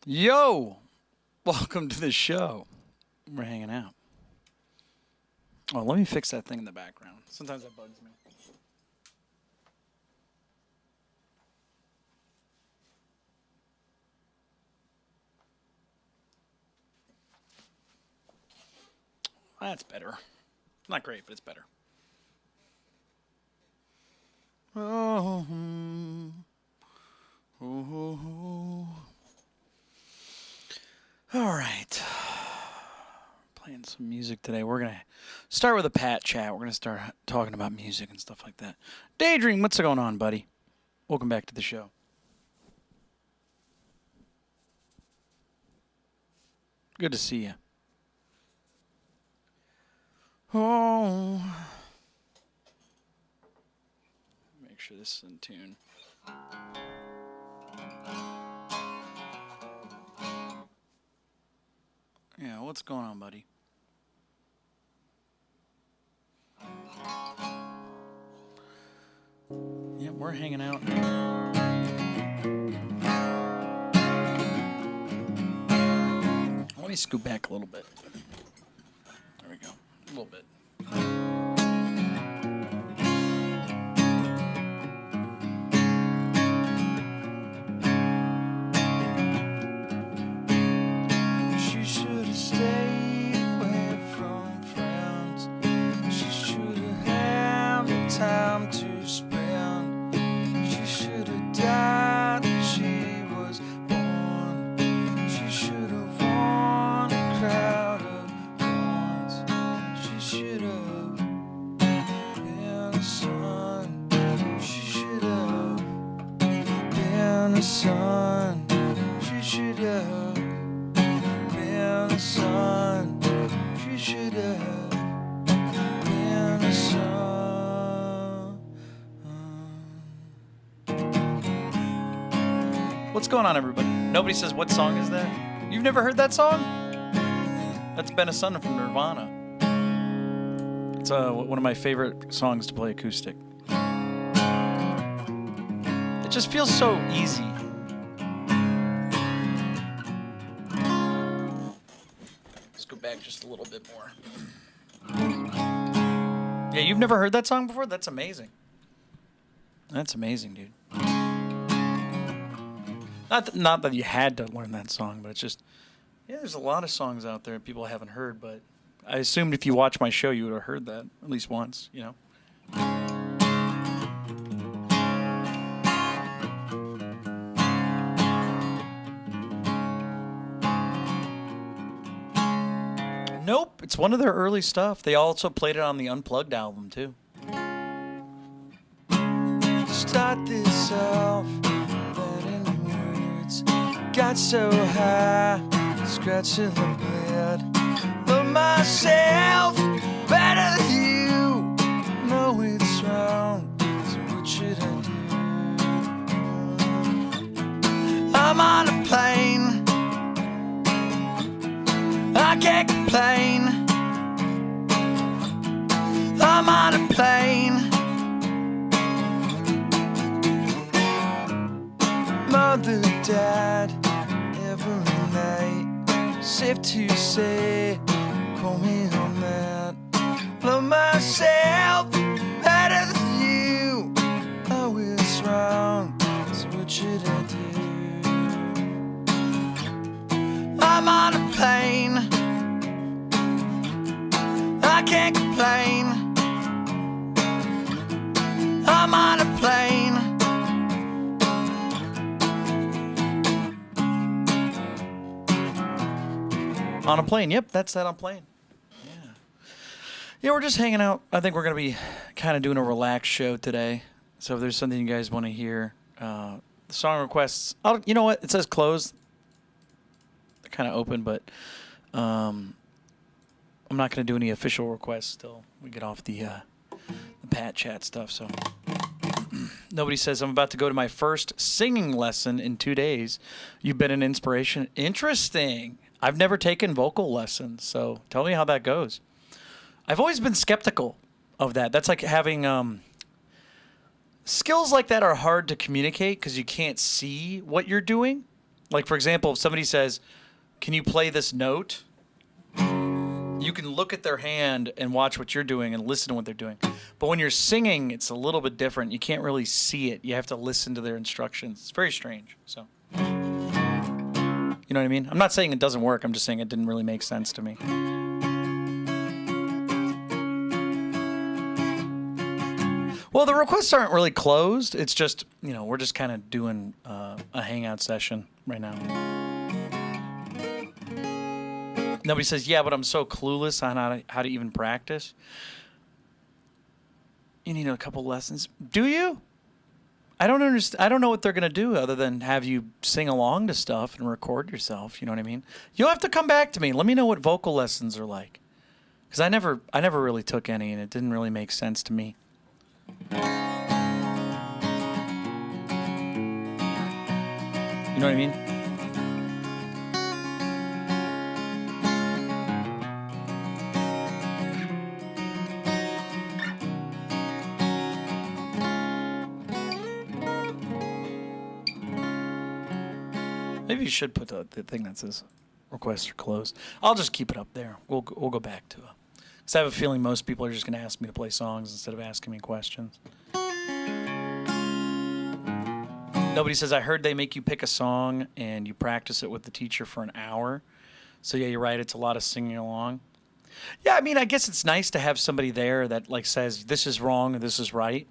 Yo, welcome to the show. We're hanging out. Oh, let me fix that thing in the background. Sometimes that bugs me. That's better. Not great, but it's better. Oh, all right. Playing some music today. We're going to start with a Pat chat. We're going to start talking about music and stuff like that. Daydream, what's going on, buddy? Welcome back to the show. Good to see you. Oh. Make sure this is in tune. Yeah, what's going on, buddy? Yeah, we're hanging out. Let me scoot back a little bit. There we go. A little bit. She should have stayed away from friends. She should have had the time to spend. She should have died when she was born. She should have won a crowd of thorns. She should have been a son. She should have been a son. She should have been a son. She should have been a son. What's going on, everybody? Nobody says, what song is that? You've never heard that song? That's Been a Son from Nirvana. It's one of my favorite songs to play acoustic. It just feels so easy. Let's go back just a little bit more. Yeah, you've never heard that song before? That's amazing. That's amazing, dude. Not that you had to learn that song, but it's just, yeah, there's a lot of songs out there people haven't heard, but I assumed if you watch my show, you would have heard that at least once, you know? Nope, it's one of their early stuff. They also played it on the Unplugged album, too. Start this off without any words. Got so high, scratching the bed. Love myself better than you. Know it's wrong, so what should I do? I'm on a plane. I can't complain. I'm on a plane. Mother died every night. Safe to say, call me on that. Love myself better than you. Oh, it's wrong, so what should I do? I'm on a plane. I can't complain. I'm on a plane. On a plane. Yep, that's that on plane. Yeah. Yeah, we're just hanging out. I think we're going to be kind of doing a relaxed show today. So if there's something you guys want to hear, the song requests, you know what? It says closed. They're kind of open, but I'm not going to do any official requests till we get off the Pat chat stuff. So nobody says, I'm about to go to my first singing lesson in 2 days. You've been an inspiration. Interesting. I've never taken vocal lessons, so tell me how that goes. I've always been skeptical of that. That's like having skills like that are hard to communicate because you can't see what you're doing. Like, for example, if somebody says, can you play this note? You can look at their hand and watch what you're doing and listen to what they're doing. But when you're singing, it's a little bit different. You can't really see it. You have to listen to their instructions. It's very strange. So, you know what I mean? I'm not saying it doesn't work. I'm just saying it didn't really make sense to me. Well, the requests aren't really closed. It's just, we're just kind of doing a hangout session right now. Nobody says, yeah, but I'm so clueless on how to even practice. You need a couple lessons. Do you? I don't understand. I don't know what they're going to do other than have you sing along to stuff and record yourself. You know what I mean? You'll have to come back to me. Let me know what vocal lessons are like. Because I never really took any, and it didn't really make sense to me. You know what I mean? Maybe you should put the thing that says requests are closed. I'll just keep it up there. We'll go back to it. Because I have a feeling most people are just going to ask me to play songs instead of asking me questions. Nobody says, I heard they make you pick a song and you practice it with the teacher for an hour. So yeah, you're right. It's a lot of singing along. Yeah, I mean, I guess it's nice to have somebody there that says this is wrong or this is right.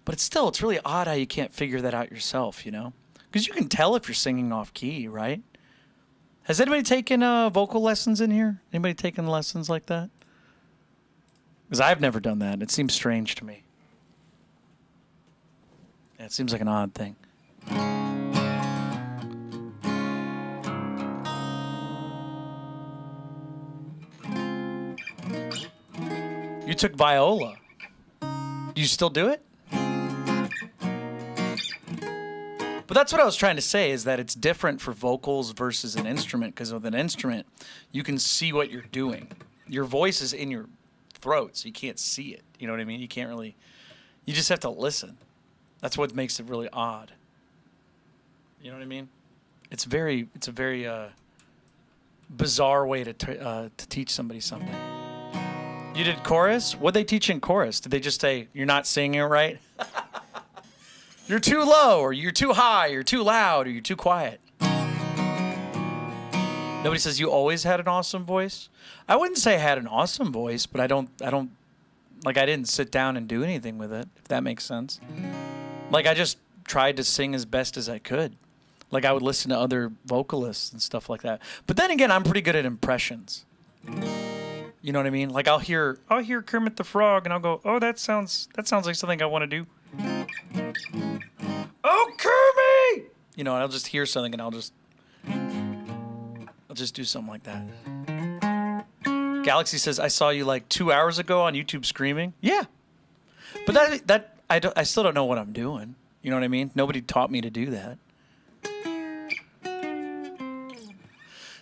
But it's really odd how you can't figure that out yourself, Because you can tell if you're singing off key, right? Has anybody taken vocal lessons in here? Anybody taken lessons like that? Because I've never done that. It seems strange to me. Yeah, it seems like an odd thing. You took viola. Do you still do it? But that's what I was trying to say, is that it's different for vocals versus an instrument, because with an instrument, you can see what you're doing. Your voice is in your throat, so you can't see it. You know what I mean? You can't really, you just have to listen. That's what makes it really odd. You know what I mean? It's a very bizarre way to teach somebody something. You did chorus? What'd they teach in chorus? Did they just say, you're not singing it right? You're too low, or you're too high, or you're too loud, or you're too quiet. Nobody says you always had an awesome voice. I wouldn't say I had an awesome voice, but I didn't sit down and do anything with it, if that makes sense. I just tried to sing as best as I could. I would listen to other vocalists and stuff like that. But then again, I'm pretty good at impressions. You know what I mean? I'll hear Kermit the Frog, and I'll go, oh, that sounds like something I want to do. Oh, Kermit! And I'll just hear something, and I'll just do something like that. Galaxy says, I saw you 2 hours ago on YouTube screaming. Yeah. But I still don't know what I'm doing. You know what I mean? Nobody taught me to do that.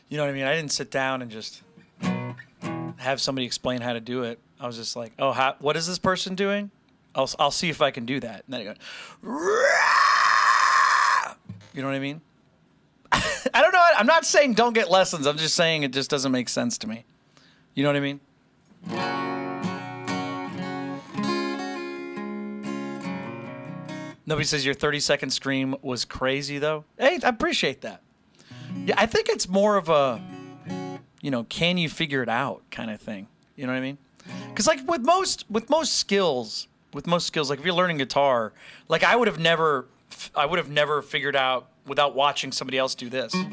You know what I mean? I didn't sit down and just have somebody explain how to do it. I was just like, oh, what is this person doing? I'll see if I can do that. And then I go, you know what I mean? I don't know. I'm not saying don't get lessons. I'm just saying it just doesn't make sense to me. You know what I mean? Nobody says your 30-second scream was crazy, though. Hey, I appreciate that. Yeah, I think it's more of a, can you figure it out kind of thing. You know what I mean? Because with most skills, if you're learning guitar, I would have never figured out without watching somebody else do this. You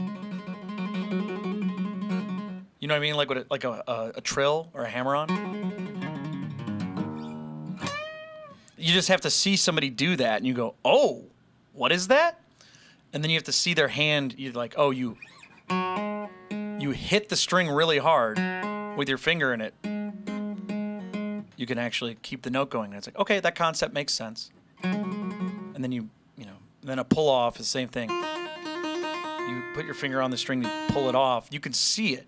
know what I mean? Like a trill or a hammer-on. You just have to see somebody do that, and you go, oh, what is that? And then you have to see their hand. You're like, oh, you hit the string really hard with your finger in it. You can actually keep the note going. And it's like, okay, that concept makes sense. And then then a pull off is the same thing. You put your finger on the string and pull it off. You can see it.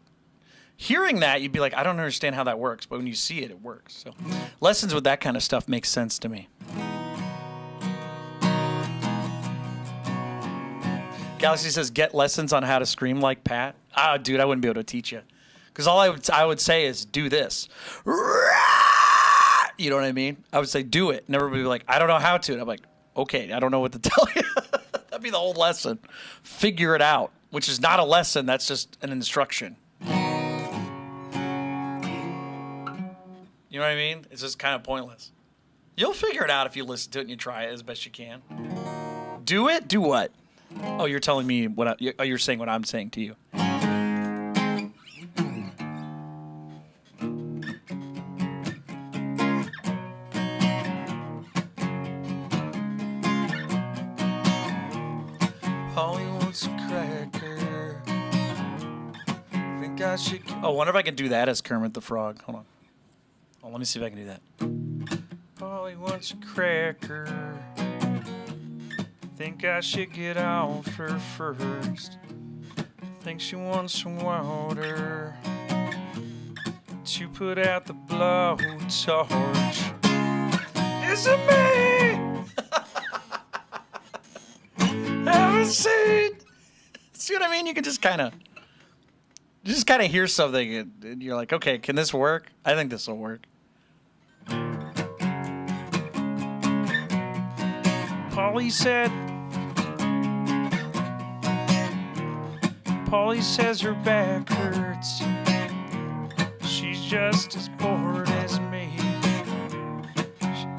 Hearing that, you'd be like, I don't understand how that works. But when you see it, it works. So lessons with that kind of stuff makes sense to me. Galaxy says, get lessons on how to scream like Pat. Ah, dude, I wouldn't be able to teach you. Because all I would say is, do this. You know what I mean? I would say, do it. And everybody would be like, I don't know how to. And I'm like, okay, I don't know what to tell you. That'd be the whole lesson. Figure it out, which is not a lesson. That's just an instruction. You know what I mean? It's just kind of pointless. You'll figure it out if you listen to it and you try it as best you can. Do it? Do what? Oh, you're telling me what? You're saying what I'm saying to you. Holly wants a cracker. Think I should. Oh, I wonder if I can do that as Kermit the Frog. Hold on. Oh, let me see if I can do that. Polly wants a cracker. Think I should get off her first. Think she wants some water to put out the blowtorch. Is it me? Haven't seen. See what I mean? You can just kind of hear something and you're like, okay, can this work? I think this will work. Polly says her back hurts. She's just as bored as me.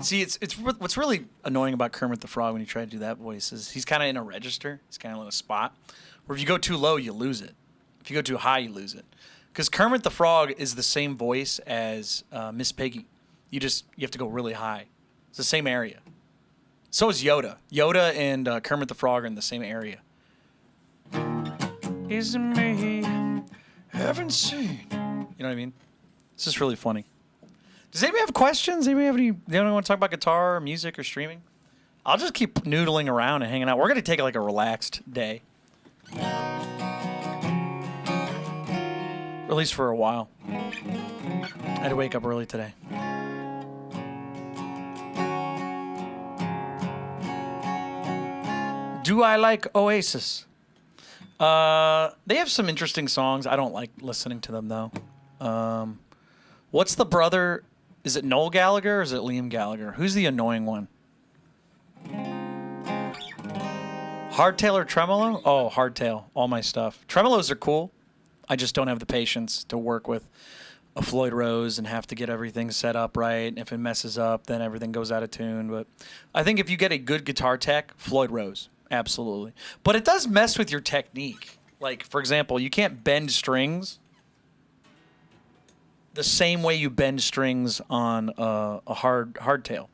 See, it's what's really annoying about Kermit the Frog when you try to do that voice is he's kind of in a register. He's kind of in a spot where if you go too low, you lose it. If you go too high, you lose it. Because Kermit the Frog is the same voice as Miss Piggy. You have to go really high. It's the same area. So is Yoda. Yoda and Kermit the Frog are in the same area. Isn't me? Haven't seen. You know what I mean? This is really funny. Does anybody have questions? Anybody have any? They don't want to talk about guitar or music or streaming? I'll just keep noodling around and hanging out. We're gonna take like a relaxed day, or at least for a while. I had to wake up early today. Do I like Oasis? They have some interesting songs. I don't like listening to them, though. What's the brother? Is it Noel Gallagher or is it Liam Gallagher? Who's the annoying one? Hardtail or tremolo? Oh, hardtail. All my stuff. Tremolos are cool. I just don't have the patience to work with a Floyd Rose and have to get everything set up right. And if it messes up, then everything goes out of tune. But I think if you get a good guitar tech, Floyd Rose. Absolutely. But it does mess with your technique. Like, for example, you can't bend strings the same way you bend strings on a hardtail.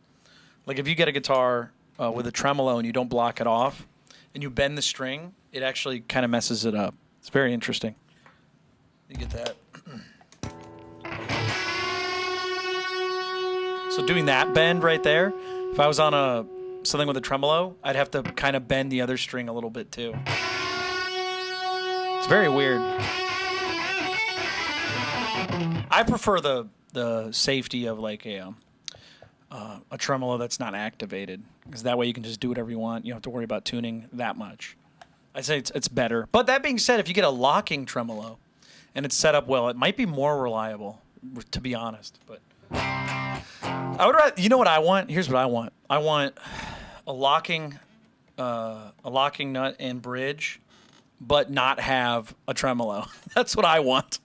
Like, if you get a guitar with a tremolo and you don't block it off and you bend the string, it actually kind of messes it up. It's very interesting. You get that. So doing that bend right there, if I was on something with a tremolo, I'd have to kind of bend the other string a little bit too. It's very weird. I prefer the safety of like a tremolo that's not activated, because that way you can just do whatever you want. You don't have to worry about tuning that much. I say it's better. But that being said, if you get a locking tremolo and it's set up well, it might be more reliable, to be honest. But I would rather, you know what I want? Here's what I want. I want a locking nut and bridge, but not have a tremolo. That's what I want.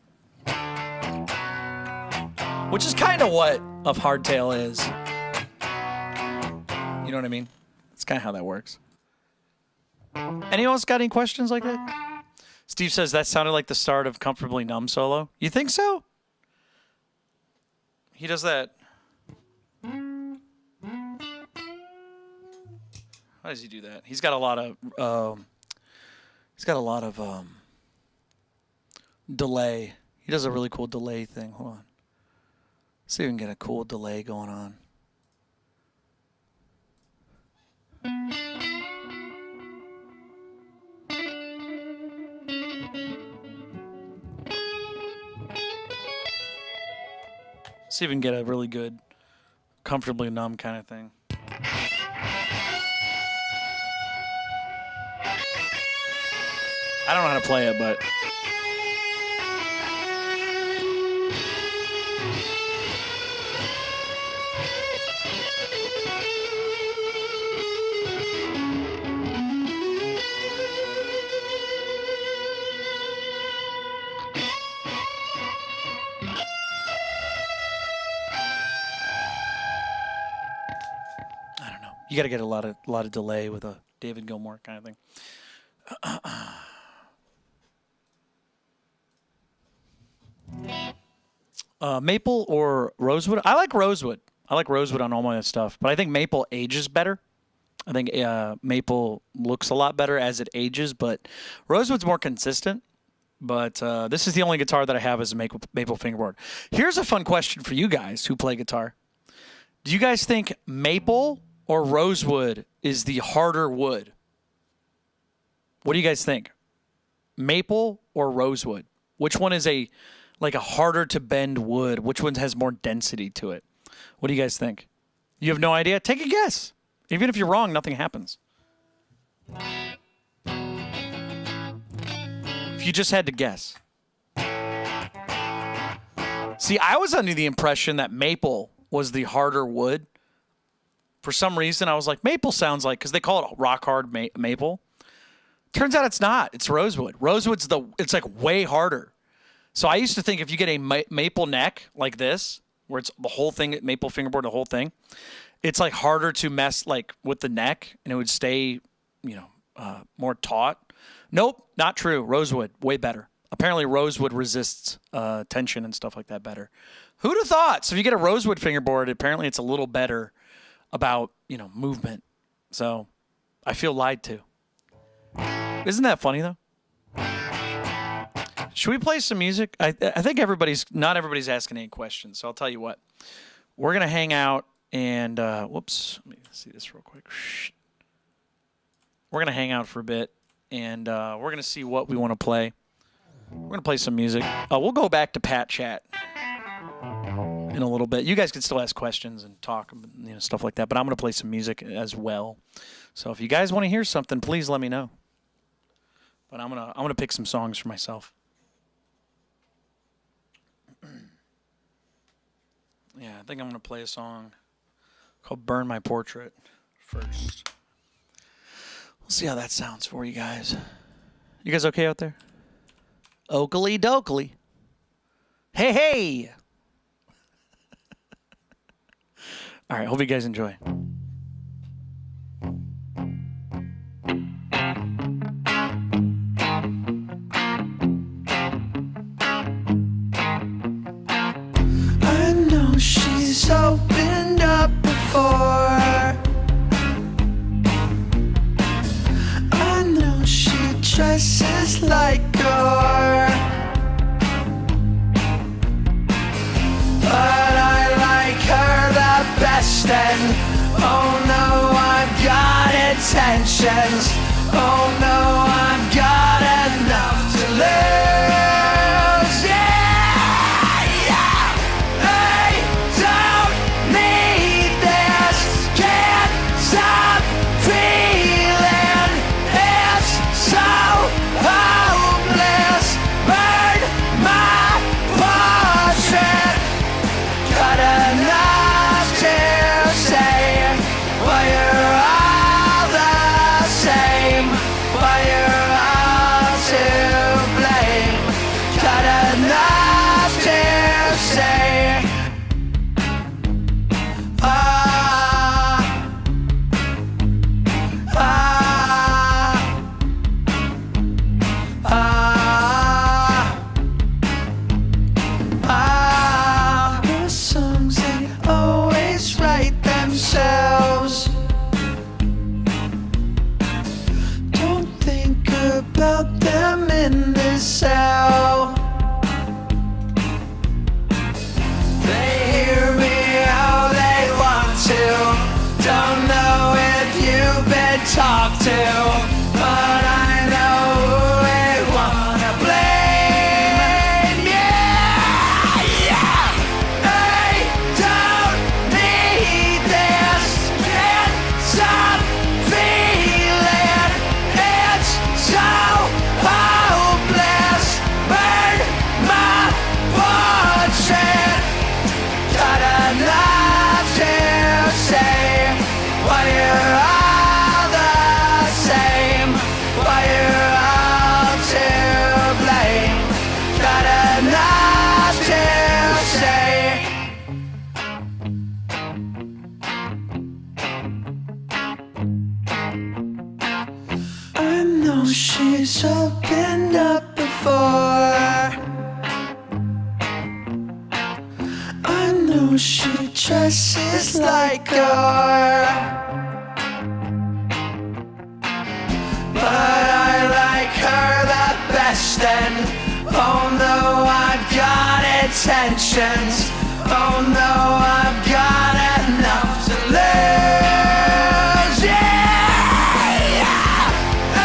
Which is kind of what a hardtail is. You know what I mean? It's kind of how that works. Anyone else got any questions like that? Steve says that sounded like the start of Comfortably Numb solo. You think so? He does that. How does he do that? He's got a lot of delay. He does a really cool delay thing. Hold on. See if we can get a cool delay going on. See if we can get a really good, Comfortably Numb kind of thing. I don't know how to play it, but... You got to get a lot of delay with a David Gilmour kind of thing. Maple or rosewood? I like rosewood. I like rosewood on all my stuff, but I think maple ages better. I think maple looks a lot better as it ages, but rosewood's more consistent. But this is the only guitar that I have as a maple fingerboard. Here's a fun question for you guys who play guitar. Do you guys think maple or rosewood is the harder wood? What do you guys think? Maple or rosewood? Which one is a harder to bend wood? Which one has more density to it? What do you guys think? You have no idea? Take a guess. Even if you're wrong, nothing happens. If you just had to guess. See, I was under the impression that maple was the harder wood. For some reason, I was like, maple sounds like, because they call it rock hard maple. Turns out it's not. It's rosewood. Rosewood's it's like way harder. So I used to think if you get a maple neck like this, where it's the whole thing, maple fingerboard, the whole thing, it's like harder to mess like with the neck, and it would stay, more taut. Nope, not true. Rosewood, way better. Apparently, rosewood resists tension and stuff like that better. Who'd have thought? So if you get a rosewood fingerboard, apparently it's a little better about, movement. So I feel lied to. Isn't that funny, though? Should we play some music? I think not everybody's asking any questions, so I'll tell you what. We're going to hang out and, whoops, let me see this real quick. We're going to hang out for a bit, and we're going to see what we want to play. We're going to play some music. We'll go back to Pat Chat in a little bit. You guys can still ask questions and talk, stuff like that, but I'm going to play some music as well. So if you guys want to hear something, please let me know. But I'm going to pick some songs for myself. Yeah, I think I'm going to play a song called Burn My Portrait first. We'll see how that sounds for you guys. You guys okay out there? Oakley dokley. Hey, hey! All right, hope you guys enjoy. She's opened up before. I know she dresses like her, but I like her the best. And oh no, I've got intentions. Oh no, I've got enough to lose. Why you're all the Oh no, I've got intentions. Oh no, I've got enough to lose. Yeah, I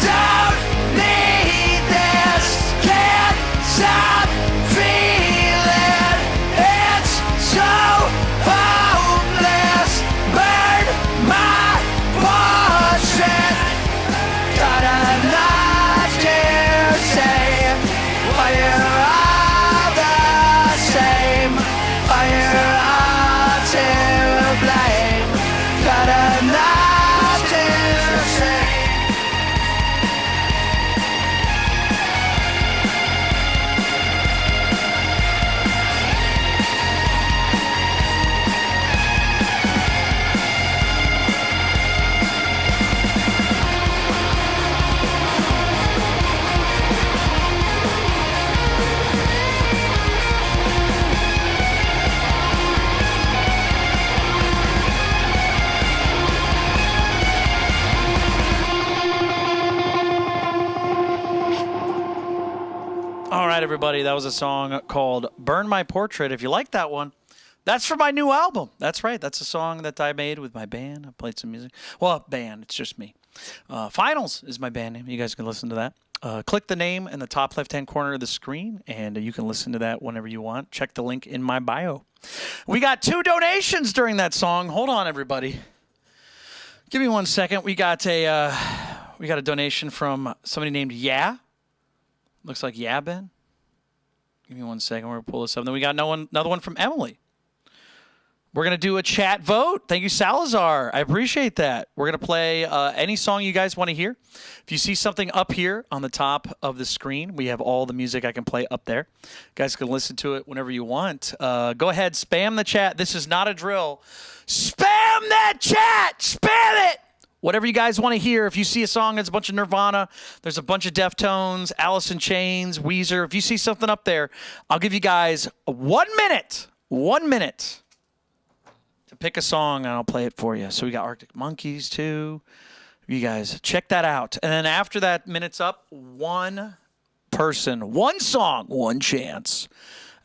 don't need this. Can't stop feeling. It's so hopeless. Burn my portion. Got enough to say. Why you're all the same. Why you're all to blame. Got enough to say. All right, everybody, that was a song called Burn My Portrait. If you like that one, that's from my new album. That's right. That's a song that I made with my band. I played some music. Well, band, it's just me. Finals is my band name. You guys can listen to that. Click the name in the top left-hand corner of the screen, and you can listen to that whenever you want. Check the link in my bio. We got 2 donations during that song. Hold on, everybody. Give me 1 second. We got a donation from somebody named Yeah. Looks like Yeah, Ben. Give me 1 second. We're going to pull this up. Then we got another one from Emily. We're going to do a chat vote. Thank you, Salazar. I appreciate that. We're going to play any song you guys want to hear. If you see something up here on the top of the screen, we have all the music I can play up there. You guys can listen to it whenever you want. Go ahead. Spam the chat. This is not a drill. Spam that chat. Spam it. Whatever you guys want to hear. If you see a song, there's a bunch of Nirvana, there's a bunch of Deftones, Alice in Chains, Weezer. If you see something up there, I'll give you guys 1 minute to pick a song, and I'll play it for you. So we got Arctic Monkeys, too. You guys, check that out. And then after that minute's up, one person, one song, one chance.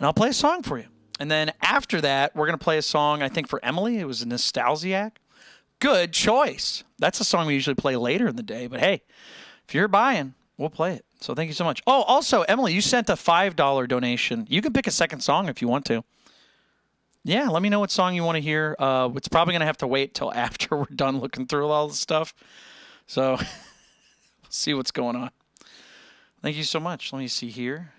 And I'll play a song for you. And then after that, we're going to play a song, I think, for Emily. It was a Nostalgiac. Good choice. That's a song we usually play later in the day. But, hey, if you're buying, we'll play it. So thank you so much. Oh, also, Emily, you sent a $5 donation. You can pick a second song if you want to. Yeah, let me know what song you want to hear. It's probably going to have to wait till after we're done looking through all the stuff. So we'll see what's going on. Thank you so much. Let me see here.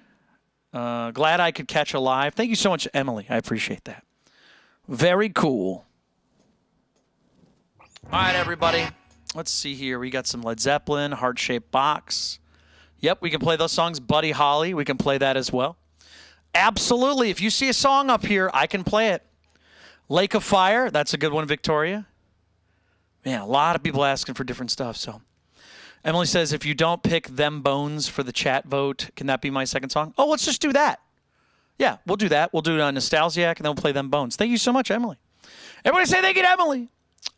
Glad I could catch a live. Thank you so much, Emily. I appreciate that. Very cool. All right, everybody. Let's see here. We got some Led Zeppelin, Heart-Shaped Box. Yep, we can play those songs. Buddy Holly, we can play that as well. Absolutely. If you see a song up here, I can play it. Lake of Fire, that's a good one, Victoria. Man, a lot of people asking for different stuff. So Emily says, if you don't pick Them Bones for the chat vote, can that be my second song? Oh, let's just do that. Yeah, we'll do that. We'll do Nostalgiac, and then we'll play Them Bones. Thank you so much, Emily. Everybody say thank you to Emily.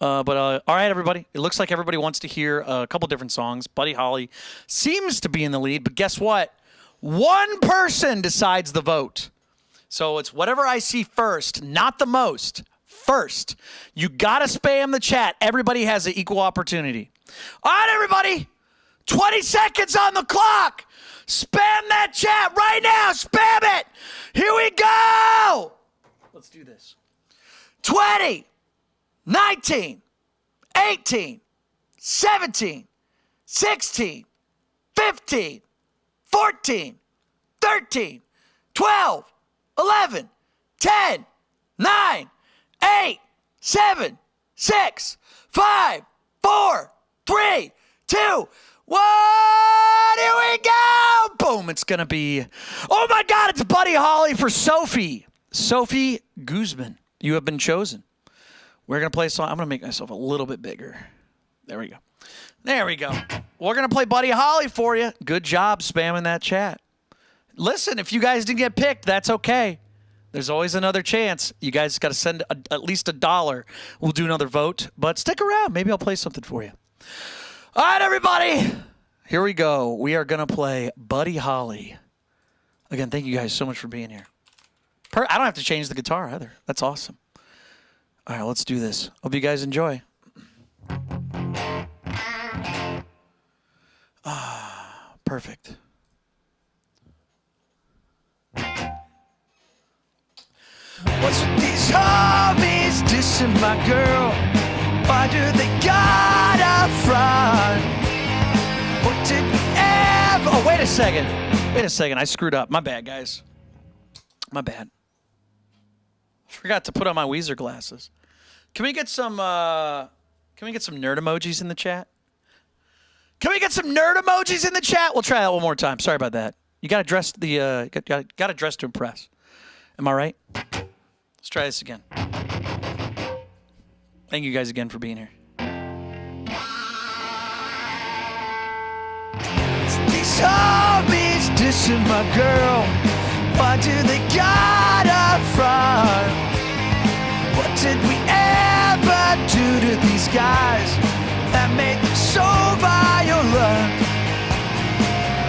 All right, everybody. It looks like everybody wants to hear a couple different songs. Buddy Holly seems to be in the lead, but guess what? One person decides the vote. So it's whatever I see first, not the most. First. You got to spam the chat. Everybody has an equal opportunity. All right, everybody. 20 seconds on the clock. Spam that chat right now. Spam it. Here we go. Let's do this. 20. 19, 18, 17, 16, 15, 14, 13, 12, 11, 10, 9, 8, 7, 6, 5, 4, 3, 2, 1. Here we go. Boom. It's going to be, oh my God, it's Buddy Holly for Sophie. Sophie Guzman. You have been chosen. We're going to play a song. I'm going to make myself a little bit bigger. There we go. There we go. We're going to play Buddy Holly for you. Good job spamming that chat. Listen, if you guys didn't get picked, that's okay. There's always another chance. You guys got to send at least $1. We'll do another vote, but stick around. Maybe I'll play something for you. All right, everybody. Here we go. We are going to play Buddy Holly. Again, thank you guys so much for being here. I don't have to change the guitar either. That's awesome. All right, let's do this. Hope you guys enjoy. Perfect. What's with these homies dissing my girl? Why do they gotta front? What did we ever... Oh, wait a second. Wait a second. I screwed up. My bad, guys. My bad. Forgot to put on my Weezer glasses. Can we get some nerd emojis in the chat? Can we get some nerd emojis in the chat? We'll try that one more time. Sorry about that. You got to dress got to dress to impress. Am I right? Let's try this again. Thank you guys again for being here. These homies dissing my girl. Why do they gotta front? What did we ever do to these guys that made them so violent?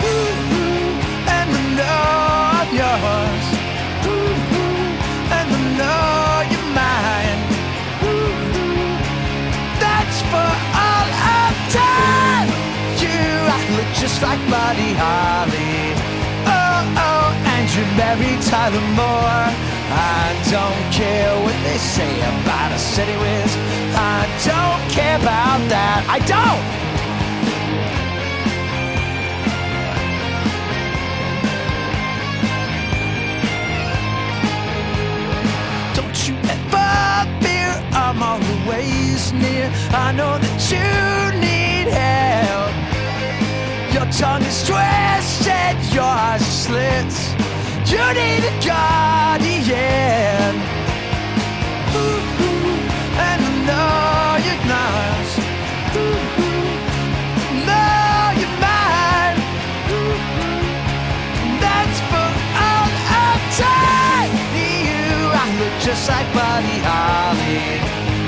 Ooh, and the know of yours. Ooh, and the know you're mine. Ooh, that's for all of time. You look just like Buddy Holly. Oh, and you married Tyler Moore. I don't care what they say about us anyways. I don't care about that. I don't! Don't you ever fear I'm always near. I know that you need help. Your tongue is twisted, your eyes are slits. You need a guardian. Ooh, and I know you're nice. Ooh, know you're mine. Ooh, that's for all of time. You, I look just like Buddy Holly.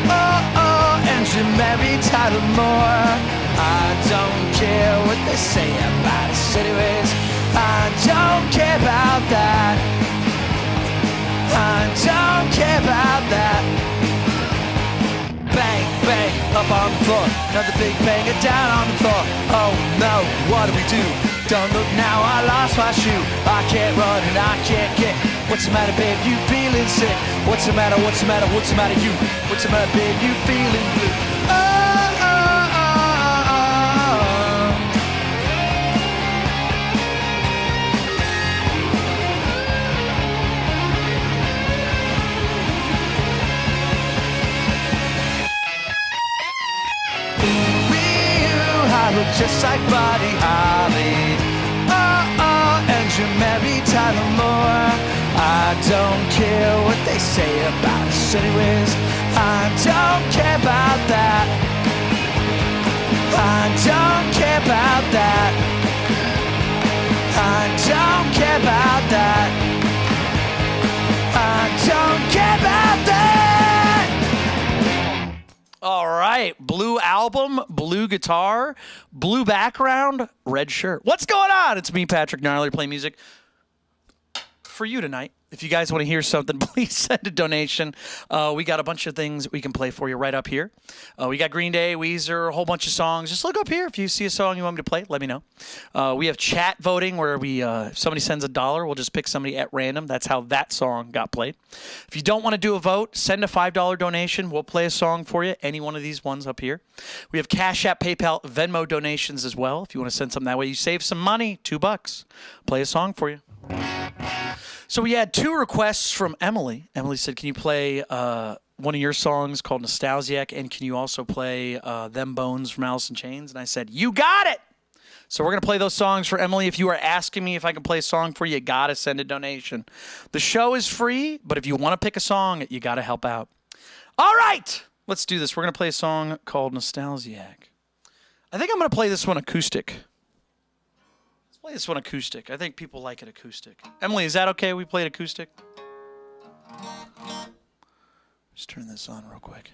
Oh, and you married Tyler Moore. I don't care what they say about us anyways. I don't care about that. I don't care about that. Bang, bang, up on the floor. Another big banger down on the floor. Oh no, what do we do? Don't look now, I lost my shoe. I can't run and I can't kick. What's the matter, babe? You feeling sick? What's the matter? What's the matter? What's the matter, you? What's the matter, babe? You feeling blue? Look just like Buddy Holly. Oh, and you married Tyler Moore. I don't care what they say about us anyways. I don't care about that. I don't care about that. I don't care about that. I don't care about that. All right, blue album, blue guitar, blue background, red shirt. What's going on? It's me, Patrick Gnarly, playing music for you tonight. If you guys want to hear something, please send a donation. We got a bunch of things we can play for you right up here. We got Green Day, Weezer, a whole bunch of songs. Just look up here. If you see a song you want me to play, let me know. We have chat voting where if somebody sends $1, we'll just pick somebody at random. That's how that song got played. If you don't want to do a vote, send a $5 donation. We'll play a song for you, any one of these ones up here. We have Cash App, PayPal, Venmo donations as well. If you want to send something that way, you save some money, $2. Play a song for you. So we had 2 requests from Emily. Emily said, can you play one of your songs called Nostalgiac, and can you also play Them Bones from Alice in Chains? And I said, you got it! So we're going to play those songs for Emily. If you are asking me if I can play a song for you, you got to send a donation. The show is free, but if you want to pick a song, you got to help out. All right! Let's do this. We're going to play a song called Nostalgiac. I think I'm going to play this one acoustic. Play this one acoustic. I think people like it acoustic. Emily, is that okay? We play it acoustic? Just turn this on real quick.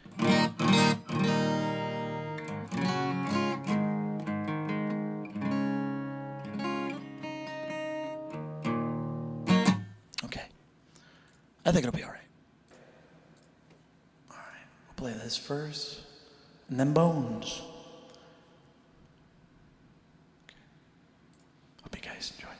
I think it'll be all right. All right, we'll play this first, and then Bones. Okay. Hope you guys enjoy.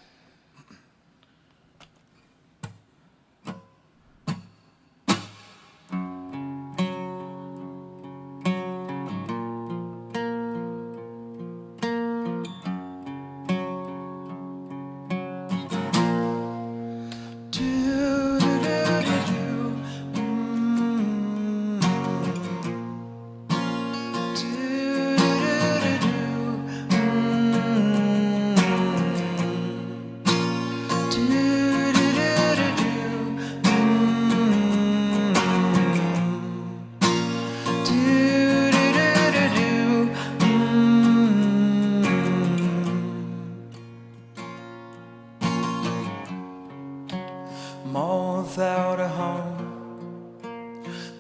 I'm all without a home,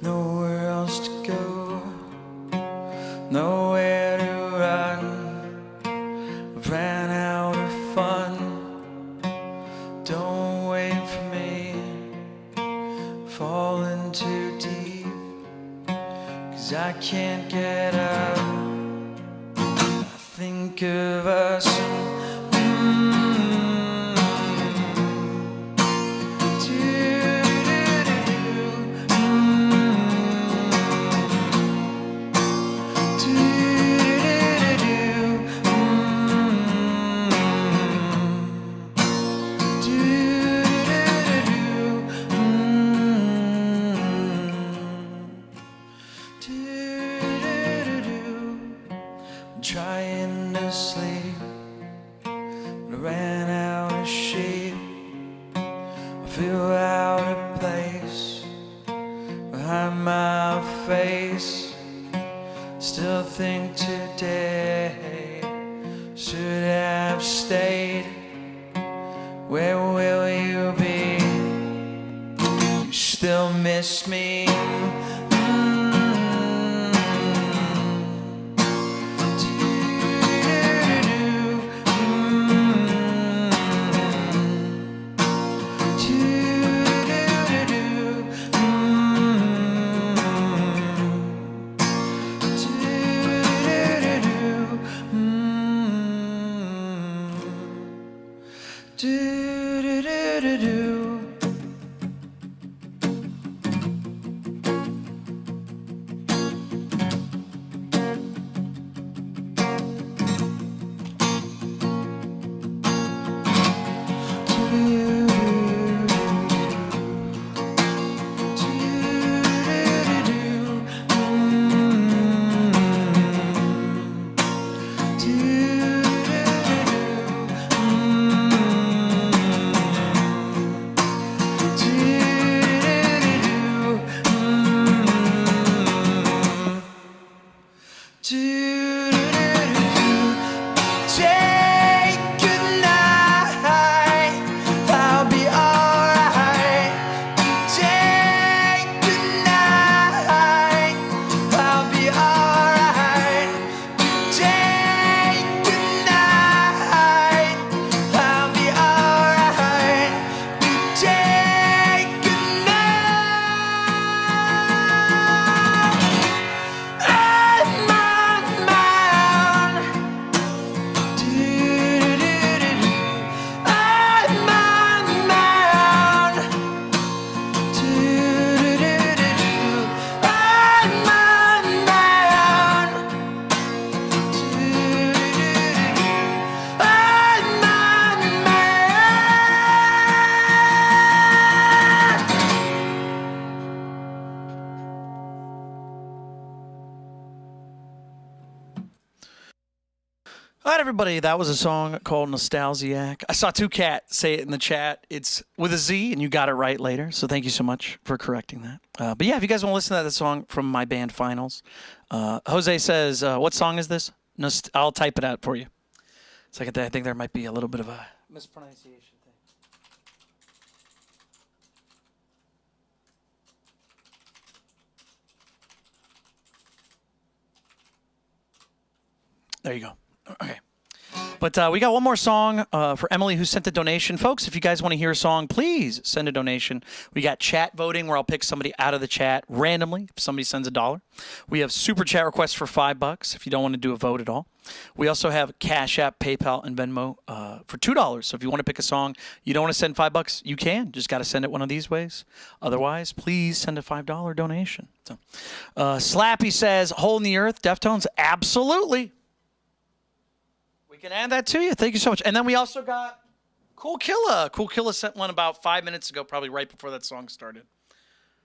nowhere else to go, nowhere to run. I've ran out of fun. Don't wait for me, falling too deep, 'cause I can't get up. I think of us. Trying to sleep, but I ran out of shape. I feel out of place behind my face. Still think today should have stayed. Where will you be? You still miss me? All right, everybody, that was a song called Nostalgiac. I saw Two Cat say it in the chat. It's with a Z, and you got it right later, so thank you so much for correcting that. But yeah, if you guys want to listen to that song from my band Finals, Jose says, what song is this? I'll type it out for you. Second, I think there might be a little bit of a mispronunciation thing. There you go. Okay. But But we got one more song for Emily, who sent the donation. Folks, if you guys want to hear a song, please send a donation. We got chat voting, where I'll pick somebody out of the chat randomly if somebody sends $1. We have super chat requests for $5 if you don't want to do a vote at all. We also have Cash App, PayPal, and Venmo for $2. So if you want to pick a song, you don't want to send $5, you can. Just got to send it one of these ways. Otherwise, please send a $5 donation. So, Slappy says, Hole in the Earth, Deftones, absolutely. We can add that to you. Thank you so much. And then we also got Cool Killa. Cool Killa sent one about 5 minutes ago, probably right before that song started.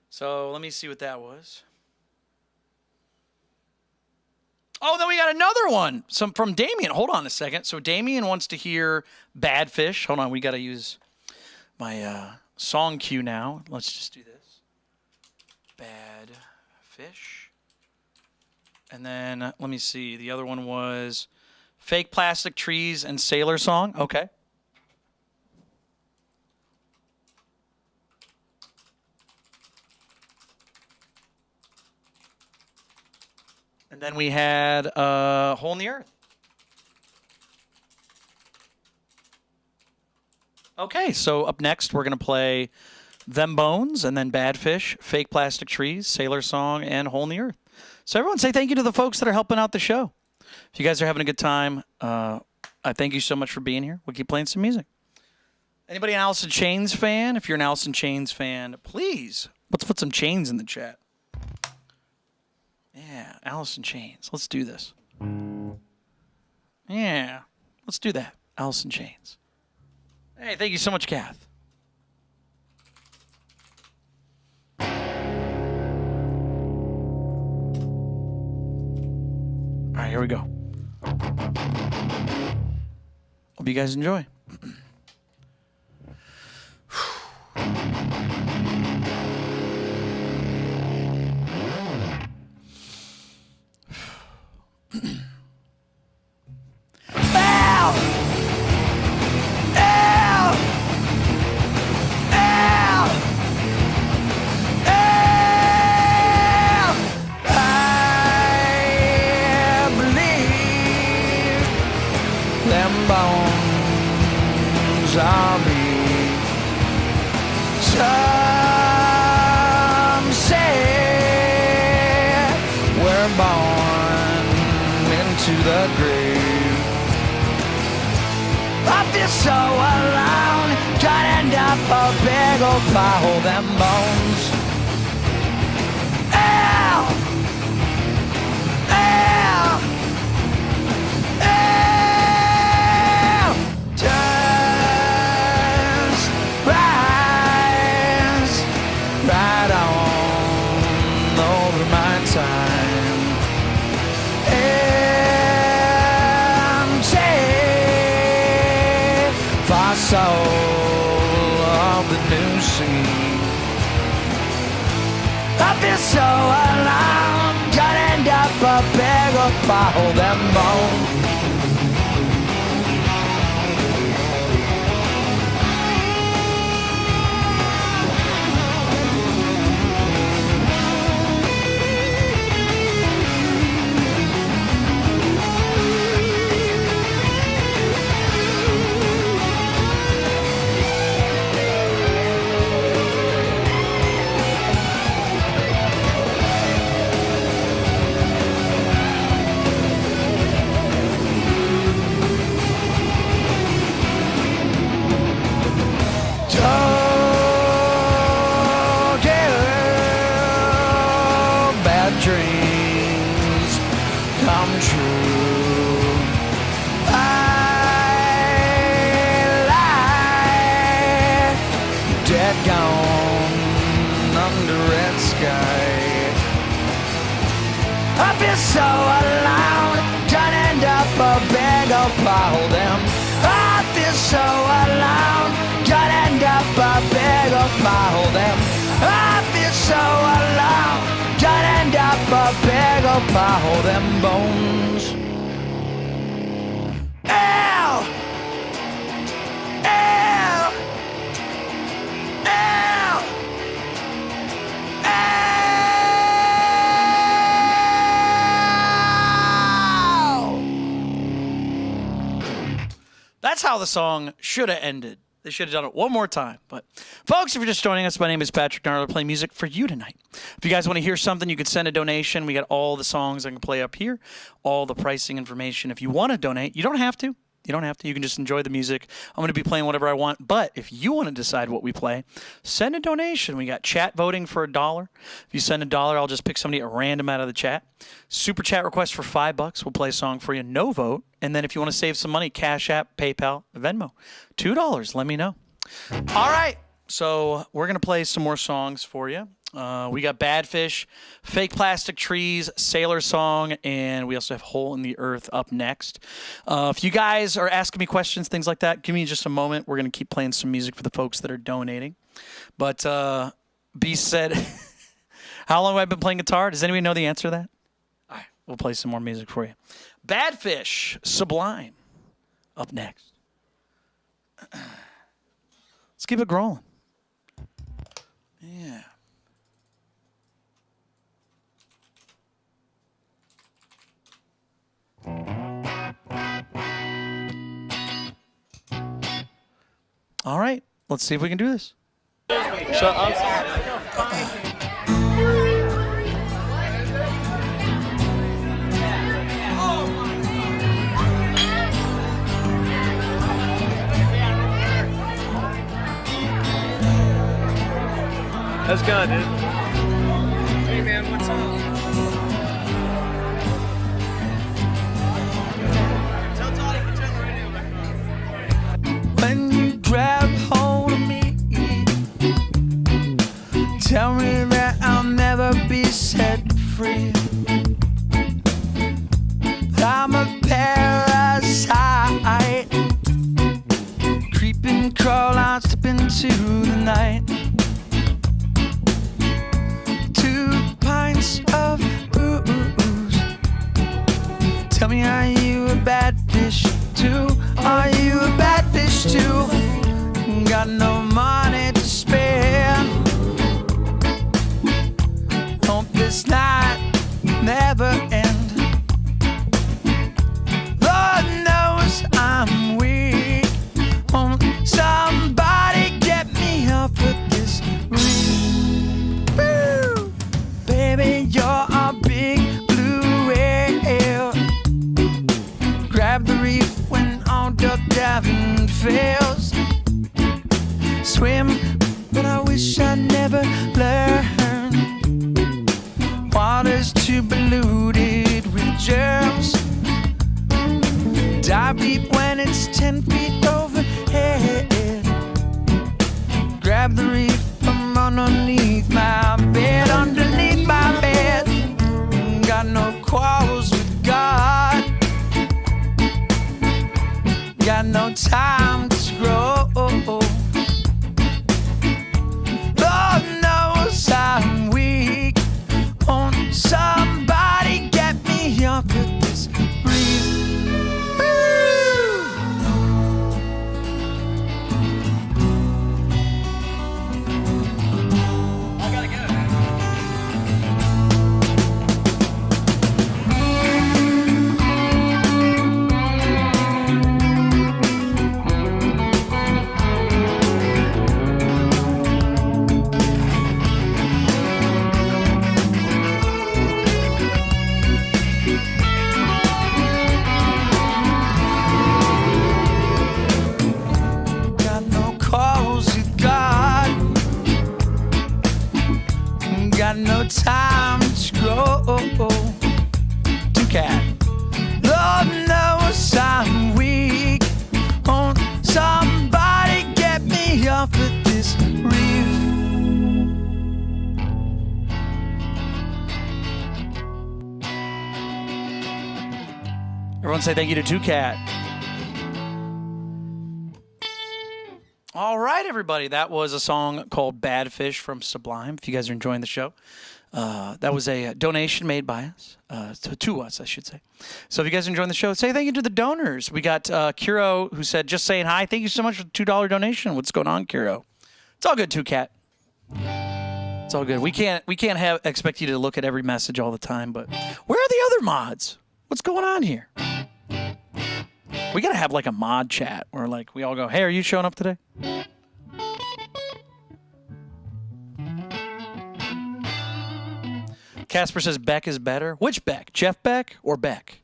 So let me see what that was. Oh, then we got another one. Some from Damien. Hold on a second. So Damien wants to hear Bad Fish. Hold on. We got to use my song cue now. Let's just do this. Bad Fish. And then let me see. The other one was Fake Plastic Trees and Sailor Song. Okay. And then we had Hole in the Earth. Okay, so up next we're going to play Them Bones, and then Bad Fish, Fake Plastic Trees, Sailor Song, and Hole in the Earth. So everyone say thank you to the folks that are helping out the show. If you guys are having a good time, I thank you so much for being here. We'll keep playing some music. Anybody an Alice in Chains fan? If you're an Alice in Chains fan, please, let's put some chains in the chat. Yeah, Alice in Chains. Let's do this. Yeah, let's do that. Alice in Chains. Hey, thank you so much, Kath. All right, here we go. Hope you guys enjoy. So alone, could end up a big old pile of them bones. Ow! Ow! Ow! Just rise right on over my time. Soul of the new scene. I feel so alone, gonna end up a big old pile of them bones. Dreams come true. I lie dead gone under red sky. I feel so alone, gonna end up a big old pile of them. I feel so alone, gonna end up a big old pile of them. I feel so alone, gonna end up a big old pile of them bones. Ow! Ow! Ow! Ow! how the song should have ended. They should have done it one more time. But, folks, if you're just joining us, my name is Patrick Narler, playing music for you tonight. If you guys want to hear something, you can send a donation. We got all the songs I can play up here, all the pricing information. If you want to donate, you don't have to. You don't have to. You can just enjoy the music. I'm going to be playing whatever I want. But if you want to decide what we play, send a donation. We got chat voting for $1. If you send $1, I'll just pick somebody at random out of the chat. Super chat request for $5. We'll play a song for you. No vote. And then if you want to save some money, Cash App, PayPal, Venmo. $2. Let me know. All right. So we're going to play some more songs for you. We got Bad Fish, Fake Plastic Trees, Sailor Song, and we also have Hole in the Earth up next. If you guys are asking me questions, things like that, give me just a moment. We're going to keep playing some music for the folks that are donating. But Beast said, how long have I been playing guitar? Does anybody know the answer to that? All right, we'll play some more music for you. Bad Fish, Sublime, up next. Let's keep it growing. Yeah. All right, let's see if we can do this. Shut up. That's good, dude. Hey, man, what's up? Tell Todd he can turn the radio back on. When you grab hold of me, tell me that I'll never be set free. I'm a parasite, creeping, crawl out, step into the night. 2 pints of booze. Tell me, are you a bad fish too? Are you a bad fish too? Got no money to spare. Hope this night never ends. Lord knows I'm weak. Won't somebody get me off of this reef? Woo! Baby, you're a big blue whale. Grab the reef when all duck diving fails. Swim, but I wish I never learned. Water's too polluted with germs. Dive deep when it's 10 feet overhead. Grab the reef from underneath my bed, underneath my bed. Got no quarrels with God. Got no time to grow. Lord knows I'm weak. Won't somebody get me off of this reef? I gotta get it. Got no quarrels with God. Got no time to grow. Two-cat. Lord knows I'm weak. Won't somebody get me off of this reef? Everyone say thank you to Two-Cat. All right, everybody. That was a song called Bad Fish from Sublime. If you guys are enjoying the show, that was a donation made by us, to us, I should say. So if you guys are enjoying the show, say thank you to the donors. We got Kiro, who said, just saying hi. Thank you so much for the $2 donation. What's going on, Kiro? It's all good, Two-Cat. It's all good. We can't expect you to look at every message all the time, but where are the other mods? What's going on here? We gotta have like a mod chat where like we all go, "Hey, are you showing up today?" Casper says Beck is better. Which Beck? Jeff Beck or Beck?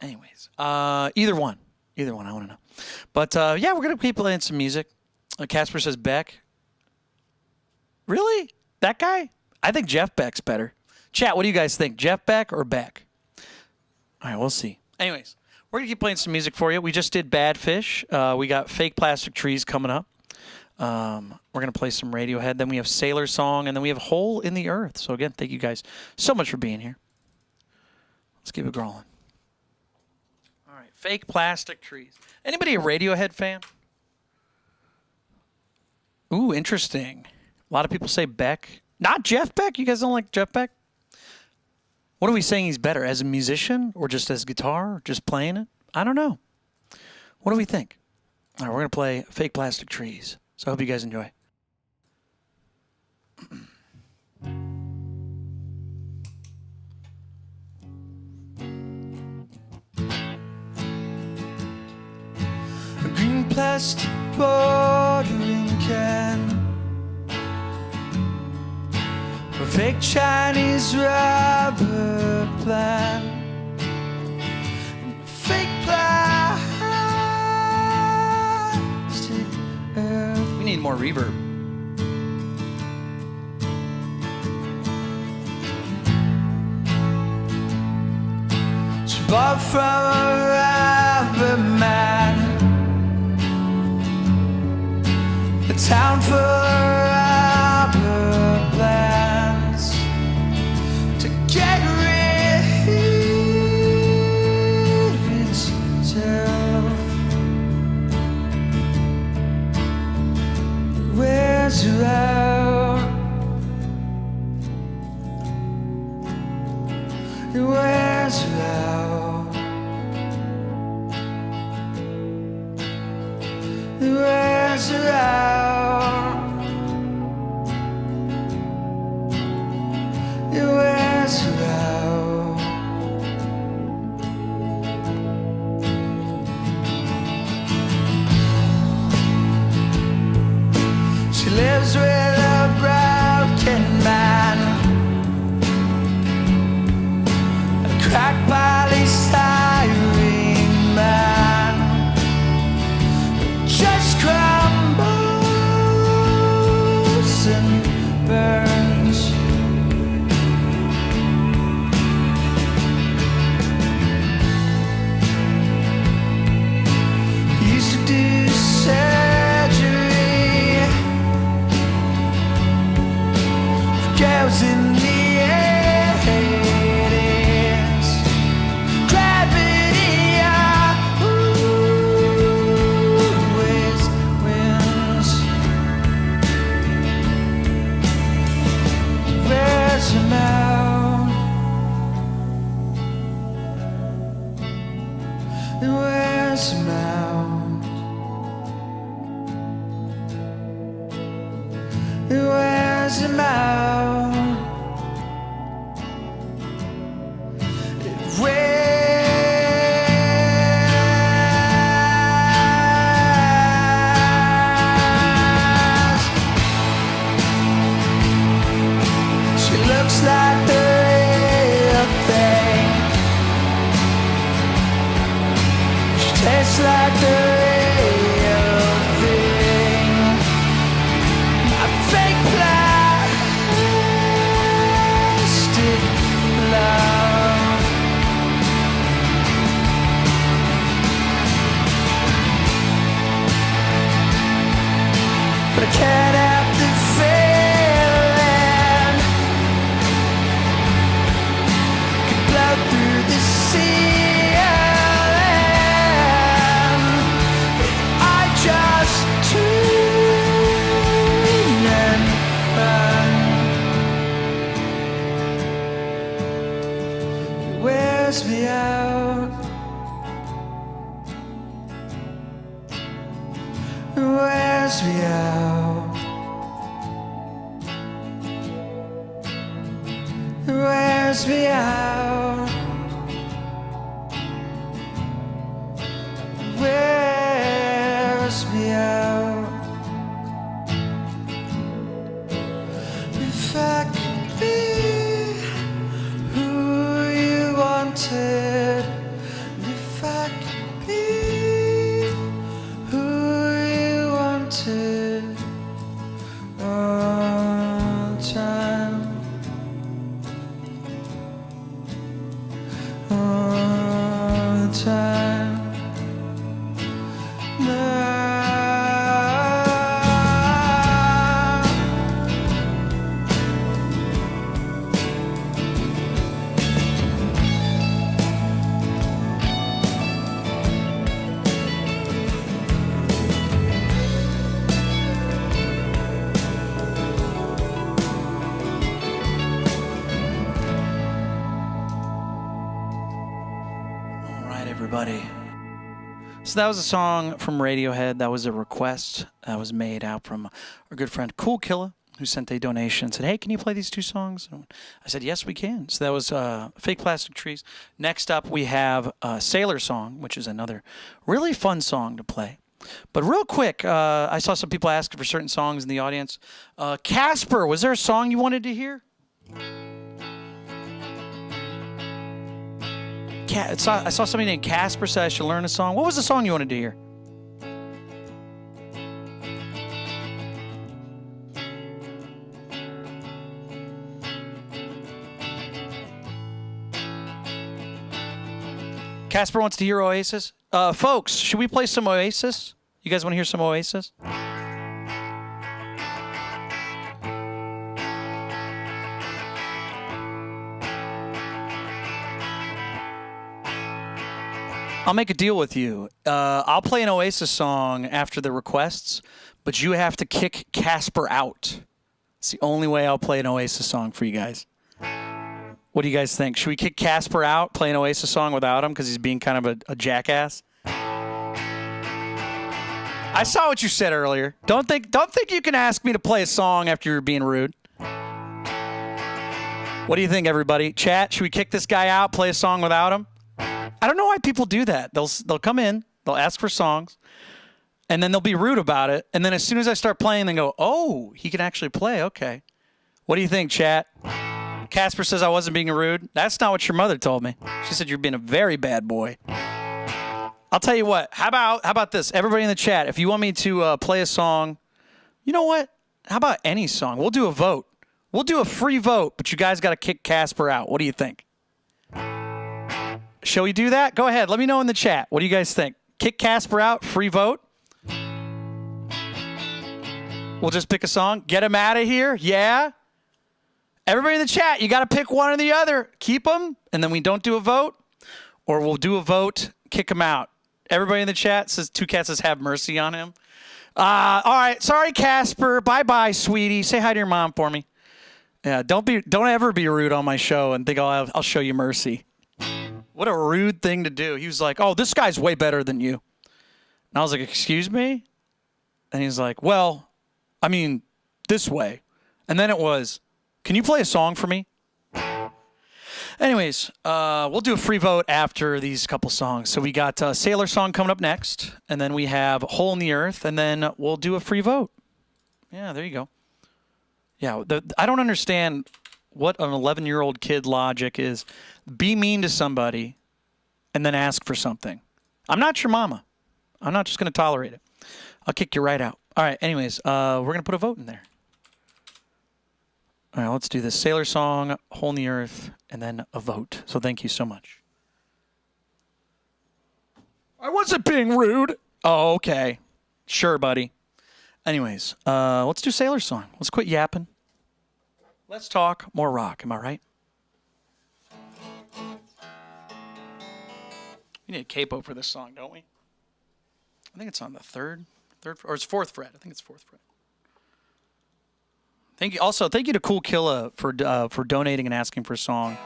Anyways, either one. Either one. I want to know. But yeah, we're gonna keep playing some music. Casper says Beck. Really? That guy? I think Jeff Beck's better. Chat, what do you guys think? Jeff Beck or Beck? All right, we'll see. Anyways, we're going to keep playing some music for you. We just did Bad Fish. We got Fake Plastic Trees coming up. We're going to play some Radiohead. Then we have Sailor Song. And then we have Hole in the Earth. So, again, thank you guys so much for being here. Let's keep it going. All right, Fake Plastic Trees. Anybody a Radiohead fan? Ooh, interesting. A lot of people say Beck. Not Jeff Beck? You guys don't like Jeff Beck? What are we saying he's better? As a musician or just as guitar? Or just playing it? I don't know. What do we think? All right, we're going to play Fake Plastic Trees. So I hope you guys enjoy. A green plastic watering can, a fake Chinese rubber plant, fake plastic earth. We need more reverb. She bought from a rubber man, a town full of rubber plants, to get rid of itself. Where's her out? Where's her out? Where's her out? Where's her out? She lives with a broken man, a crack polystyrene man, just crumbles and burns. He used to do surgery for girls in the 80s. Gravity always wins. Where's your mouth? Where's your mouth? Where's your mouth? She looks like the real thing. She tastes like the real thing. A fake plastic love. But I can't help the feeling could blow through the ceiling. I just tune and run. It wears me out. It wears me out. It wears wears me out. Wears me out. If I could be who you wanted, if I could be who you wanted all the time, all the time. All right, everybody. So that was a song from Radiohead. That was a request that was made out from our good friend Cool Killa, who sent a donation and said, hey, can you play these two songs? And I said, yes, we can. So that was Fake Plastic Trees. Next up, we have Sailor Song, which is another really fun song to play. But real quick, I saw some people asking for certain songs in the audience. Casper, was there a song you wanted to hear? I saw somebody named Casper say I should learn a song. What was the song you wanted to hear? Casper wants to hear Oasis. Folks, should we play some Oasis? You guys want to hear some Oasis? I'll make a deal with you. I'll play an Oasis song after the requests, but you have to kick Casper out. It's the only way I'll play an Oasis song for you guys. What do you guys think? Should we kick Casper out, play an Oasis song without him because he's being kind of a jackass? I saw what you said earlier. Don't think you can ask me to play a song after you're being rude. What do you think, everybody? Chat, should we kick this guy out, play a song without him? I don't know why people do that. They'll come in, they'll ask for songs, and then they'll be rude about it. And then as soon as I start playing, they go, oh, he can actually play. Okay. What do you think, chat? Casper says I wasn't being rude. That's not what your mother told me. She said you're being a very bad boy. I'll tell you what. How about this? Everybody in the chat, if you want me to play a song, you know what? How about any song? We'll do a vote. We'll do a free vote, but you guys got to kick Casper out. What do you think? Shall we do that? Go ahead. Let me know in the chat. What do you guys think? Kick Casper out, free vote. We'll just pick a song. Get him out of here. Yeah. Everybody in the chat, you got to pick one or the other. Keep them, and then we don't do a vote, or we'll do a vote, kick him out. Everybody in the chat says Two Cats says have mercy on him. All right. Sorry, Casper. Bye-bye, sweetie. Say hi to your mom for me. Yeah, don't ever be rude on my show and think I'll show you mercy. What a rude thing to do. He was like, oh, this guy's way better than you. And I was like, excuse me? And he's like, well, I mean, this way. And then it was, can you play a song for me? Anyways, we'll do a free vote after these couple songs. So we got Sailor Song coming up next, and then we have Hole in the Earth, and then we'll do a free vote. Yeah, there you go. Yeah, I don't understand what an 11-year-old kid logic is. Be mean to somebody and then ask for something. I'm not your mama. I'm not just going to tolerate it. I'll kick you right out. All right, anyways, we're going to put a vote in there. All right, let's do this. Sailor Song, Hole in the Earth, and then a vote. So thank you so much. I wasn't being rude. Oh, okay. Sure, buddy. Anyways, let's do Sailor Song. Let's quit yapping. Let's talk more rock. Am I right? We need a capo for this song, don't we? I think it's on the third, or it's fourth fret. I think it's fourth fret. Thank you. Also, thank you to Cool Killa for donating and asking for a song.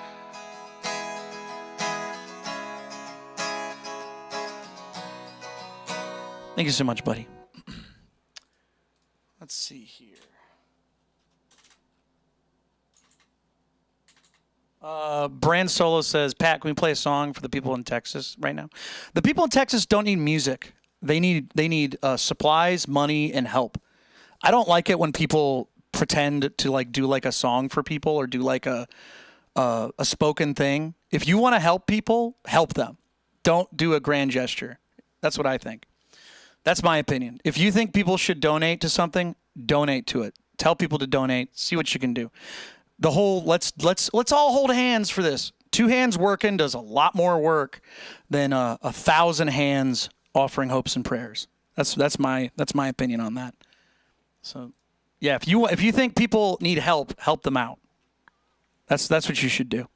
Thank you so much, buddy. Let's see here. Brand Solo says, Pat, can we play a song for the people in Texas right now? The people in Texas don't need music. They need supplies, money, and help. I don't like it when people pretend to like do like a song for people or do like a spoken thing. If you want to help people, help them. Don't do a grand gesture. That's what I think. That's my opinion. If you think people should donate to something, donate to it. Tell people to donate. See what you can do. The whole let's all hold hands for this. 2 hands working does a lot more work than 1,000 hands offering hopes and prayers. That's my opinion on that. So, yeah, if you think people need help, help them out. That's what you should do.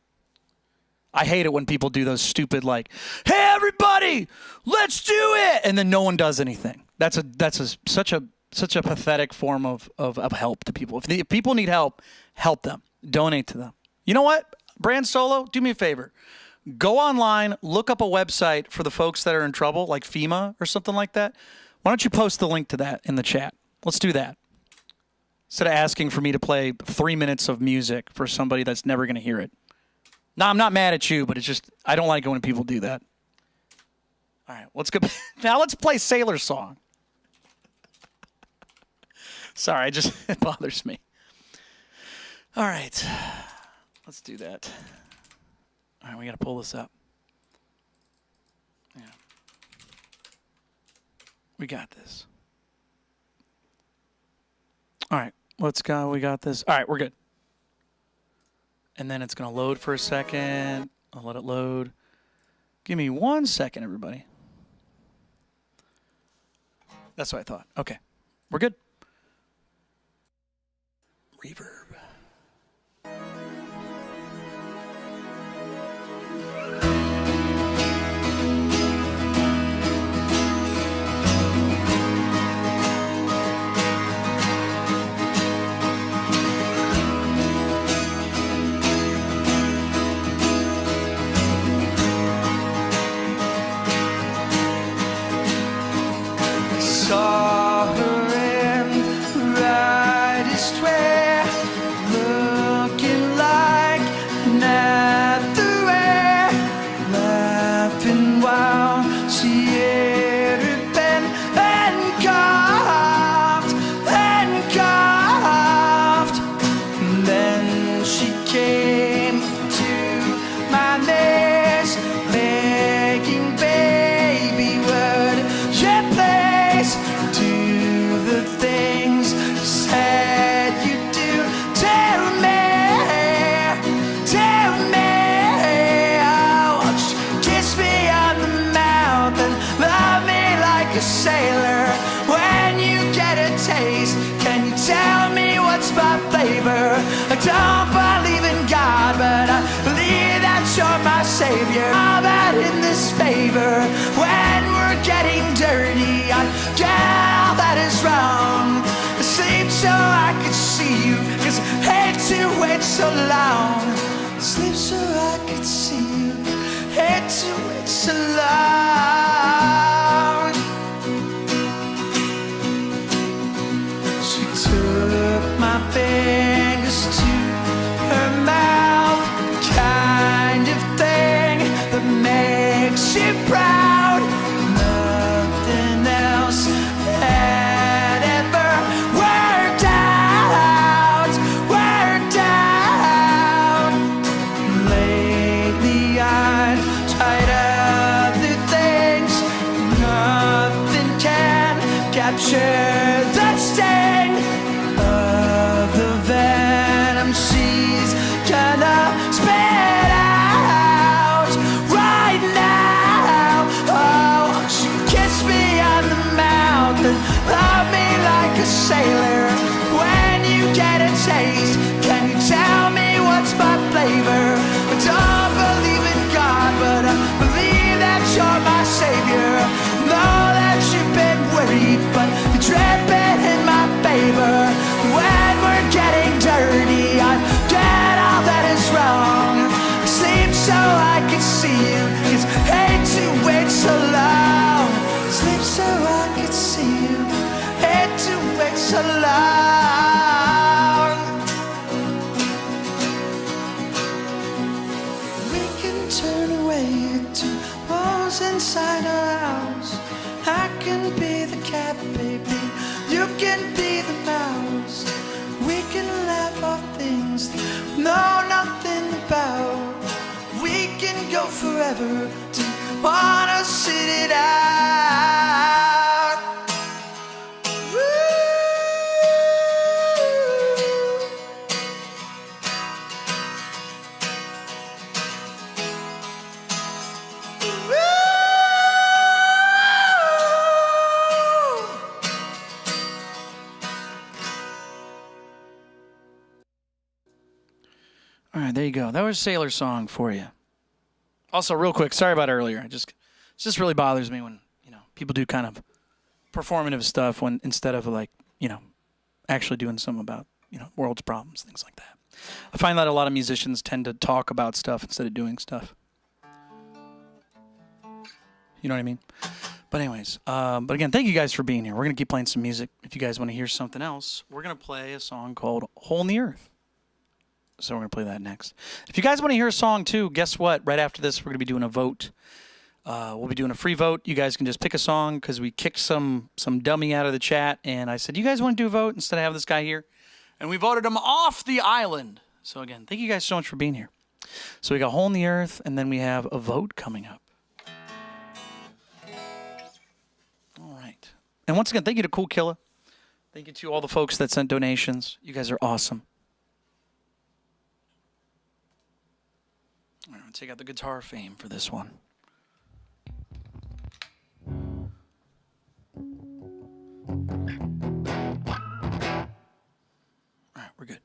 I hate it when people do those stupid like, "Hey everybody, let's do it," and then no one does anything. That's such a pathetic form of help to people. If people need help, help them. Donate to them. You know what? Brand Solo, do me a favor. Go online, look up a website for the folks that are in trouble, like FEMA or something like that. Why don't you post the link to that in the chat? Let's do that. Instead of asking for me to play 3 minutes of music for somebody that's never going to hear it. Now, I'm not mad at you, but it's just, I don't like it when people do that. All right, let's go. Now let's play Sailor Song. Sorry, it bothers me. All right, let's do that. All right, we got to pull this up. Yeah. We got this. All right, let's go. We got this. All right, we're good. And then it's going to load for a second. I'll let it load. Give me 1 second, everybody. That's what I thought. Okay, we're good. Reverb. Saw her in the brightest way, looking like another way, laughing while she ate her pen and coughed and coughed. And then she came to my knees, begging, baby, would you please do the things you said you'd do? Tell me, oh, won't you kiss me on the mouth and love me like a sailor? When you get a taste, can you tell me what's my flavor? I don't believe in God, but I believe that you're my savior. All that in this favor, when we're getting dirty, I get all that is wrong. I sleep so I could see you, 'cause I hate to wait so long. Sleep so I could see you, hate to wait so long. She took my fingers to her mouth, kind of thing that makes you proud. Nothing else had ever worked out, worked out. Lately I've tried other things, nothing can capture the sting of the venom she's gonna spit out right now. Oh, won't you kiss me on the mouth and love me like a sailor? When you get a taste, can you tell me what's my flavor? I don't believe in God, but I believe that you're my savior. Know that you've been worried, but you're dripping in my favor. When we're getting dirty, I get all that is wrong. Sleep so I can see you, 'cause I hate to wait so long. Sleep so I can see you, hate to wait so long. can be the mouse. We can laugh off things we know nothing about. We can go forever. Do you wanna sit it out? Woo! All right, there you go. That was Sailor Song for you. Also, real quick, sorry about earlier. It just really bothers me when, people do kind of performative stuff when instead of like, actually doing something about, world's problems, things like that. I find that a lot of musicians tend to talk about stuff instead of doing stuff. You know what I mean? But anyways, but again, thank you guys for being here. We're going to keep playing some music. If you guys want to hear something else, we're going to play a song called Hole in the Earth. So we're going to play that next. If you guys want to hear a song too, guess what? Right after this, we're going to be doing a vote. We'll be doing a free vote. You guys can just pick a song because we kicked some dummy out of the chat. And I said, you guys want to do a vote instead of have this guy here? And we voted him off the island. So again, thank you guys so much for being here. So we got Hole in the Earth, and then we have a vote coming up. All right. And once again, thank you to Cool Killer. Thank you to all the folks that sent donations. You guys are awesome. All right, I'll take out the guitar fame for this one. All right, we're good.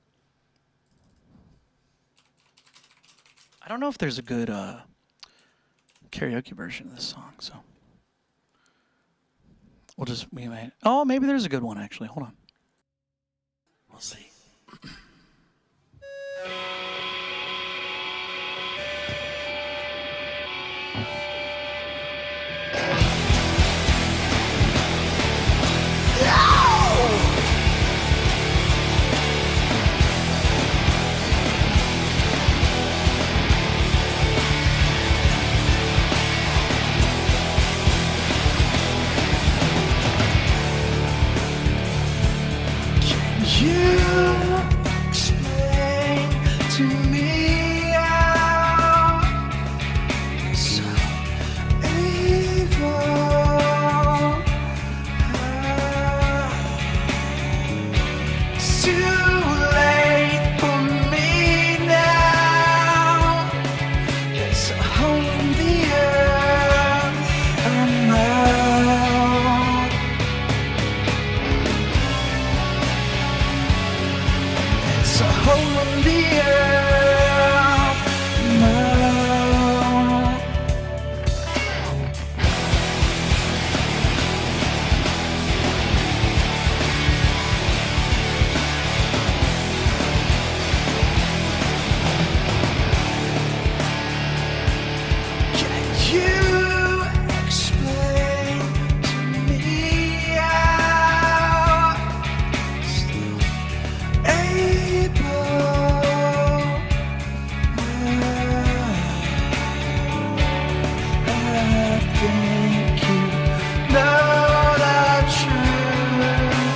I don't know if there's a good karaoke version of this song, so we might. Oh, maybe there's a good one actually. Hold on. We'll see. You explain to me how so evil. It's too late for me now. There's a hole in the earth. I'm out. It's a hole in the earth now. Can you explain to me how still able? I think you know the truth.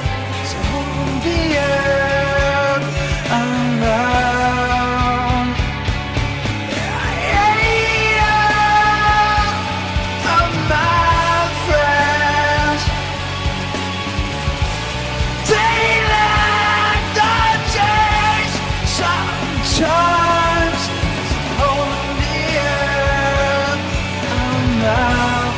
So hold the earth around. Of my friends, they lack the change. Sometimes it's a hole in the earth. I'm out.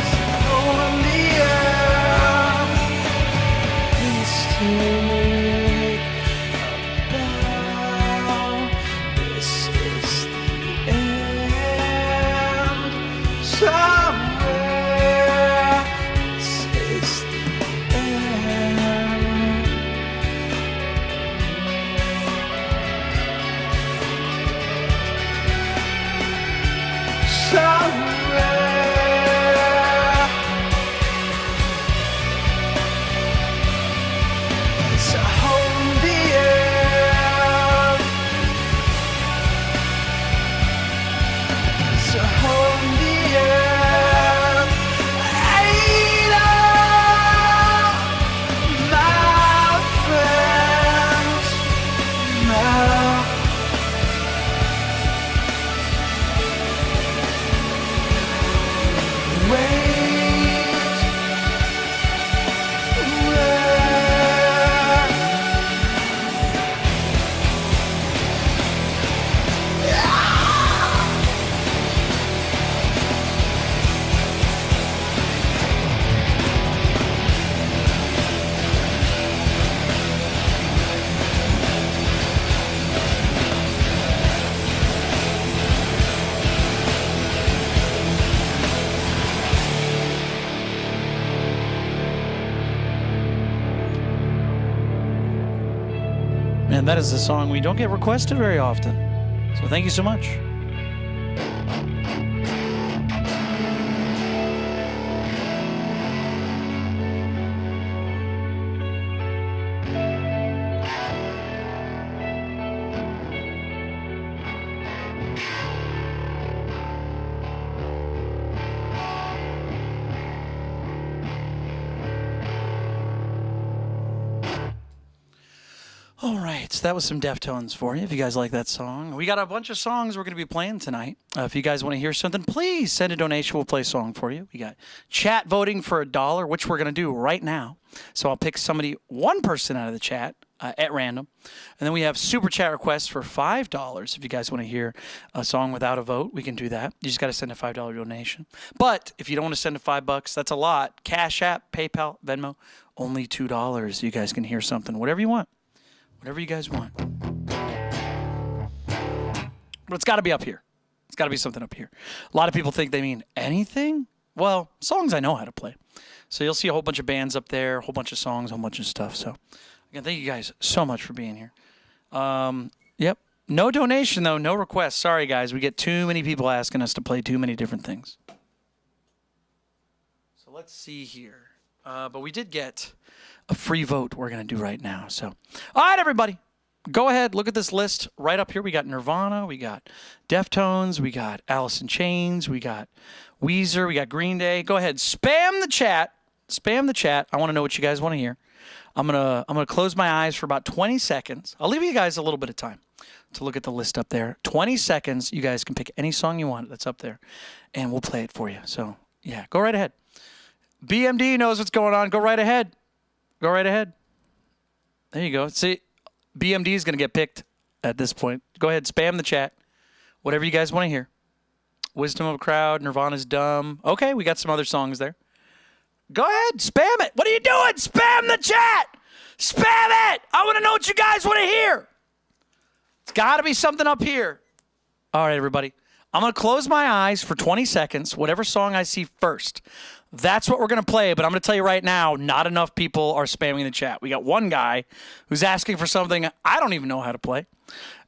It's a hole in the earth. Please take a bow. This is the end. Somewhere, this is the end. Somewhere, it's a hole in the earth. It's a hole in the earth. And that is a song we don't get requested very often. So thank you so much. All right, so that was some Deftones for you, if you guys like that song. We got a bunch of songs we're going to be playing tonight. If you guys want to hear something, please send a donation. We'll play a song for you. We got chat voting for $1, which we're going to do right now. So I'll pick one person out of the chat at random. And then we have super chat requests for $5. If you guys want to hear a song without a vote, we can do that. You just got to send a $5 donation. But if you don't want to send $5, that's a lot. Cash App, PayPal, Venmo, only $2. You guys can hear something, whatever you want. Whatever you guys want. But it's got to be up here. It's got to be something up here. A lot of people think they mean anything. Well, songs I know how to play. So you'll see a whole bunch of bands up there, a whole bunch of songs, a whole bunch of stuff. So, again, thank you guys so much for being here. Yep. No donation, though. No requests. Sorry, guys. We get too many people asking us to play too many different things. So let's see here. But we did get a free vote we're going to do right now. So, all right, everybody, go ahead. Look at this list right up here. We got Nirvana. We got Deftones. We got Alice in Chains. We got Weezer. We got Green Day. Go ahead. Spam the chat. Spam the chat. I want to know what you guys want to hear. I'm gonna close my eyes for about 20 seconds. I'll leave you guys a little bit of time to look at the list up there. 20 seconds. You guys can pick any song you want that's up there, and we'll play it for you. So, yeah, go right ahead. BMD knows what's going on. Go right ahead. Go right ahead. There you go. See, BMD is going to get picked at this point. Go ahead. Spam the chat. Whatever you guys want to hear. Wisdom of a Crowd. Nirvana's Dumb. Okay, we got some other songs there. Go ahead. Spam it. What are you doing? Spam the chat. Spam it. I want to know what you guys want to hear. It's got to be something up here. All right, everybody. I'm going to close my eyes for 20 seconds, whatever song I see first. That's what we're going to play, but I'm going to tell you right now, not enough people are spamming the chat. We got one guy who's asking for something I don't even know how to play.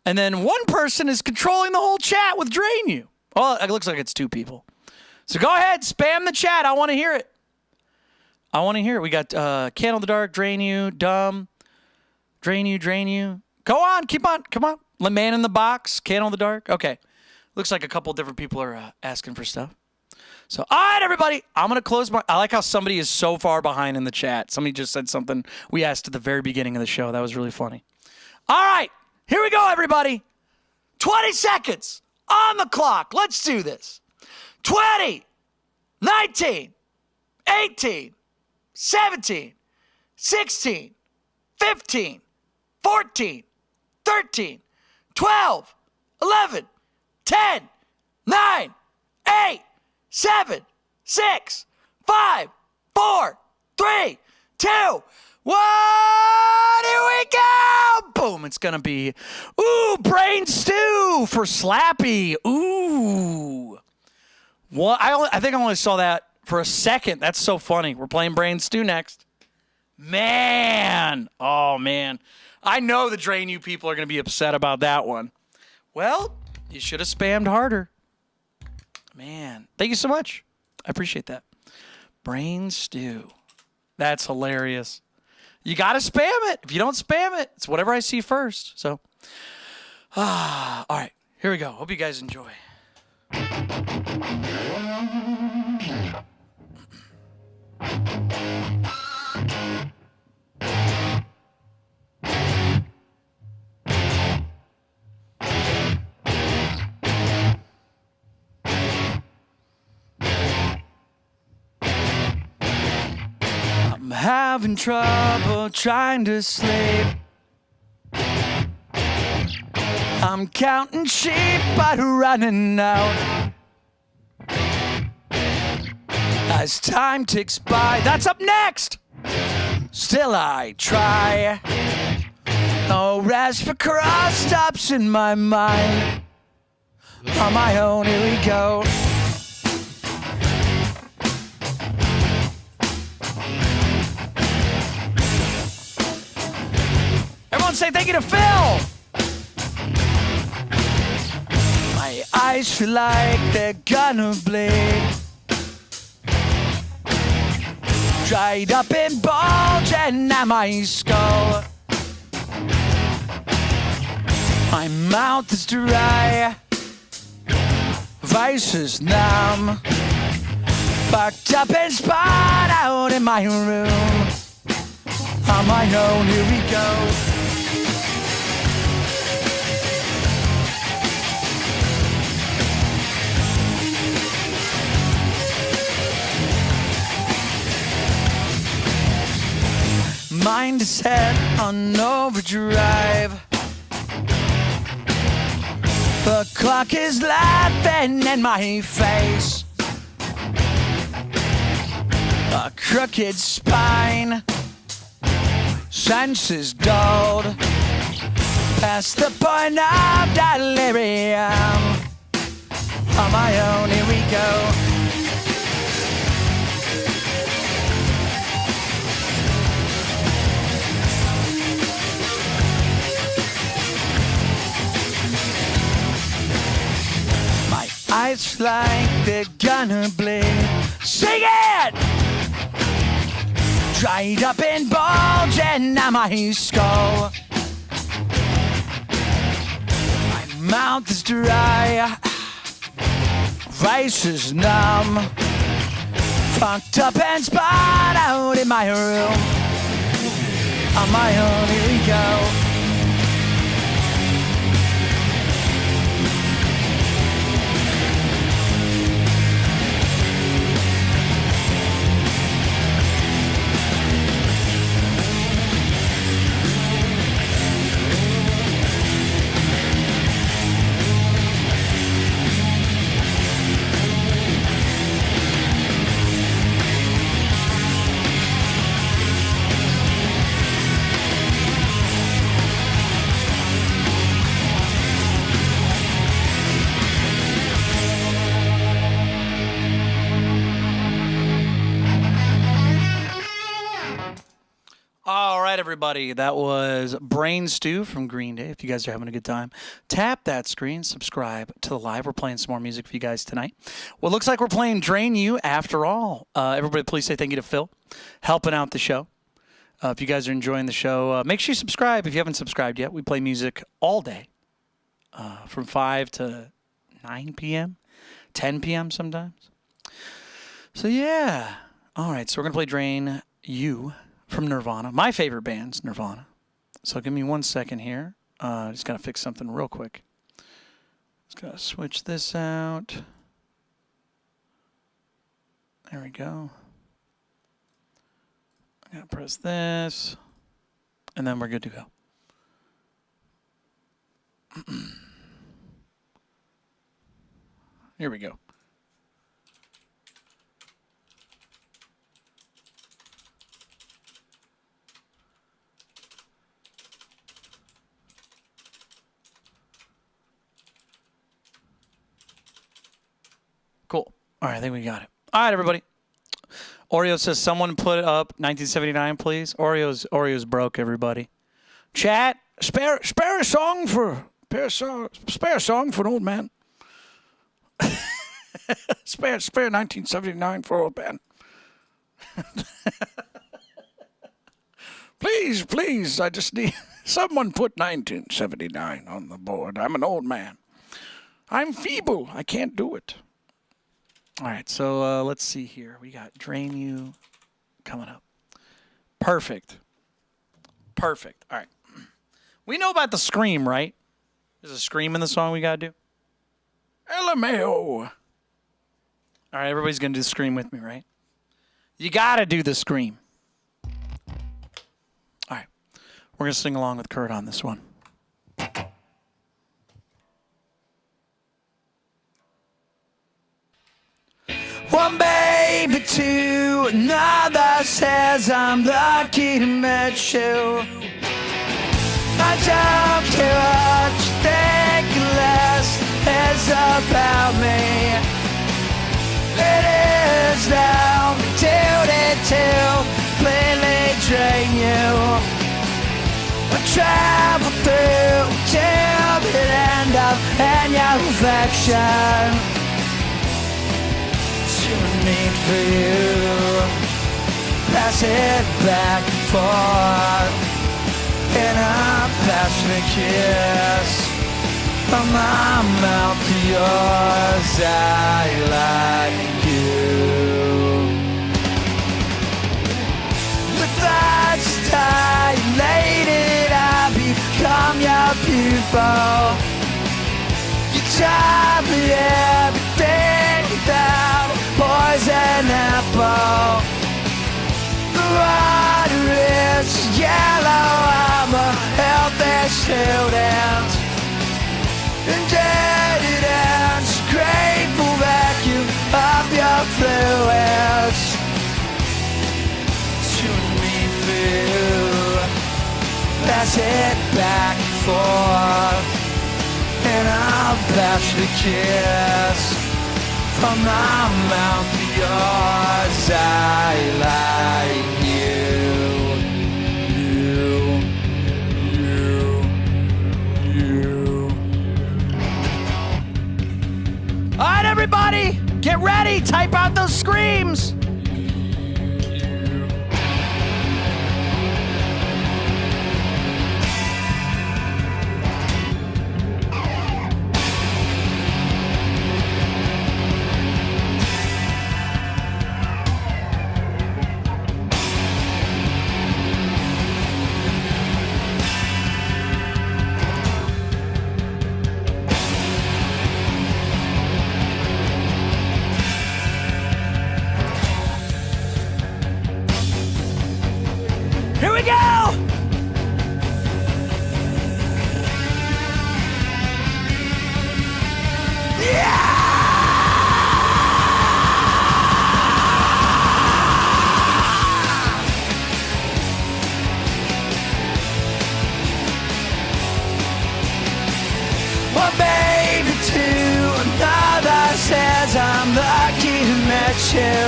And then one person is controlling the whole chat with Drain You. Well, it looks like it's two people. So go ahead, spam the chat. I want to hear it. I want to hear it. We got Candle in the Dark, Drain You, Dumb, Drain You, Drain You. Go on, keep on, come on. Man in the Box, Candle in the Dark. Okay. Looks like a couple different people are asking for stuff. So, all right, everybody, I'm going to close my... I like how somebody is so far behind in the chat. Somebody just said something we asked at the very beginning of the show. That was really funny. All right, here we go, everybody. 20 seconds on the clock. Let's do this. 20, 19, 18, 17, 16, 15, 14, 13, 12, 11, 10, 9, 8, 7, 6, 5, 4, 3, 2, 1. Here we go. Boom. It's going to be, Brain Stew for Slappy. Ooh. What? I think I only saw that for a second. That's so funny. We're playing Brain Stew next. Man. Oh, man. I know the Drain You people are going to be upset about that one. Well, you should have spammed harder. Man, thank you so much. I appreciate that. Brain Stew. That's hilarious. You got to spam it. If you don't spam it, it's whatever I see first. So, all right, here we go. Hope you guys enjoy. I'm having trouble trying to sleep. I'm counting sheep but running out. As time ticks by, that's up next. Still I try. No rest for cross stops in my mind. On my own, here we go. say thank you to Phil. My eyes feel like they're gonna bleed. Dried up and bulging at my skull. My mouth is dry. Vice is numb. Fucked up and spun out in my room. On my own, here we go. Mind is set on overdrive. The clock is laughing in my face. A crooked spine, senses dulled, past the point of delirium. On my own, here we go. My eyes like they're gonna bleed. Sing it! Dried up and bulging at my skull. My mouth is dry. Face is numb. Fucked up and spun out in my room. On my own, here we go. All right, everybody. That was Brain Stew from Green Day. If you guys are having a good time, tap that screen, subscribe to the live. We're playing some more music for you guys tonight. Well, it looks like we're playing Drain You after all. Everybody, please say thank you to Phil, helping out the show. If you guys are enjoying the show, make sure you subscribe if you haven't subscribed yet. We play music all day from 5 to 9 p.m., 10 p.m. sometimes. So, yeah. All right, so we're going to play Drain You from Nirvana. My favorite band's Nirvana. So give me 1 second here. Just got to fix something real quick. Just got to switch this out. There we go. I got to press this. And then we're good to go. Here we go. Cool. All right, I think we got it. All right, everybody. Oreo says, someone put up 1979, please. Oreo's broke, everybody. Chat, spare a song for an old man. spare 1979 for old man. Please, I just need someone put 1979 on the board. I'm an old man. I'm feeble. I can't do it. All right, so let's see here. We got Drain You coming up. Perfect. All right. We know about the scream, right? There's a scream in the song we got to do. LMAO. All right, everybody's going to do the scream with me, right? You got to do the scream. All right. We're going to sing along with Kurt on this one. One baby to another says I'm lucky to meet you. I don't care what you think less is about me. It is now duty to completely drain you. I try affection. Too neat for you. Pass it back and forth in a passionate kiss. From my mouth to yours, I like you. With that dilated, I become your pupil. You taught me everything without poison apple. The water is yellow, I'm a healthy student. Indebted and grateful vacuum of your fluids. Tune me for you. Pass it back and forth in a passionate kiss. From my mouth to yours, I like you. All right, everybody, get ready. Type out those screams. Here we go! One baby to another says I'm lucky to meet you.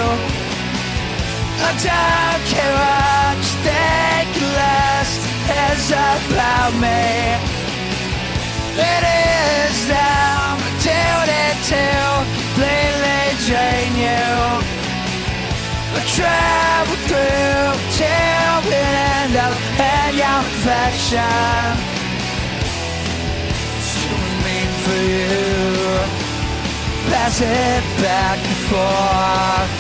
I don't care what you think last is about me. It is now my duty to completely drain you. I travel through till the end of your affection. Too mean for you. Pass it back and forth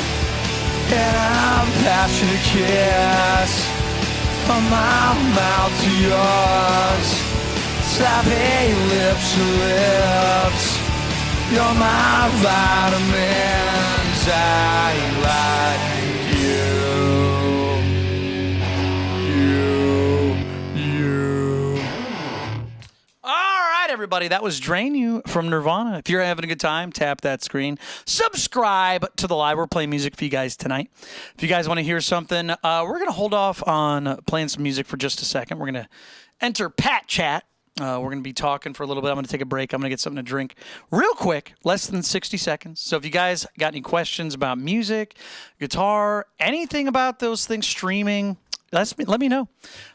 in a passionate kiss. From my mouth to yours, sloppy lips to lips. You're my vitamins, I like you. All right, everybody, that was Drain You from Nirvana. If you're having a good time, tap that screen. Subscribe to the live. We're playing music for you guys tonight. If you guys want to hear something, we're going to hold off on playing some music for just a second. We're going to enter Pat Chat. We're going to be talking for a little bit. I'm going to take a break. I'm going to get something to drink real quick, less than 60 seconds. So if you guys got any questions about music, guitar, anything about those things, streaming, let me know.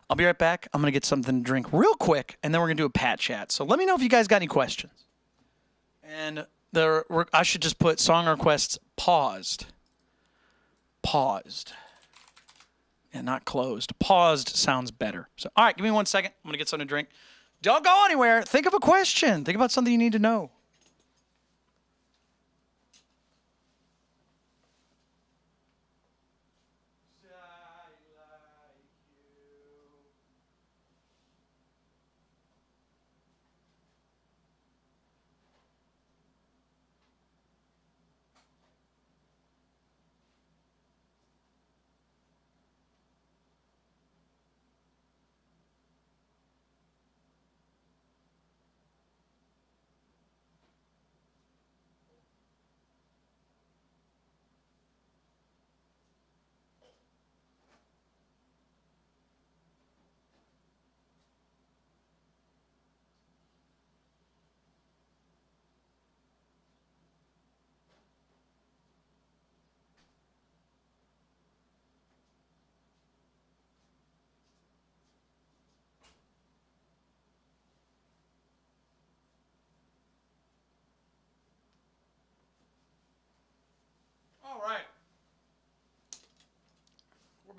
I'll be right back. I'm going to get something to drink real quick, and then we're going to do a Pat Chat. So let me know if you guys got any questions. And I should just put song requests paused. Paused. And not closed. Paused sounds better. So, all right, give me 1 second. I'm going to get something to drink. Don't go anywhere. Think of a question. Think about something you need to know.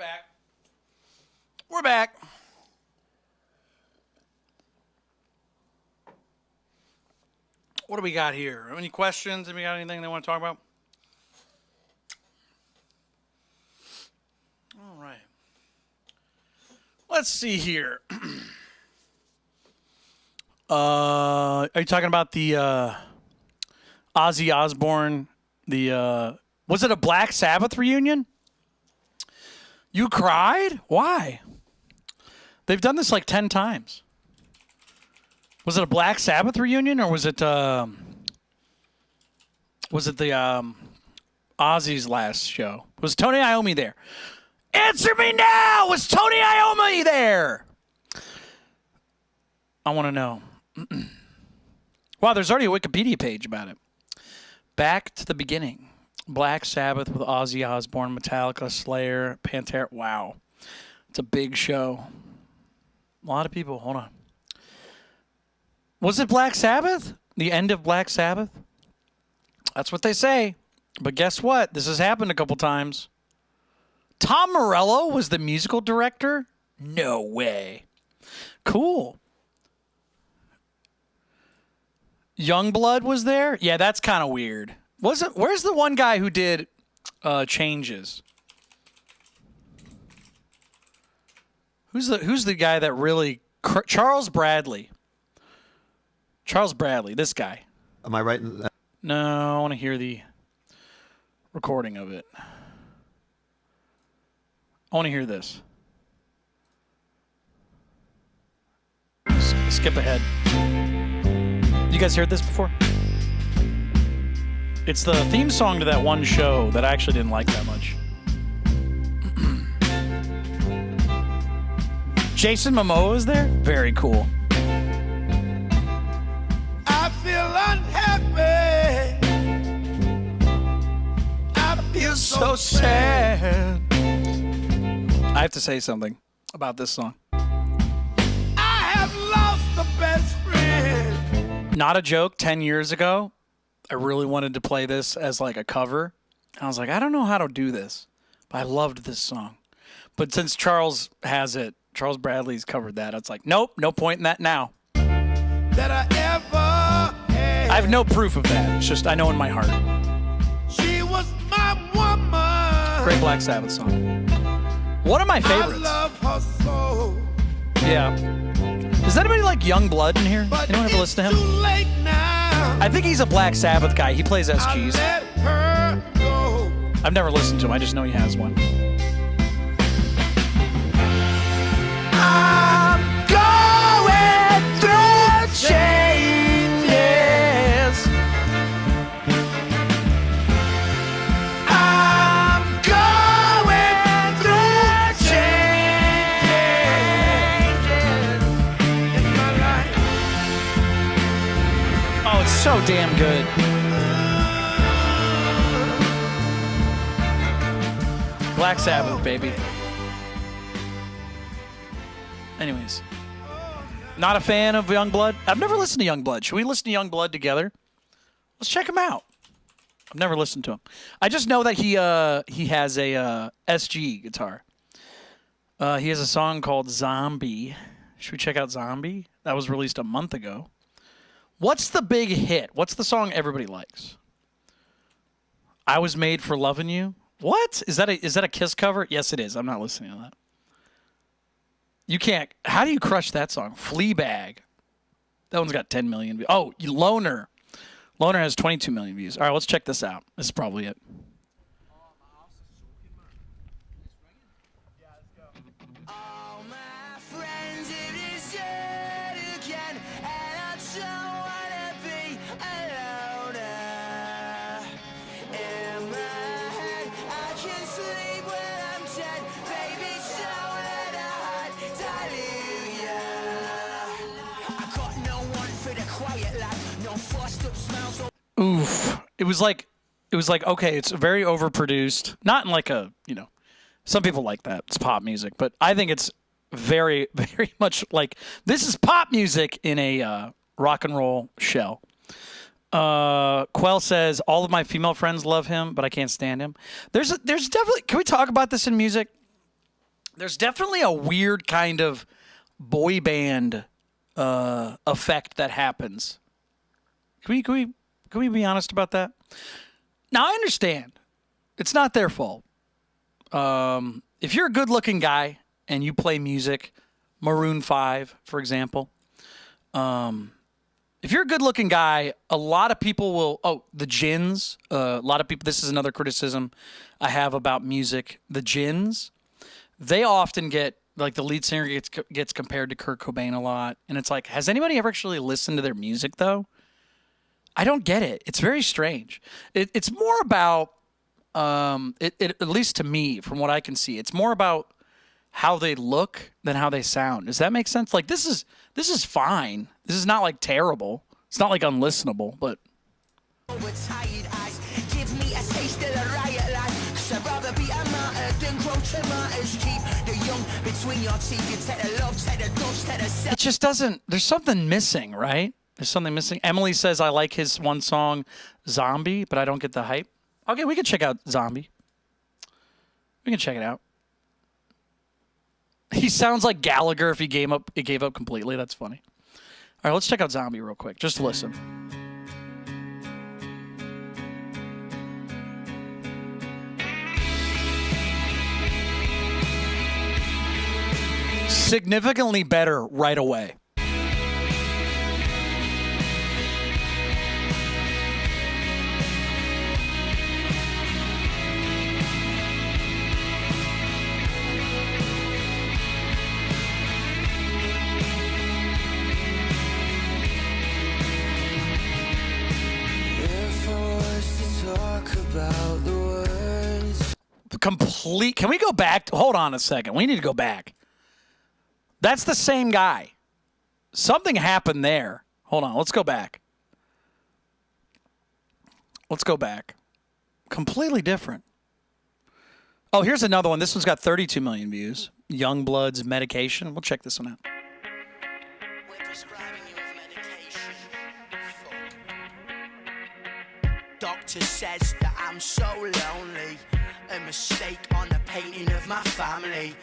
back. We're back. What do we got here? Any questions? Have we got anything they want to talk about? All right. Let's see here. Are you talking about the Ozzy Osbourne? Was it a Black Sabbath reunion? You cried? Why? They've done this like 10 times. Was it a Black Sabbath reunion or was it the Ozzy's last show? Was Tony Iommi there? Answer me now! Was Tony Iommi there? I want to know. Wow, there's already a Wikipedia page about it. Back to the beginning. Black Sabbath with Ozzy Osbourne, Metallica, Slayer, Pantera. Wow. It's a big show. A lot of people. Hold on. Was it Black Sabbath? The end of Black Sabbath? That's what they say. But guess what? This has happened a couple times. Tom Morello was the musical director? No way. Cool. Youngblood was there? Yeah, that's kind of weird. Where's the one guy who did Changes? Who's the guy that really Charles Bradley. Charles Bradley, this guy. Am I right in that? No, I want to hear the recording of it. I want to hear this. Skip ahead. You guys heard this before? It's the theme song to that one show that I actually didn't like that much. Jason Momoa is there? Very cool. I feel unhappy. I feel so sad. I have to say something about this song. I have lost the best friend. Not a joke, 10 years ago, I really wanted to play this as like a cover. I was like, I don't know how to do this, but I loved this song. But since Charles has it, Charles Bradley's covered that, it's like, nope, no point in that now. That I ever had. I have no proof of that. It's just I know in my heart. She was my woman. Great Black Sabbath song. One of my favorites. I love her so. Yeah. Does anybody like Youngblood in here? But Anyone ever it's listen to too him? late now. I think he's a Black Sabbath guy. He plays I SGs. let her go. I've never listened to him. I just know he has one. I'm going through changes. I'm going through changes in my life. Oh, it's so damn good. Black Sabbath, baby. Anyways, not a fan of Youngblood. I've never listened to Youngblood. Should we listen to Youngblood together? Let's check him out. I've never listened to him. I just know that he has a SG guitar. He has a song called Zombie. Should we check out Zombie? That was released a month ago. What's the big hit? What's the song everybody likes? I Was Made for Loving You. What? Is that a Kiss cover? Yes, it is. I'm not listening to that. You can't. How do you crush that song? Fleabag. That one's got 10 million views. Oh, Loner. Loner has 22 million views. All right, let's check this out. This is probably it. All my friends, it is you again, and I don't wanna be alone. In my head, I can sleep when I'm dead. Baby, show it a heart, hallelujah. I got no one for the quiet life, no forced up smiles. Oof. It was like, okay, it's very overproduced. Not in like a, some people like that. It's pop music. But I think it's very, very much like, this is pop music in a rock and roll shell. Quell says, all of my female friends love him, but I can't stand him. There's definitely, can we talk about this in music? There's definitely a weird kind of boy band effect that happens. Can we be honest about that? Now, I understand. It's not their fault. If you're a good-looking guy and you play music, Maroon 5, for example, if you're a good-looking guy, a lot of people will... Oh, the Gins. A lot of people... This is another criticism I have about music. The Gins, they often get... Like, the lead singer gets compared to Kurt Cobain a lot. And it's like, has anybody ever actually listened to their music, though? I don't get it. It's very strange. It's more about... at least to me, from what I can see, it's more about how they look than how they sound. Does that make sense? Like, this is fine. This is not like terrible. It's not like unlistenable, but it just doesn't. There's something missing, right? There's something missing. Emily says I like his one song, Zombie, but I don't get the hype. Okay, we can check out Zombie. We can check it out. He sounds like Gallagher if he gave up completely. That's funny. All right, let's check out Zombie real quick. Just listen. Significantly better right away. Complete. Can we go back? Hold on a second. We need to go back. That's the same guy. Something happened there. Hold on. Let's go back. Let's go back. Completely different. Oh, here's another one. This one's got 32 million views. Youngblood's Medication. We'll check this one out. We're prescribing you with medication. Doctor says that I'm so lonely. A mistake on the painting of my family.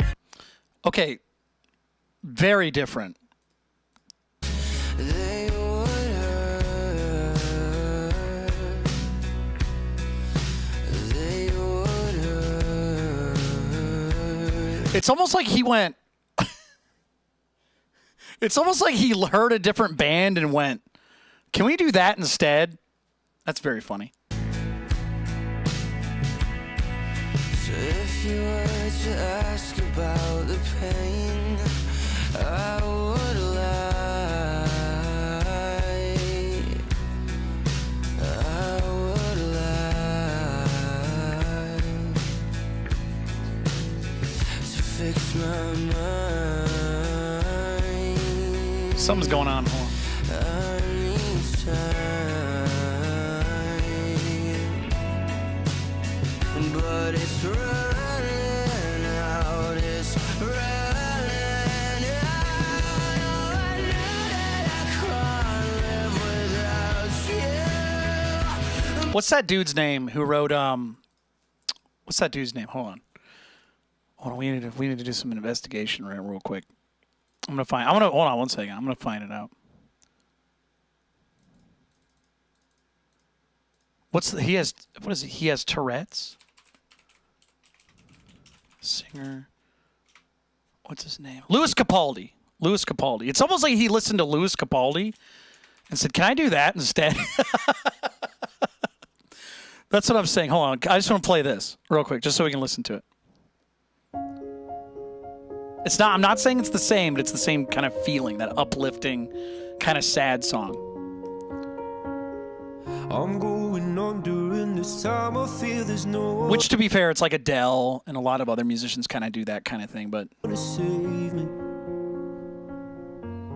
Okay. Very different. They would hurt. They would hurt. It's almost like he went... It's almost like he heard a different band and went, can we do that instead? That's very funny. If you were to ask about the pain, I would lie. I would lie to fix my mind. Something's going on. Hold on. I need time, but it's running out. It's running out. I know that I can't live without you. What's that dude's name who wrote what's that dude's name? Hold on. We need to do some investigation real quick. Hold on one second. I'm gonna find it out. He has Tourette's? Singer. What's his name? Louis Capaldi. It's almost like he listened to Louis Capaldi and said, can I do that instead? That's what I'm saying. Hold on. I just want to play this real quick just so we can listen to it. I'm not saying it's the same, but it's the same kind of feeling, that uplifting, kind of sad song. I'm going on during this time. I feel there's no Which, to be fair, it's like Adele and a lot of other musicians kind of do that kind of thing, but one to save me.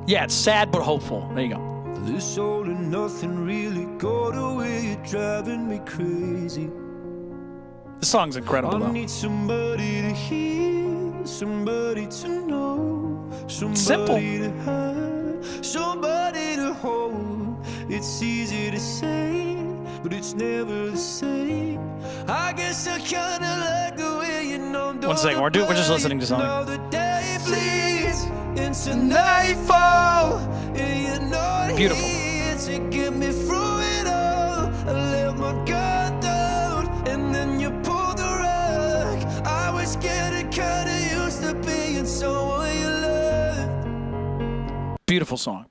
yeah, it's sad but hopeful. There you go. This all and nothing really got away. You're driving me crazy. The song's incredible, I though. need somebody to hear, somebody to know, somebody Simple. to have, somebody to hold. It's easy to say, but it's never the same. I guess I kinda like the way you know. One second, we're just listening to something. Know the day bleeds into nightfall, and you're not Beautiful. here to get me through it all. I let my guard down, and then you pulled the rug. I was getting kinda used to being someone you loved. Beautiful song.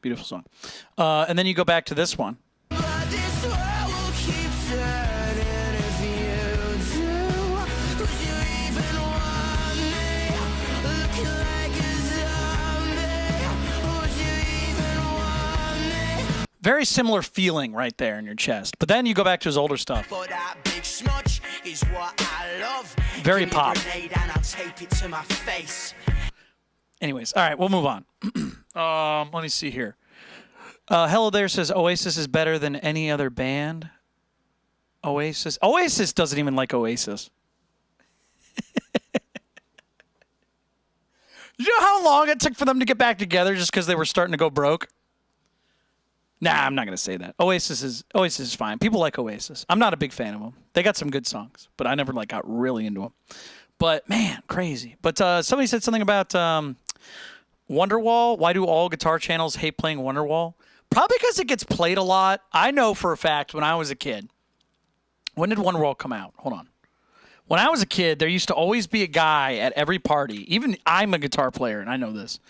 And then you go back to this one. But this world will keep turning if you do. Would you even want me? Looking like a zombie. Would you even want me? Very similar feeling right there in your chest. But then you go back to his older stuff. But that big smudge is what I love. Very Give me a pop. grenade and I'll tape it to my face. Anyways, all right, we'll move on. Let me see here. Hello there says Oasis is better than any other band. Oasis doesn't even like Oasis. You know how long it took for them to get back together just because they were starting to go broke? Nah, I'm not gonna say that. Oasis is fine. People like Oasis. I'm not a big fan of them. They got some good songs, but I never got really into them. But man, crazy. But somebody said something about Wonderwall. Why do all guitar channels hate playing Wonderwall? Probably because it gets played a lot. I know for a fact when I was a kid. When did Wonderwall come out? Hold on. When I was a kid, there used to always be a guy at every party. Even I'm a guitar player, and I know this.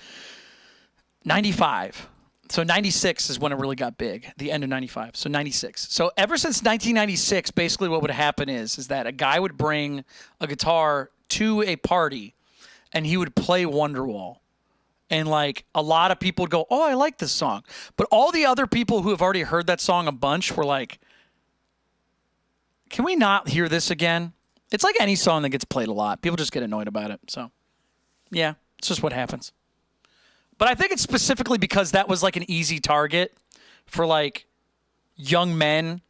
95. So 96 is when it really got big, the end of 95. So 96. So ever since 1996, basically what would happen is that a guy would bring a guitar to a party, and he would play Wonderwall. And, like, a lot of people would go, oh, I like this song. But all the other people who have already heard that song a bunch were like, can we not hear this again? It's like any song that gets played a lot. People just get annoyed about it. So, yeah, it's just what happens. But I think it's specifically because that was, like, an easy target for, like, young men.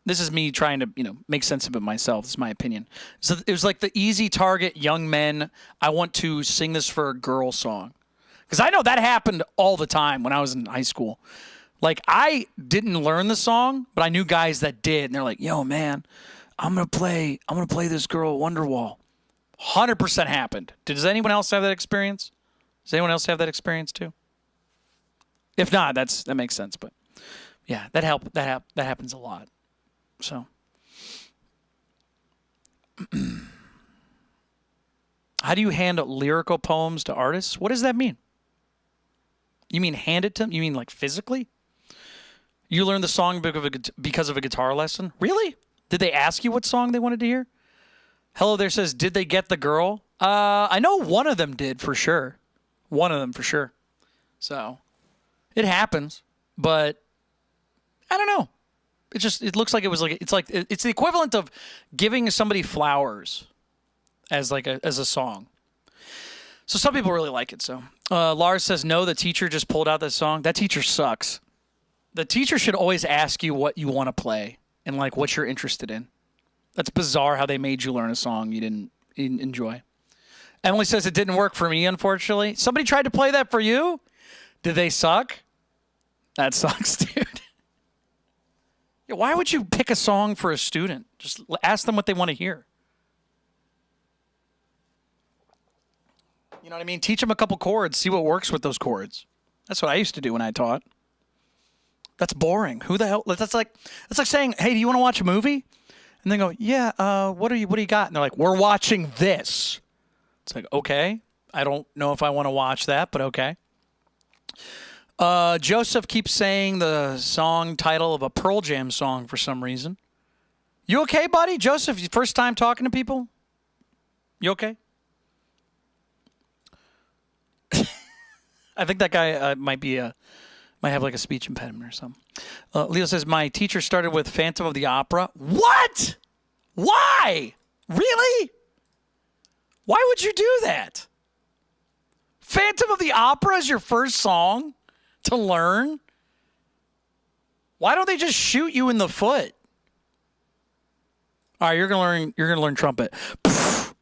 This is me trying to, make sense of it myself. This is my opinion. So it was, like, the easy target, young men, I want to sing this for a girl song. Because I know that happened all the time when I was in high school. Like, I didn't learn the song, but I knew guys that did. And they're like, yo, man, I'm gonna play this girl Wonderwall. 100% happened. Does anyone else have that experience? Does anyone else have that experience too? If not, that makes sense. But yeah, that happens a lot. So how do you hand lyrical poems to artists? What does that mean? You mean hand it to them? You mean like physically? You learned the song because of a guitar lesson? Really? Did they ask you what song they wanted to hear? Hello there says, did they get the girl? I know one of them did for sure. One of them for sure. So it happens, but I don't know. It looks like it's the equivalent of giving somebody flowers as a song. So some people really like it. So Lars says, no, the teacher just pulled out that song. That teacher sucks. The teacher should always ask you what you want to play and like what you're interested in. That's bizarre how they made you learn a song you didn't enjoy. Emily says it didn't work for me, unfortunately. Somebody tried to play that for you? Did they suck? That sucks, dude. Yeah, why would you pick a song for a student? Just ask them what they want to hear. You know what I mean? Teach them a couple chords, see what works with those chords. That's what I used to do when I taught. That's boring. Who the hell? That's like saying, hey, do you want to watch a movie? And they go, yeah, what do you got? And they're like, we're watching this. It's like, okay. I don't know if I want to watch that, but okay. Joseph keeps saying the song title of a Pearl Jam song for some reason. You okay, buddy? Joseph, first time talking to people? You okay? I think that guy might have like a speech impediment or something. Leo says, my teacher started with Phantom of the Opera. What? Why? Really? Why would you do that? Phantom of the Opera is your first song to learn? Why don't they just shoot you in the foot? All right, you're gonna learn trumpet. Pfft.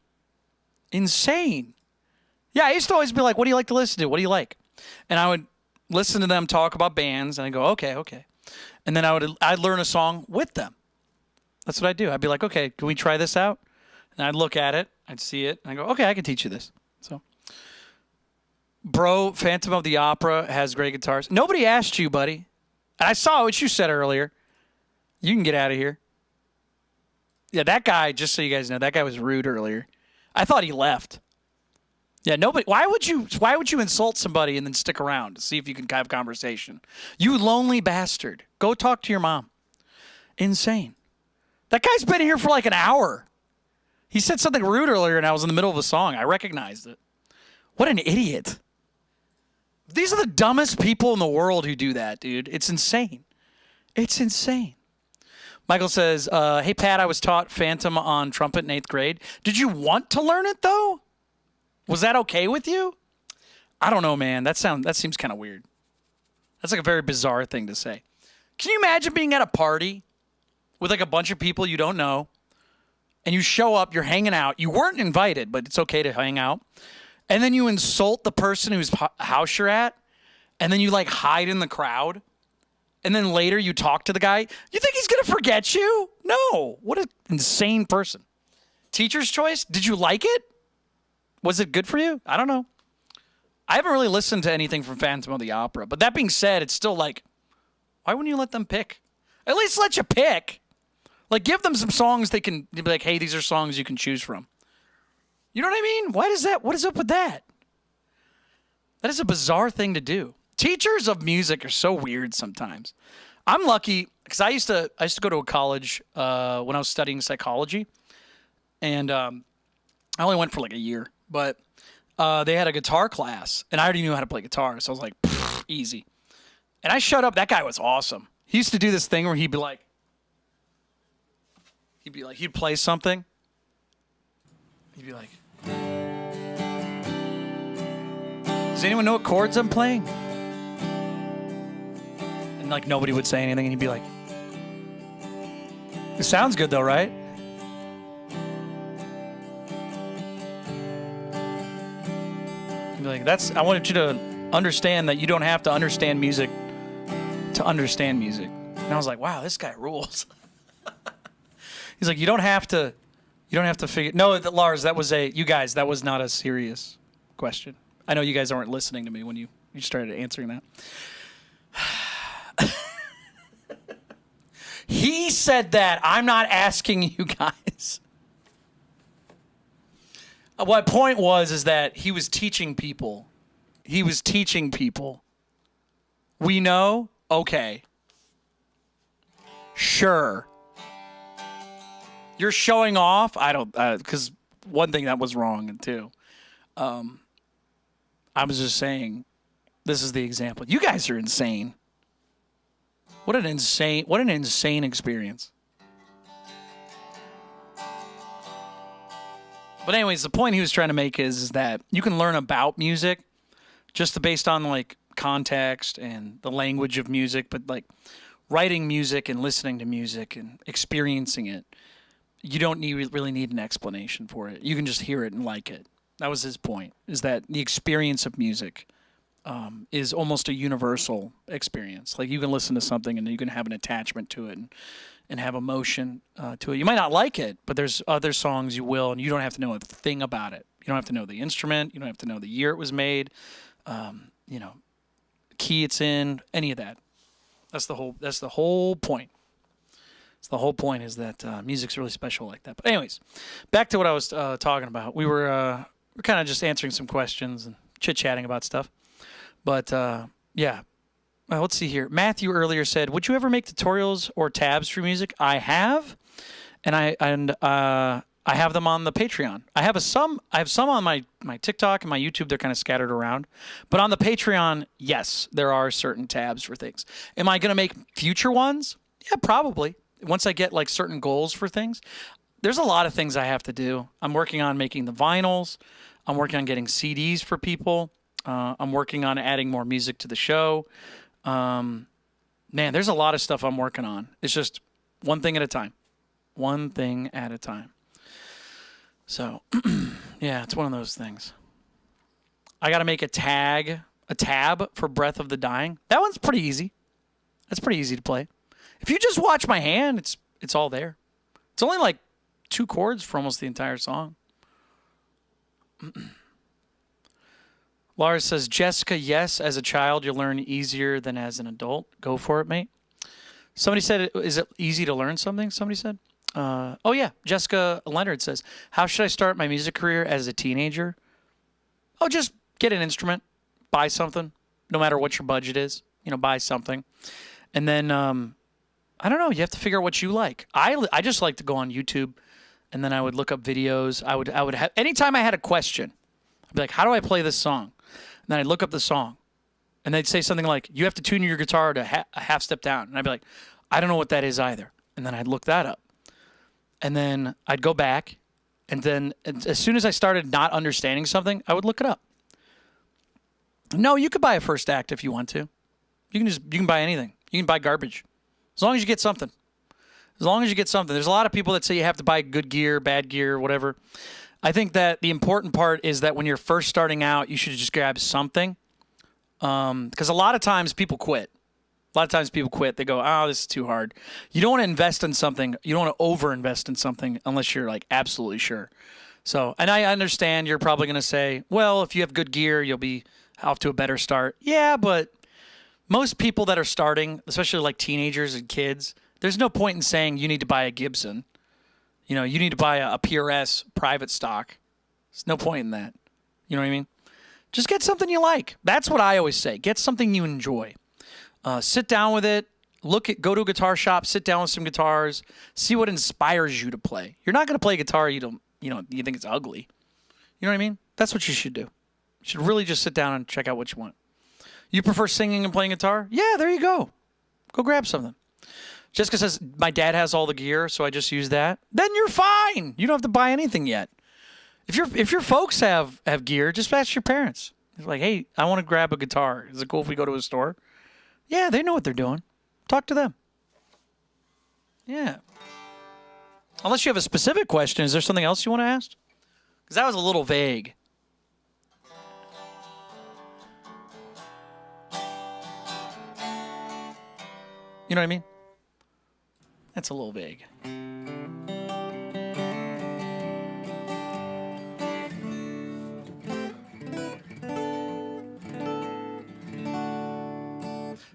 Insane. Yeah, I used to always be like, what do you like to listen to? What do you like? And I would listen to them talk about bands, and I go, okay. And then I'd learn a song with them. That's what I do. I'd be like, okay, can we try this out? And I'd look at it, I'd see it, and I go, okay, I can teach you this. So, bro, Phantom of the Opera has great guitars. Nobody asked you, buddy. And I saw what you said earlier. You can get out of here. Yeah, that guy, just so you guys know, that guy was rude earlier. I thought he left. Yeah, nobody. Why would you insult somebody and then stick around to see if you can have conversation? You lonely bastard. Go talk to your mom. Insane. That guy's been here for like an hour. He said something rude earlier and I was in the middle of a song. I recognized it. What an idiot. These are the dumbest people in the world who do that, dude. It's insane. It's insane. Michael says, hey, Pat, I was taught Phantom on trumpet in 8th grade. Did you want to learn it, though? Was that okay with you? I don't know, man. That seems kind of weird. That's like a very bizarre thing to say. Can you imagine being at a party with like a bunch of people you don't know, and you show up, you're hanging out. You weren't invited, but it's okay to hang out. And then you insult the person whose house you're at, and then you like hide in the crowd. And then later you talk to the guy. You think he's going to forget you? No. What an insane person. Teacher's choice? Did you like it? Was it good for you? I don't know. I haven't really listened to anything from Phantom of the Opera. But that being said, it's still like, why wouldn't you let them pick? At least let you pick. Like, give them some songs they can be like, hey, these are songs you can choose from. You know what I mean? What is up with that? That is a bizarre thing to do. Teachers of music are so weird sometimes. I'm lucky because I used to go to a college when I was studying psychology, and I only went for like a year. But they had a guitar class, and I already knew how to play guitar, so I was like, easy. And I showed up. That guy was awesome. He used to do this thing where he'd play something. He'd be like, does anyone know what chords I'm playing? And like nobody would say anything, and he'd be like, it sounds good though, right? He'd be like, I wanted you to understand that you don't have to understand music to understand music. And I was like, wow, this guy rules. He's like, you don't have to figure. No, Lars, that was not a serious question. I know you guys aren't listening to me when you started answering that. He said that. I'm not asking you guys. What point is that he was teaching people. He was teaching people. We know? Okay. Sure. You're showing off? I don't, because one thing that was wrong, too. I was just saying, this is the example. You guys are insane. What an insane experience. But anyways, the point he was trying to make is that you can learn about music just based on like context and the language of music, but like writing music and listening to music and experiencing it, you don't really need an explanation for it. You can just hear it and like it. That was his point, is that the experience of music is almost a universal experience. Like you can listen to something and you can have an attachment to it and have emotion to it. You might not like it, but there's other songs you will, and you don't have to know a thing about it. You don't have to know the instrument. You don't have to know the year it was made, key it's in, any of that. That's the whole point. The whole point is that music's really special like that. But anyways, back to what I was talking about. We're kind of just answering some questions and chit-chatting about stuff. But, yeah. Let's see here. Matthew earlier said, would you ever make tutorials or tabs for music? I have. And I have them on the Patreon. I have some on my TikTok and my YouTube. They're kind of scattered around. But on the Patreon, yes, there are certain tabs for things. Am I going to make future ones? Yeah, probably. Once I get like certain goals for things. There's a lot of things I have to do. I'm working on making the vinyls. I'm working on getting CDs for people. I'm working on adding more music to the show. Man, there's a lot of stuff I'm working on. It's just one thing at a time. One thing at a time. So, yeah, it's one of those things. I got to make a tab for Breath of the Dying. That one's pretty easy. That's pretty easy to play. If you just watch my hand, it's all there. It's only like 2 chords for almost the entire song. Laura says, Jessica, yes, as a child, you'll learn easier than as an adult. Go for it, mate. Somebody said, is it easy to learn something? Somebody said. Oh, yeah. Jessica Leonard says, how should I start my music career as a teenager? Oh, just get an instrument, buy something, no matter what your budget is. Buy something. And then, I don't know, you have to figure out what you like. I just like to go on YouTube, and then I would look up videos. I would have, anytime I had a question, I'd be like, how do I play this song? And then I'd look up the song, and they'd say something like, you have to tune your guitar to a half step down. And I'd be like, I don't know what that is either. And then I'd look that up. And then I'd go back, and then as soon as I started not understanding something, I would look it up. No, you could buy a first act if you want to. You can buy anything. You can buy garbage. As long as you get something. As long as you get something. There's a lot of people that say you have to buy good gear, bad gear, whatever. I think that the important part is that when you're first starting out, you should just grab something. Because a lot of times people quit. They go, oh, this is too hard. You don't want to invest in something. You don't want to over-invest in something unless you're like absolutely sure. So, and I understand you're probably going to say, well, if you have good gear, you'll be off to a better start. Yeah, but most people that are starting, especially like teenagers and kids, there's no point in saying you need to buy a Gibson. You need to buy a PRS private stock. There's no point in that. You know what I mean? Just get something you like. That's what I always say. Get something you enjoy. Sit down with it. Go to a guitar shop. Sit down with some guitars. See what inspires you to play. You're not going to play a guitar you think it's ugly. You know what I mean? That's what you should do. You should really just sit down and check out what you want. You prefer singing and playing guitar? Yeah, there you go. Go grab something. Jessica says, my dad has all the gear, so I just use that. Then you're fine. You don't have to buy anything yet. If your folks have gear, just ask your parents. It's like, hey, I want to grab a guitar. Is it cool if we go to a store? Yeah, they know what they're doing. Talk to them. Yeah. Unless you have a specific question, is there something else you want to ask? Because that was a little vague. You know what I mean? That's a little vague.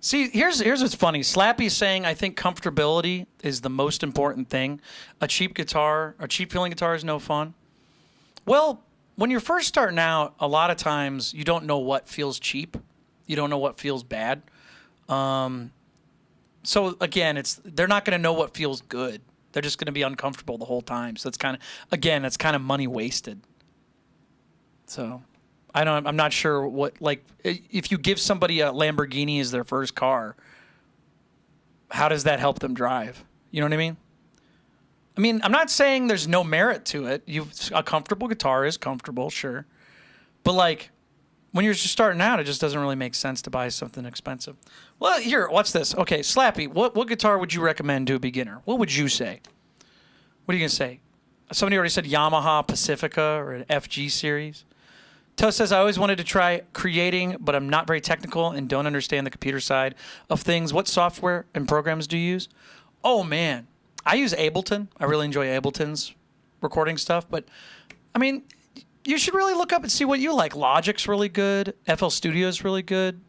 See, here's what's funny. Slappy's saying, I think comfortability is the most important thing. A cheap feeling guitar is no fun. Well, when you're first starting out, a lot of times you don't know what feels cheap. You don't know what feels bad. So again, they're not going to know what feels good. They're just going to be uncomfortable the whole time. So it's kind of money wasted. So I'm not sure if you give somebody a Lamborghini as their first car, how does that help them drive? You know what I mean? I'm not saying there's no merit to it. A comfortable guitar is comfortable, sure. But when you're just starting out, it just doesn't really make sense to buy something expensive. Well, here, watch this. Okay, Slappy, what guitar would you recommend to a beginner? What would you say? What are you going to say? Somebody already said Yamaha Pacifica or an FG series. Toast says, I always wanted to try creating, but I'm not very technical and don't understand the computer side of things. What software and programs do you use? Oh, man. I use Ableton. I really enjoy Ableton's recording stuff. But, you should really look up and see what you like. Logic's really good. FL Studio's really good.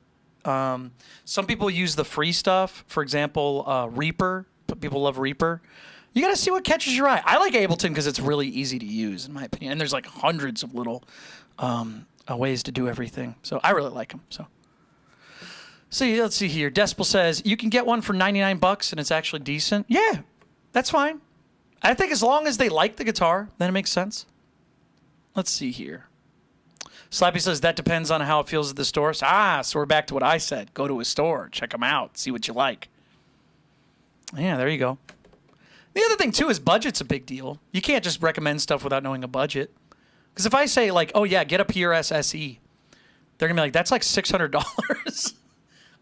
Some people use the free stuff. For example, Reaper. People love Reaper. You got to see what catches your eye. I like Ableton because it's really easy to use, in my opinion. And there's hundreds of little ways to do everything. So I really like them. So let's see here. Decibel says, you can get one for $99 and it's actually decent. Yeah, that's fine. I think as long as they like the guitar, then it makes sense. Let's see here. Slappy says, that depends on how it feels at the store. So we're back to what I said. Go to a store. Check them out. See what you like. Yeah, there you go. The other thing, too, is budget's a big deal. You can't just recommend stuff without knowing a budget. Because if I say, oh, yeah, get a PRS SE, they're going to be like, that's like $600.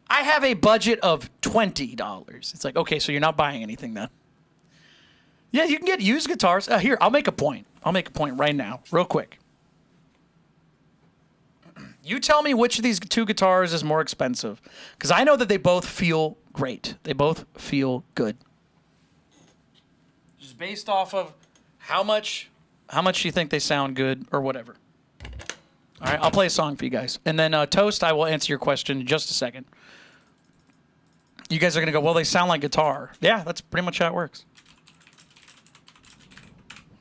I have a budget of $20. It's like, okay, so you're not buying anything then. Yeah, you can get used guitars. Here, I'll make a point. I'll make a point right now, real quick. You tell me which of these two guitars is more expensive. Because I know that they both feel great. They both feel good. Just based off of how much you think they sound good or whatever. All right, I'll play a song for you guys. And then Toast, I will answer your question in just a second. You guys are going to go, well, they sound like guitar. Yeah, that's pretty much how it works.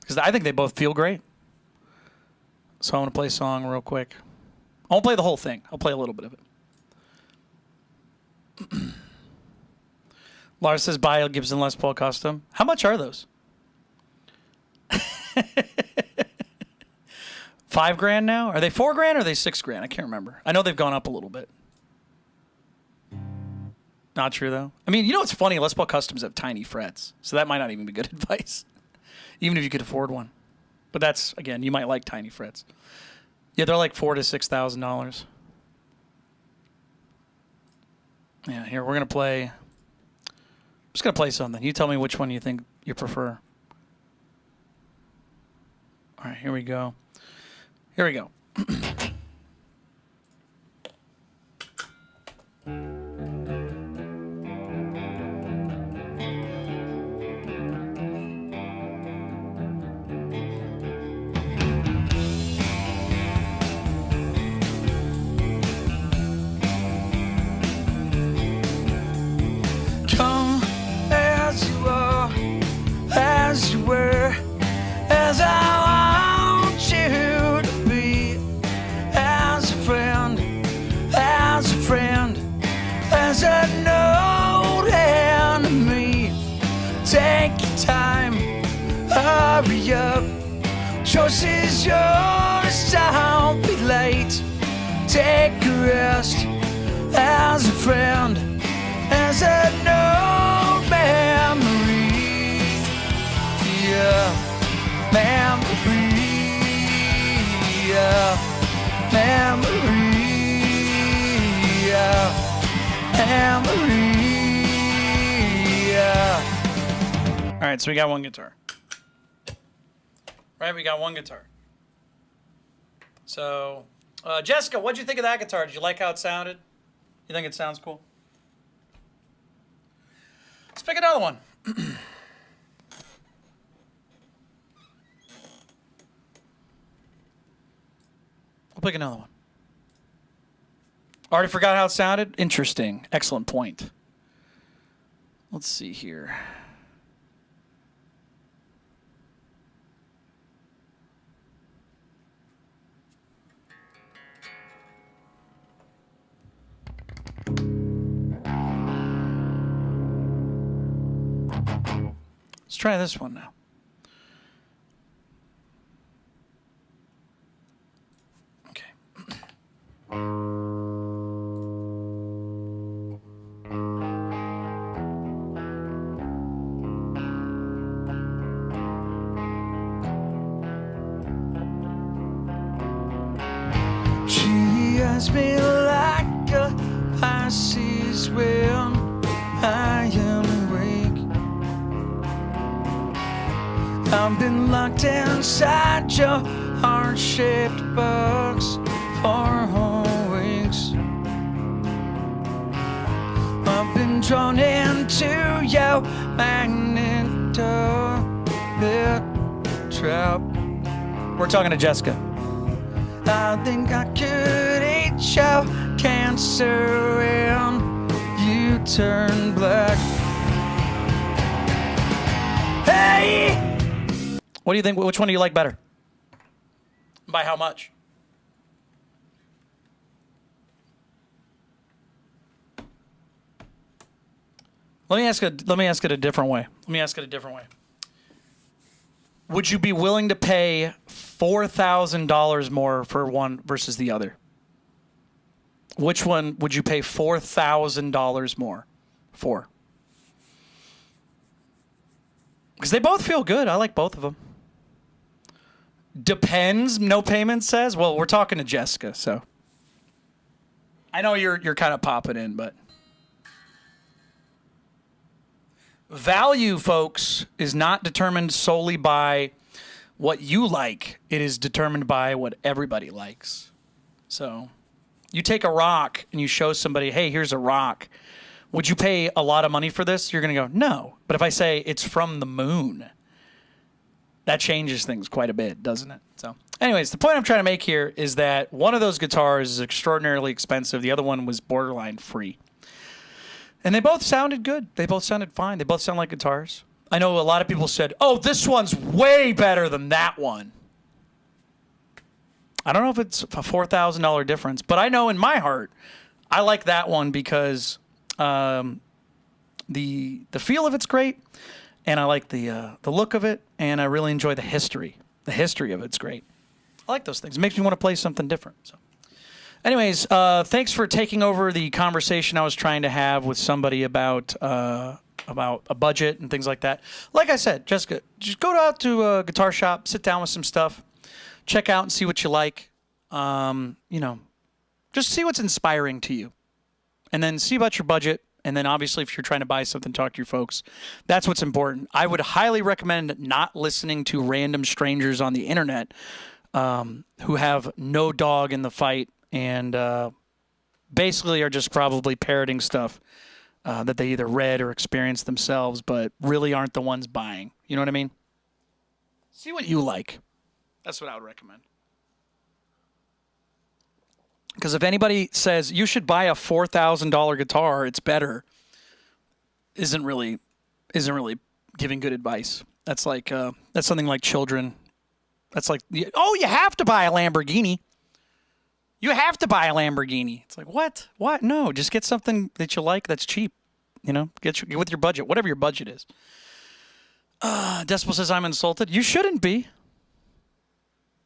Because I think they both feel great. So I want to play a song real quick. I won't play the whole thing. I'll play a little bit of it. Lars says, buy a Gibson Les Paul Custom. How much are those? $5,000 now? Are they $4,000 or are they $6,000? I can't remember. I know they've gone up a little bit. Not true, though. I mean, you know what's funny? Les Paul Customs have tiny frets, so that might not even be good advice, even if you could afford one. But that's, again, you might like tiny frets. Yeah, they're like $4,000 to $6,000. Yeah, here, we're going to play. I'm just going to play something. You tell me which one you think you prefer. All right, here we go. Here we go. Come as you are, as you were, as I want you to be, as a friend, as a friend, as an old enemy. Take your time, hurry up. Choice is yours, don't be late. Take a rest, as a friend, as an old memory. Yeah, memory. Yeah, memory. Yeah, memory. Yeah. All right, so we got one guitar. Right, we got one guitar. So, Jessica, what'd you think of that guitar? Did you like how it sounded? You think it sounds cool? Let's pick another one. We'll pick another one. Already forgot how it sounded? Interesting. Excellent point. Let's see here. Let's try this one now. Okay. She has me like a Pisces when I am awake. I've been locked inside your heart-shaped box for whole weeks. I've been drawn into your magnetic trap. We're talking to Jessica. I think I could eat your cancer when you turn black. Hey! What do you think? Which one do you like better? By how much? Let me ask it a different way. Would you be willing to pay $4,000 more for one versus the other? Which one would you pay $4,000 more for? Because they both feel good. I like both of them. Depends. No payment says. Well, we're talking to Jessica, so I know you're kind of popping in, but value, folks, is not determined solely by what you like. It is determined by what everybody likes. So you take a rock and you show somebody, hey, here's a rock. Would you pay a lot of money for this? You're going to go, no. But if I say it's from the moon, that changes things quite a bit, doesn't it? So Anyways, the point I'm trying to make here is that one of those guitars is extraordinarily expensive. The other one was borderline free. And they both sounded good. They both sounded fine. They both sound like guitars. I know a lot of people said, oh, this one's way better than that one. I don't know if it's a $4,000 difference, but I know in my heart, I like that one because the feel of it's great, and I like the look of it, and I really enjoy the history. The history of it's great. I like those things. It makes me want to play something different. So, anyways, thanks for taking over the conversation I was trying to have with somebody about a budget and things like that. Like I said, Jessica, just go out to a guitar shop, sit down with some stuff, check out and see what you like. Just see what's inspiring to you, and then see about your budget. And then obviously, if you're trying to buy something, talk to your folks. That's what's important. I would highly recommend not listening to random strangers on the internet who have no dog in the fight and basically are just probably parroting stuff that they either read or experienced themselves, but really aren't the ones buying. You know what I mean? See what you like. That's what I would recommend. Because if anybody says you should buy a $4,000 guitar, it's better, isn't really giving good advice. That's like that's something like children. That's like, oh, you have to buy a Lamborghini. You have to buy a Lamborghini. It's like, what? What? No, just get something that you like that's cheap. Get with your budget, whatever your budget is. Decibel says I'm insulted. You shouldn't be.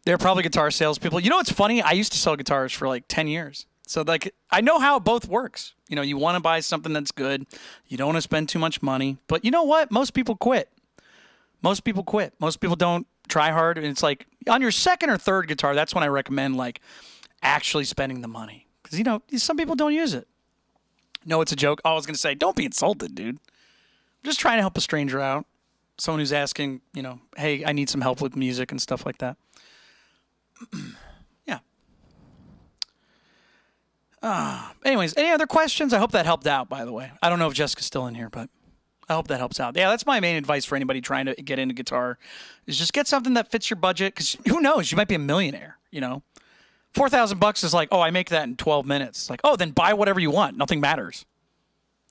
They're probably guitar salespeople. You know what's funny? I used to sell guitars for like 10 years. So I know how it both works. You want to buy something that's good. You don't want to spend too much money. But you know what? Most people quit. Most people quit. Most people don't try hard. And it's like on your second or third guitar, that's when I recommend like actually spending the money. Because, some people don't use it. No, it's a joke. I was going to say, don't be insulted, dude. I'm just trying to help a stranger out. Someone who's asking, hey, I need some help with music and stuff like that. Yeah. Anyways, any other questions? I hope that helped out, by the way. I don't know if Jessica's still in here, but I hope that helps out. Yeah, that's my main advice for anybody trying to get into guitar is just get something that fits your budget, because who knows? You might be a millionaire, $4,000 is like, oh, I make that in 12 minutes. It's like, oh, then buy whatever you want. Nothing matters.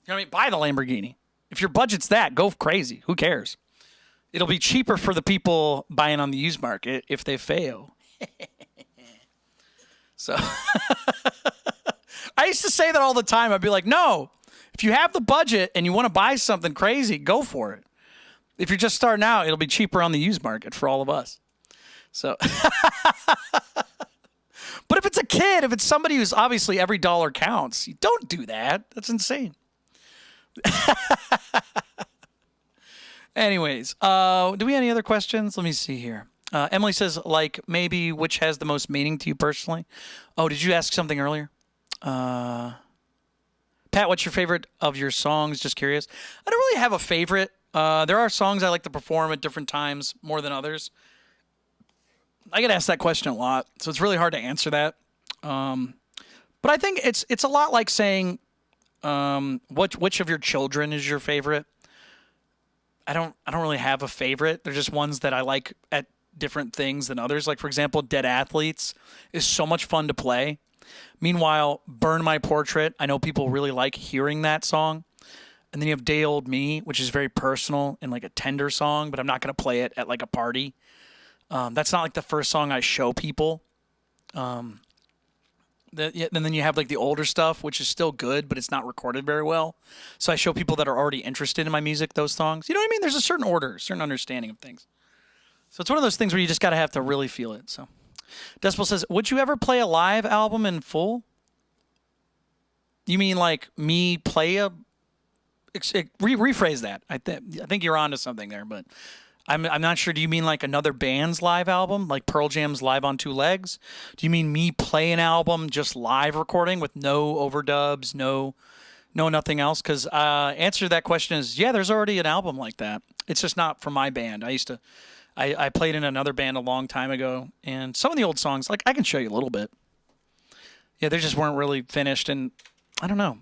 You know what I mean? Buy the Lamborghini. If your budget's that, go crazy. Who cares? It'll be cheaper for the people buying on the used market if they fail. So I used to say that all the time. I'd be like, no, if you have the budget and you want to buy something crazy, go for it. If you're just starting out, it'll be cheaper on the used market for all of us. So, but if it's a kid, if it's somebody who's obviously every dollar counts, you don't do that. That's insane. Anyways, do we have any other questions? Let me see here. Emily says, maybe which has the most meaning to you personally? Oh, did you ask something earlier? Pat, what's your favorite of your songs? Just curious. I don't really have a favorite. There are songs I like to perform at different times more than others. I get asked that question a lot, so it's really hard to answer that. But I think it's a lot like saying, which of your children is your favorite? I don't really have a favorite. They're just ones that I like at different things than others. Like, for example, Dead Athletes is so much fun to play. Meanwhile, Burn My Portrait, I know people really like hearing that song. And then you have Day Old Me, which is very personal and like a tender song, but I'm not going to play it at like a party. That's not like the first song I show people. And then you have like the older stuff, which is still good, but it's not recorded very well. So I show people that are already interested in my music those songs. You know what I mean? There's a certain order, certain understanding of things. So it's one of those things where you just got to have to really feel it. So Decibel says, would you ever play a live album in full? You mean like me play a... rephrase that. I think you're onto something there, but I'm not sure. Do you mean like another band's live album, like Pearl Jam's Live on Two Legs? Do you mean me play an album just live recording with no overdubs, no nothing else? Because answer to that question is, yeah, there's already an album like that. It's just not for my band. I played in another band a long time ago, and some of the old songs, like I can show you a little bit. Yeah, they just weren't really finished, and I don't know.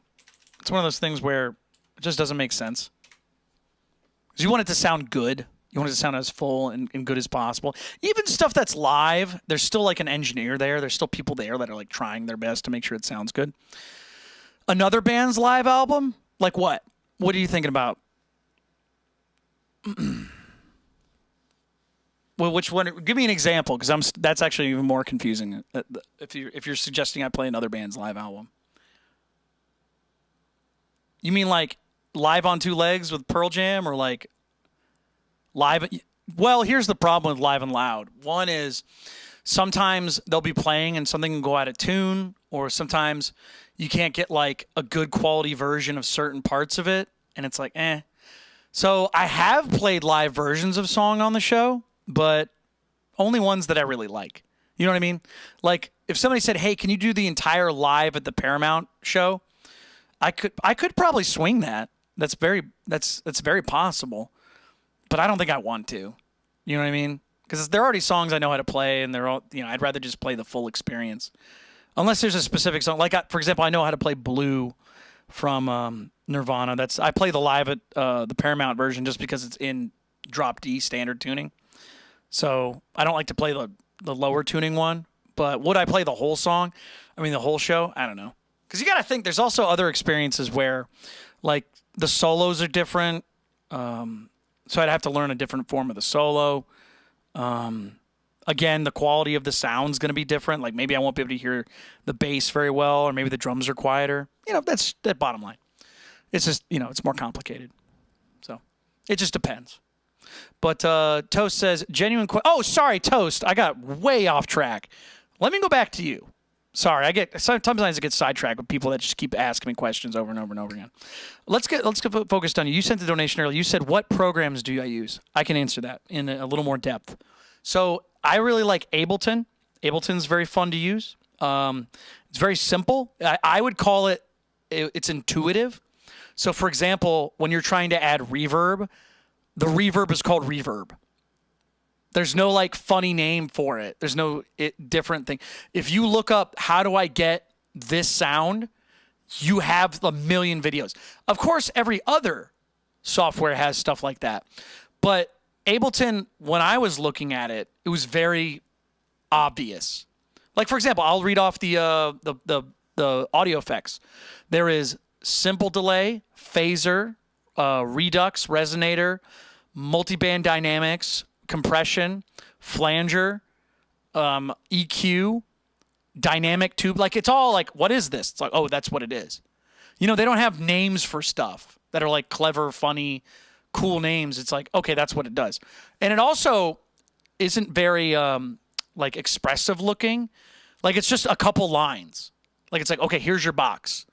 It's one of those things where it just doesn't make sense. Because you want it to sound good. You want it to sound as full and good as possible. Even stuff that's live, there's still like an engineer there. There's still people there that are like trying their best to make sure it sounds good. Another band's live album, like what? What are you thinking about? Well, which one? Give me an example, because that's actually even more confusing. If you're suggesting I play another band's live album, you mean like Live on Two Legs with Pearl Jam, or like live? Well, here's the problem with Live and Loud. One is sometimes they'll be playing and something can go out of tune, or sometimes you can't get like a good quality version of certain parts of it, and it's like, eh. So I have played live versions of song on the show, but only ones that I really like. You know what I mean? Like if somebody said, "Hey, can you do the entire live at the Paramount show?" I could probably swing that. That's very possible. But I don't think I want to. You know what I mean? Because there are already songs I know how to play, and they're all, I'd rather just play the full experience. Unless there's a specific song, like for example, I know how to play Blue from Nirvana. I play the live at the Paramount version just because it's in drop D standard tuning. So I don't like to play the lower tuning one. But would I play the whole song? I mean, the whole show? I don't know. Because you got to think, there's also other experiences where, like, the solos are different. So I'd have to learn a different form of the solo. Again, the quality of the sound's going to be different. Like, maybe I won't be able to hear the bass very well, or maybe the drums are quieter. That's that bottom line. It's just, it's more complicated. So it just depends. But Toast says, genuine oh, sorry, Toast. I got way off track. Let me go back to you. Sorry, sometimes I get sidetracked with people that just keep asking me questions over and over and over again. Let's get focused on you. You sent the donation earlier. You said, what programs do I use? I can answer that in a little more depth. So I really like Ableton. Ableton's very fun to use. It's very simple. I would call it's intuitive. So for example, when you're trying to add reverb, the reverb is called reverb. There's no like funny name for it. There's no different thing. If you look up how do I get this sound, you have a million videos. Of course, every other software has stuff like that. But Ableton, when I was looking at it, it was very obvious. Like for example, I'll read off the audio effects. There is simple delay, phaser, redux, resonator, multiband dynamics, compression, flanger, EQ, dynamic tube. Like, it's all like, what is this? It's like, oh, that's what it is. They don't have names for stuff that are like clever, funny, cool names. It's like, okay, that's what it does. And it also isn't very like expressive looking. Like, it's just a couple lines. Like, it's like, okay, here's your box.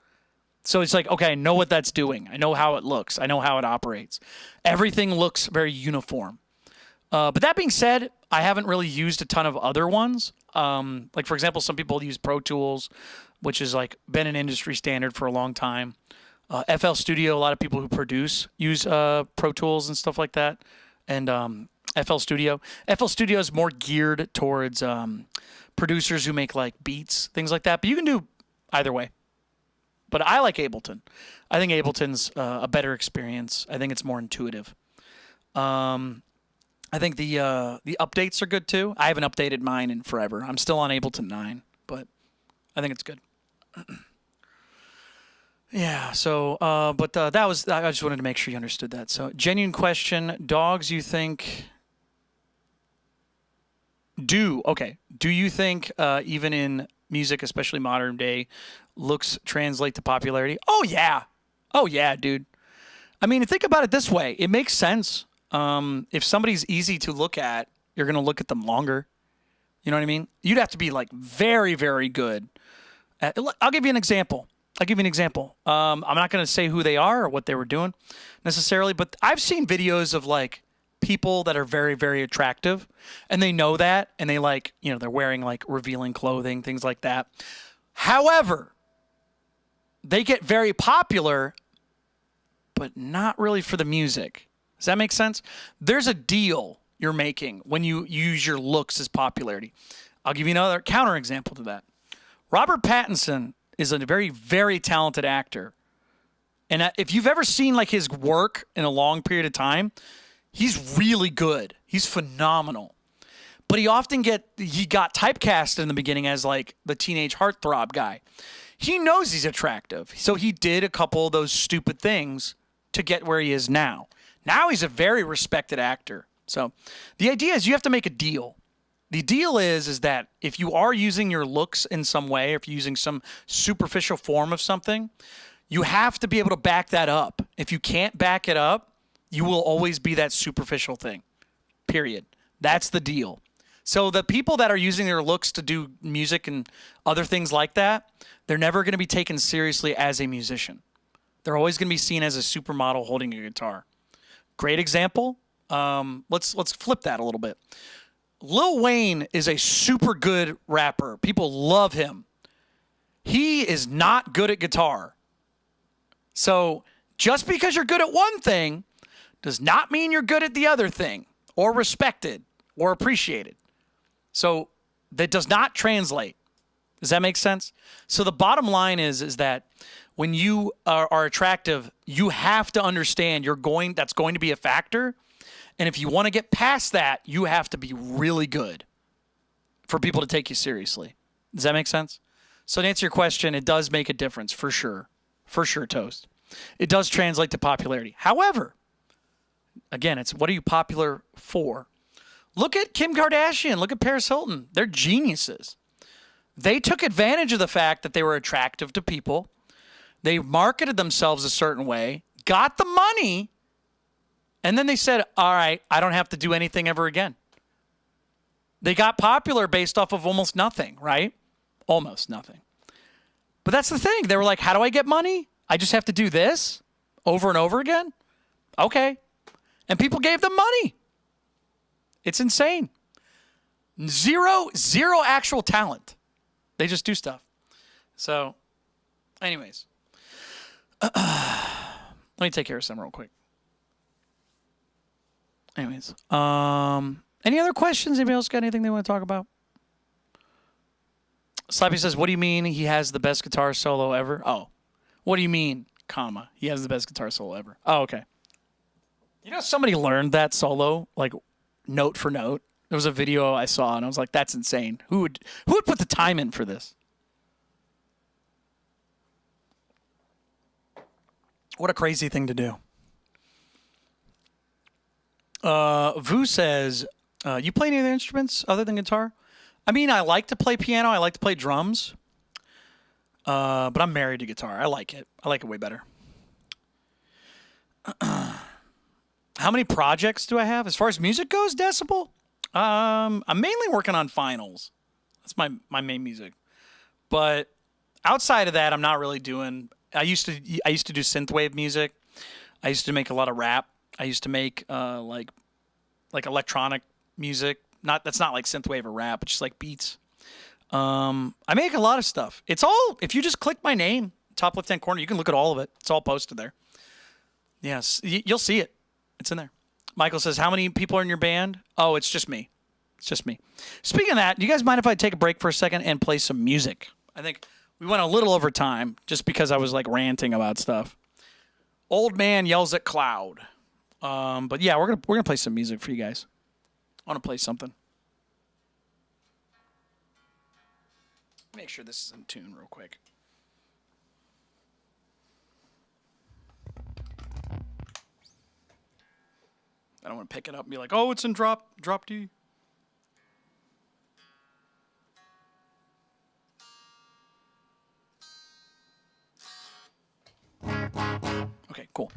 So it's like, okay, I know what that's doing. I know how it looks. I know how it operates. Everything looks very uniform. But that being said, I haven't really used a ton of other ones. Like, for example, some people use Pro Tools, which has like been an industry standard for a long time. FL Studio, a lot of people who produce use Pro Tools and stuff like that. And FL Studio. FL Studio is more geared towards producers who make like beats, things like that. But you can do either way. But I like Ableton. I think Ableton's a better experience. I think it's more intuitive. I think the updates are good too. I haven't updated mine in forever. I'm still on Ableton 9, but I think it's good. Yeah. So, but that was. I just wanted to make sure you understood that. So, genuine question: dogs, you think? Do you think even in music, especially modern day, looks translate to popularity? Oh yeah, dude. I mean, think about it this way. It makes sense. If somebody's easy to look at, you're going to look at them longer. You know what I mean? You'd have to be like very, very good. I'll give you an example. I'm not going to say who they are or what they were doing necessarily, but I've seen videos of like people that are very, very attractive, and they know that, and they like, they're wearing like revealing clothing, things like that. However, they get very popular, but not really for the music. Does that make sense? There's a deal you're making when you use your looks as popularity. I'll give you another counterexample to that. Robert Pattinson is a very, very talented actor. And if you've ever seen like his work in a long period of time, He's really good. He's phenomenal. But he got typecast in the beginning as like the teenage heartthrob guy. He knows he's attractive. So he did a couple of those stupid things to get where he is now. Now he's a very respected actor. So the idea is you have to make a deal. The deal is that if you are using your looks in some way, or if you're using some superficial form of something, you have to be able to back that up. If you can't back it up, you will always be that superficial thing. Period. That's the deal. So the people that are using their looks to do music and other things like that, they're never going to be taken seriously as a musician. They're always going to be seen as a supermodel holding a guitar. Great example. Let's flip that a little bit. Lil Wayne is a super good rapper. People love him. He is not good at guitar. So just because you're good at one thing does not mean you're good at the other thing, or respected, or appreciated. So that does not translate. Does that make sense? So the bottom line is that when you are attractive, you have to understand that's going to be a factor. And if you want to get past that, you have to be really good for people to take you seriously. Does that make sense? So to answer your question, it does make a difference for sure. For sure, Toast. It does translate to popularity. However, again, it's what are you popular for? Look at Kim Kardashian. Look at Paris Hilton. They're geniuses. They took advantage of the fact that they were attractive to people. They marketed themselves a certain way, got the money, and then they said, all right, I don't have to do anything ever again. They got popular based off of almost nothing, right? Almost nothing. But that's the thing. They were like, how do I get money? I just have to do this over and over again? Okay. And people gave them money. It's insane. Zero actual talent. They just do stuff. So, anyways. Let me take care of some real quick. Anyways. Any other questions? Anybody else got anything they want to talk about? Slappy says, what do you mean he has the best guitar solo ever? Oh. What do you mean, comma, he has the best guitar solo ever? Oh, okay. You know, somebody learned that solo, like, note for note. There was a video I saw, and I was like, that's insane. Who would put the time in for this? What a crazy thing to do. Vu says, you play any other instruments other than guitar? I mean, I like to play piano. I like to play drums. But I'm married to guitar. I like it. I like it way better. How many projects do I have? As far as music goes, Decibel? I'm mainly working on finals. That's my main music. But outside of that, I'm not really doing... I used to do synthwave music. I used to make a lot of rap. I used to make like electronic music. That's not like synthwave or rap, it's just like beats. I make a lot of stuff. It's all, if you just click my name, top left-hand corner, you can look at all of it. It's all posted there. Yes, you'll see it. It's in there. Michael says, how many people are in your band? Oh, it's just me. It's just me. Speaking of that, do you guys mind if I take a break for a second and play some music? I think we went a little over time just because I was like ranting about stuff. Old Man Yells at Cloud. But yeah, we're gonna play some music for you guys. I want to play something. Make sure this is in tune real quick. I don't want to pick it up and be like, oh, it's in drop D. Okay, cool.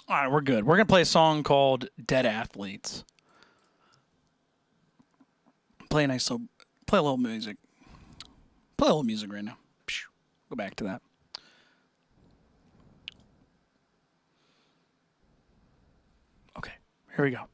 All right, we're good. We're going to play a song called Dead Athletes. Play a little music. Play a little music right now. Go back to that. Okay, here we go.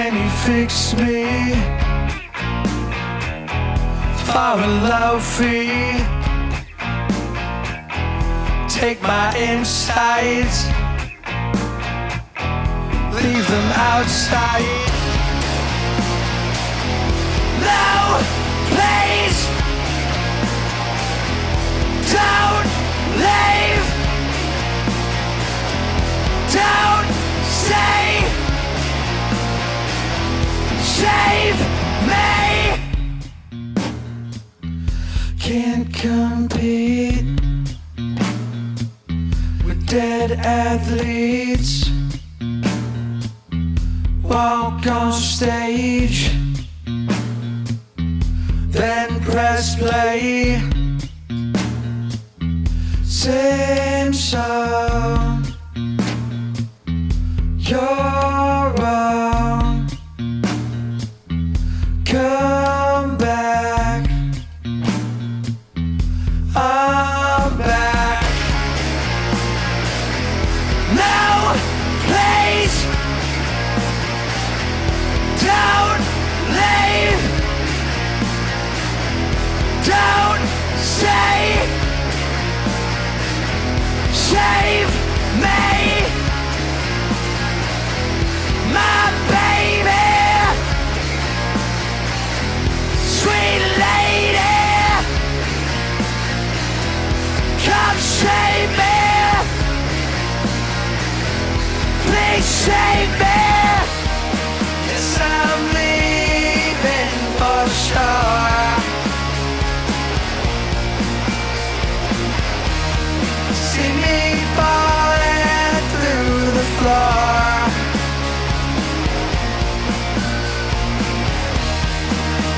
Can you fix me for a low fee? Take my insides, leave them outside. No, please, don't leave. Don't say, save me. Can't compete with dead athletes. Walk on stage, then press play. Same song, you're wrong. Come back, I'm back. No, please, don't leave. Don't say, save me. My baby, sweet lady, come save me. Please save me. Yes, I'm leaving for sure. See me falling through the floor.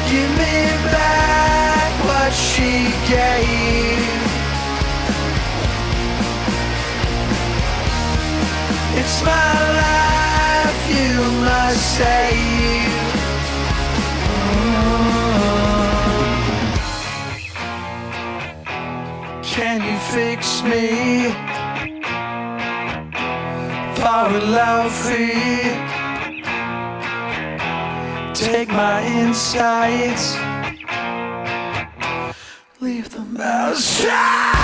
Give me back what she gave. It's my life you must save. Can you fix me for a low fee? Take my insides, leave them outside.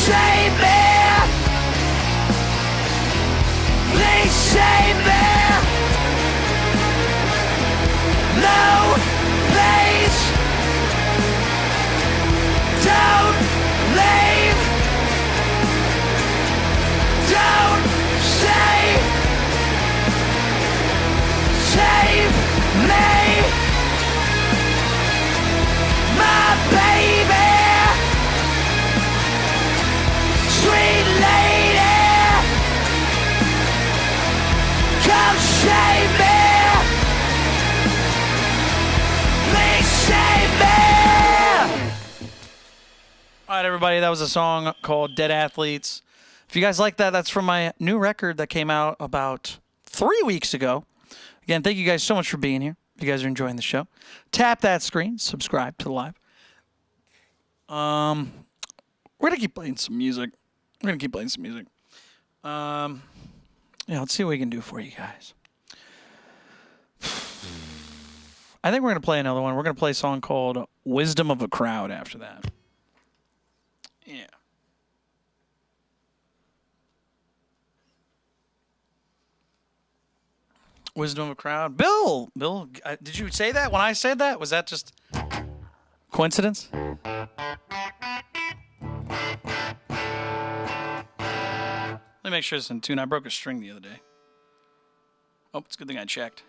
Save me, please save me. No, please, don't leave. Don't say, save me. My baby, sweet lady, come save me. Please save me. All right, everybody, that was a song called Dead Athletes. If you guys like that, that's from my new record that came out about 3 weeks ago. Again, thank you guys so much for being here. If you guys are enjoying the show, tap that screen, subscribe to the live. We're going to keep playing some music. Yeah, let's see what we can do for you guys. I think we're going to play another one. We're going to play a song called Wisdom of a Crowd after that. Yeah. Wisdom of a Crowd. Bill, did you say that when I said that? Was that just coincidence? Let me make sure it's in tune. I broke a string the other day. Oh, it's a good thing I checked.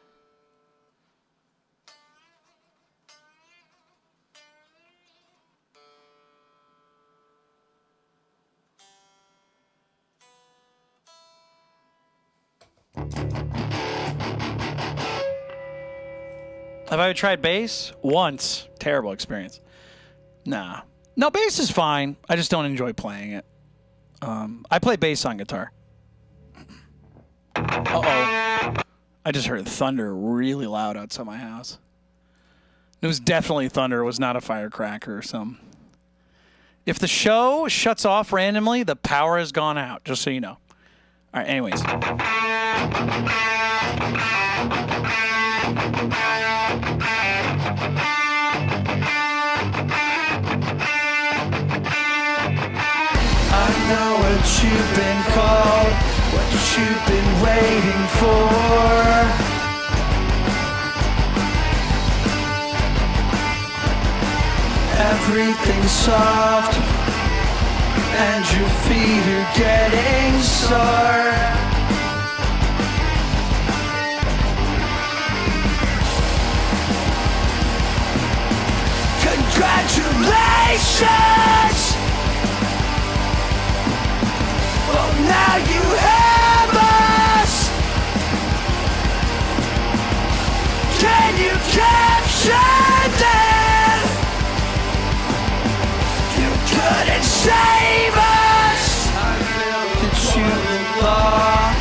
Have I tried bass? Once. Terrible experience. Nah. No, bass is fine. I just don't enjoy playing it. I play bass on guitar. Uh-oh. I just heard thunder really loud outside my house. It was definitely thunder. It was not a firecracker or something. If the show shuts off randomly, the power has gone out, just so you know. All right, anyways. I know what you've been called, what you've been waiting for. Everything's soft, and your feet are getting sore. Congratulations! Well, now you have us. Can you capture that? You couldn't save us. I feel that you belong,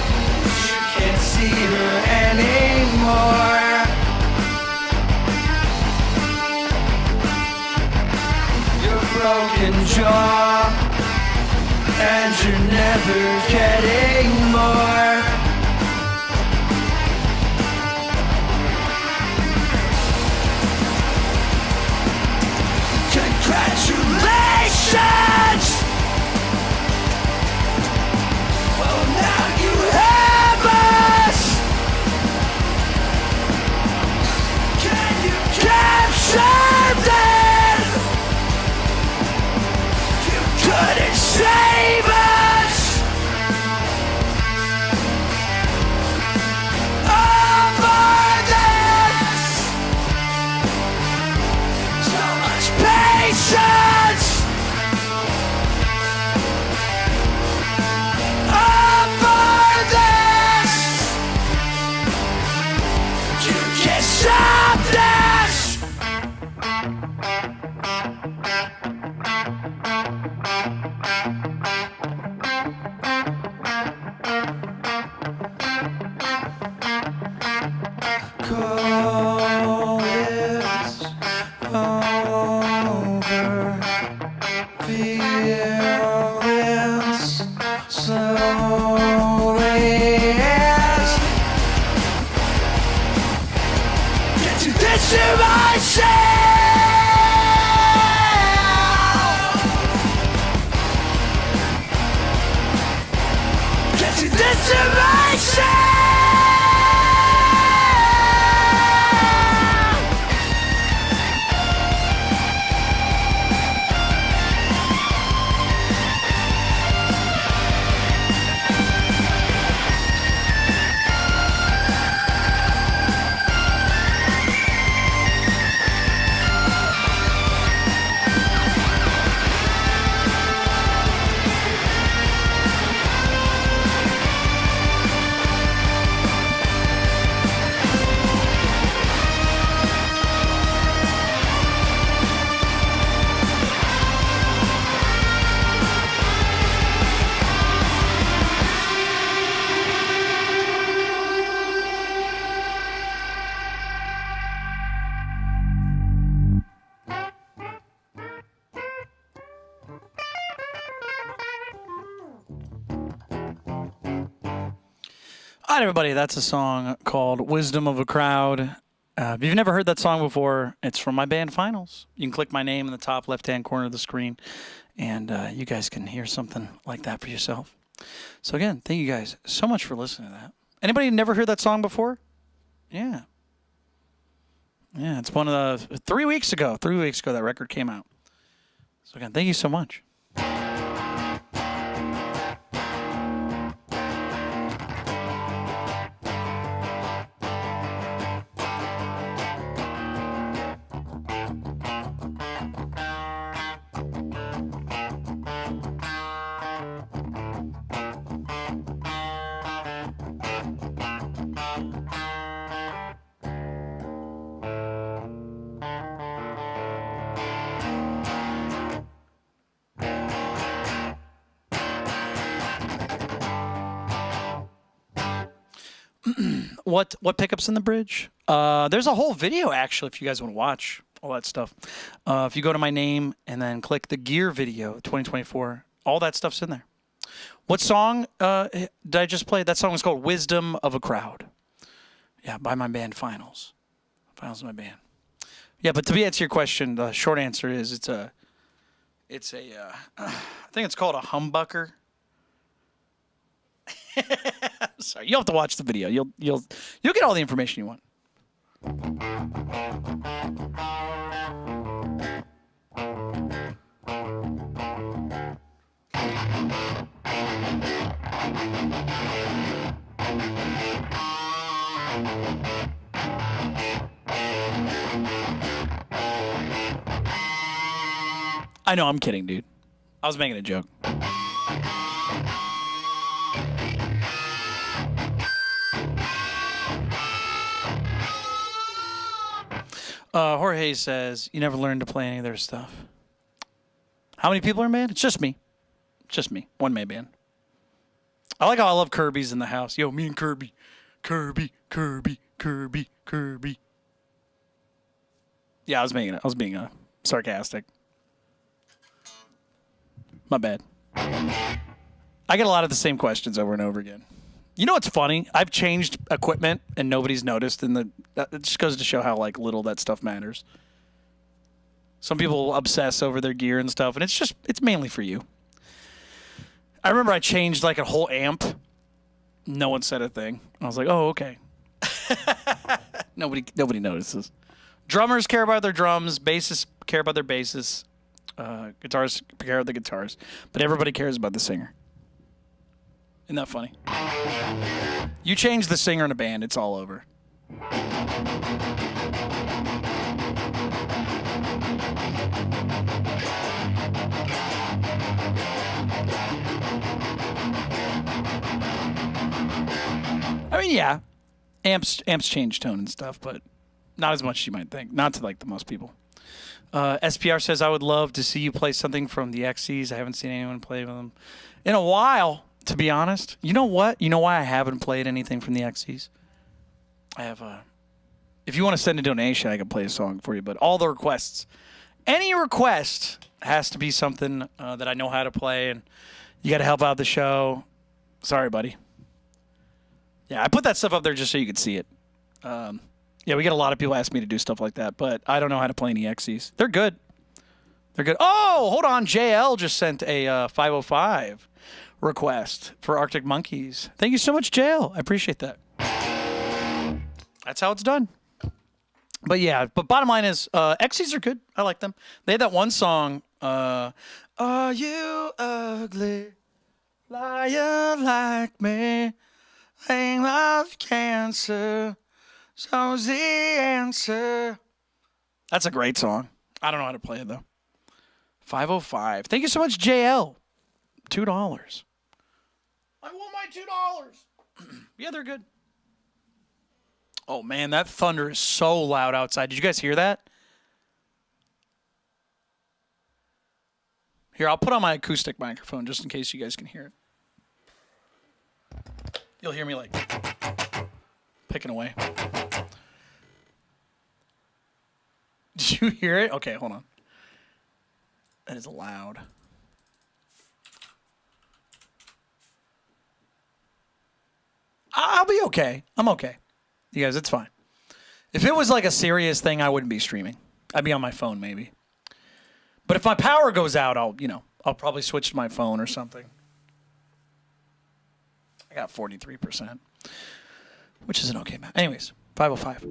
but you can't see her anymore. Your broken jaw, and you're never getting more. Congratulations! Well, now you have us. Can you capture that? You couldn't save us. Over this. So much patience. Over this. You can't stop this. Call is over. Feelings slowly as get to this to myself. Get to this to myself. All right, everybody, that's a song called Wisdom of a Crowd. If you've never heard that song before, it's from my band Finals. You can click my name in the top left-hand corner of the screen, and you guys can hear something like that for yourself. So again, thank you guys so much for listening to that. Anybody never heard that song before? Yeah. Yeah, it's one of the 3 weeks ago that record came out. So again, thank you so much. what pickups in the bridge? There's a whole video actually if you guys want to watch all that stuff. If you go to my name and then click the gear video 2024, all that stuff's in there. What song did I just play? That song was called Wisdom of a Crowd. Yeah, by my band Finals. Finals is my band. Yeah, but to answer your question, the short answer is it's a I think it's called a humbucker. Sorry, you'll have to watch the video. You'll get all the information you want. I know, I'm kidding, dude. I was making a joke. Jorge says, you never learned to play any of their stuff. How many people are in band? It's just me. Just me. One-man band. I like how I love Kirby's in the house. Yo, me and Kirby. Kirby. Yeah, I was being sarcastic. My bad. I get a lot of the same questions over and over again. You know what's funny? I've changed equipment and nobody's noticed. It just goes to show how little that stuff matters. Some people obsess over their gear and stuff, and it's mainly for you. I remember I changed a whole amp. No one said a thing. I was like, oh, okay. Nobody notices. Drummers care about their drums. Bassists care about their basses. Guitarists care about the guitars. But everybody cares about the singer. Isn't that funny? You change the singer in a band, it's all over. I mean, yeah, amps change tone and stuff, but not as much as you might think. Not to the most people. SPR says, I would love to see you play something from the XCs. I haven't seen anyone play with them in a while, to be honest. You know what? You know why I haven't played anything from the XCs? I have if you want to send a donation, I can play a song for you, but all the requests, any request has to be something that I know how to play, and you got to help out the show. Sorry, buddy. Yeah, I put that stuff up there just so you could see it. Yeah, we get a lot of people ask me to do stuff like that, but I don't know how to play any XCs. They're good. They're good. Oh, hold on. JL just sent a 505 request for Arctic Monkeys. Thank you so much, JL. I appreciate that. That's how it's done. But yeah, bottom line is, XCs are good. I like them. They had that one song, Are You Ugly? Liar like me. Ain't love cancer. So's the answer. That's a great song. I don't know how to play it, though. 505. Thank you so much, JL. $2. I want my $2. Yeah, they're good. Oh, man, that thunder is so loud outside. Did you guys hear that? Here, I'll put on my acoustic microphone just in case you guys can hear it. You'll hear me picking away. Did you hear it? Okay, hold on. That is loud. I'll be okay. I'm okay. You guys, it's fine. If it was a serious thing, I wouldn't be streaming. I'd be on my phone maybe. But if my power goes out, I'll probably switch to my phone or something. I got 43%, which is an okay amount. Anyways, 505.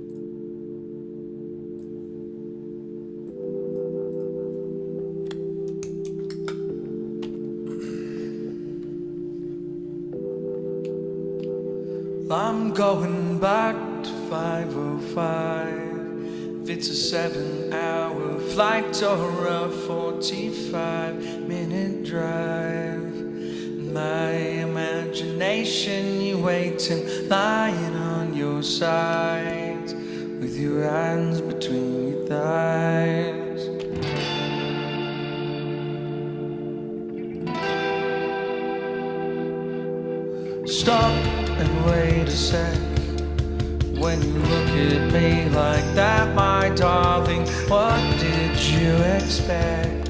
I'm going back to 505. If it's a 7-hour flight or a 45-minute drive, my imagination, you waiting, lying on your side, with your hands between your thighs. Stop and wait a sec. When you look at me like that, my darling, what did you expect?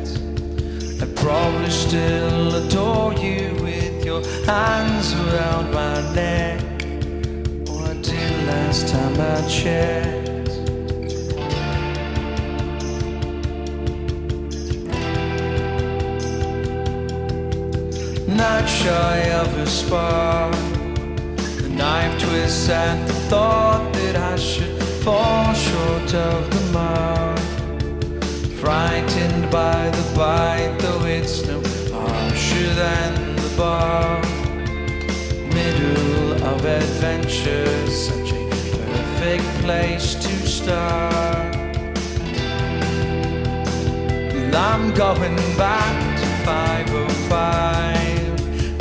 I'd probably still adore you with your hands around my neck. Oh, I did last time I checked. Not shy of a spark. The knife twists at the thought that I should fall short of the mark. Frightened by the bite, though it's no harsher than the bar. Middle of adventure, such a perfect place to start. And I'm going back to 505.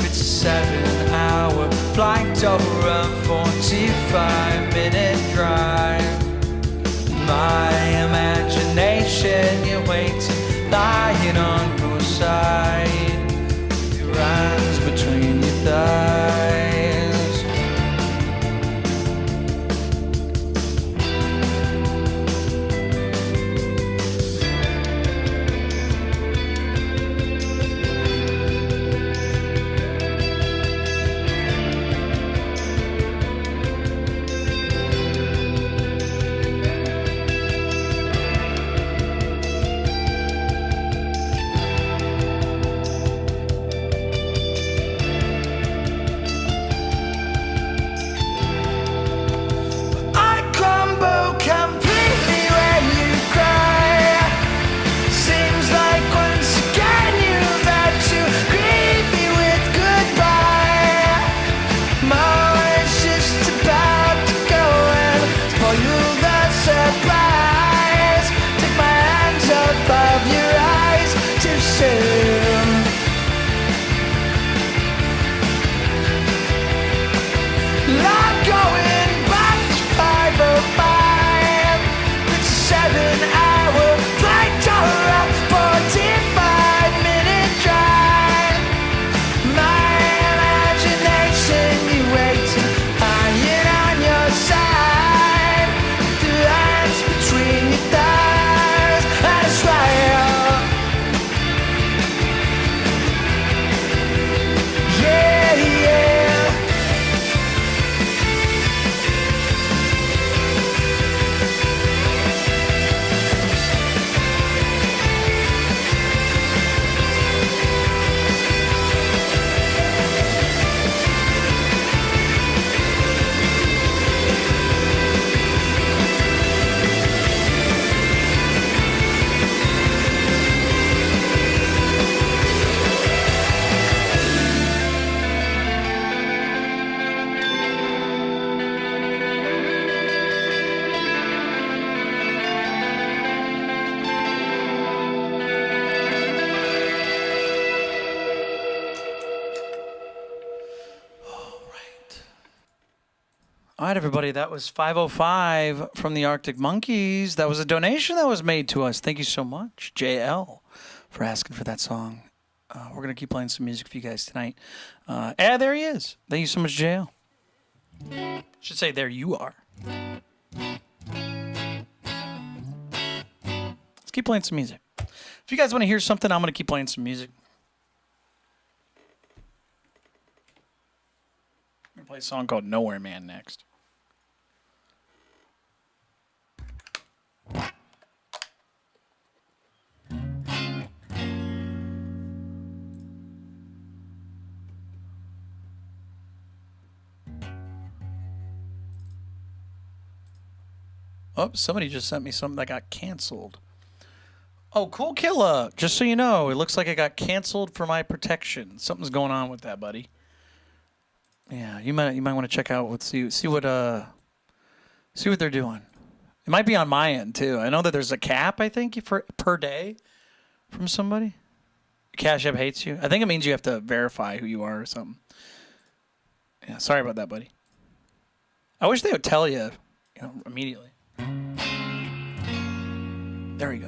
It's a 7-hour flight over a 45-minute drive. My imagination, you're waiting, lying on your side, with your hands between your thighs. All right, everybody, that was 505 from the Arctic Monkeys. That was a donation that was made to us. Thank you so much, JL, for asking for that song. We're going to keep playing some music for you guys tonight. There he is. Thank you so much, JL. Should say, there you are. Let's keep playing some music. If you guys want to hear something, I'm going to keep playing some music. I'm going to play a song called Nowhere Man next. Oh, somebody just sent me something that got canceled. Oh, cool killer. Just so you know, it looks like it got canceled for my protection. Something's going on with that, buddy. Yeah, you might want to check out see what they're doing. It might be on my end too. I know that there's a cap, I think, for per day from somebody. Cash App hates you. I think it means you have to verify who you are or something. Yeah, sorry about that, buddy. I wish they would tell you, immediately. There we go.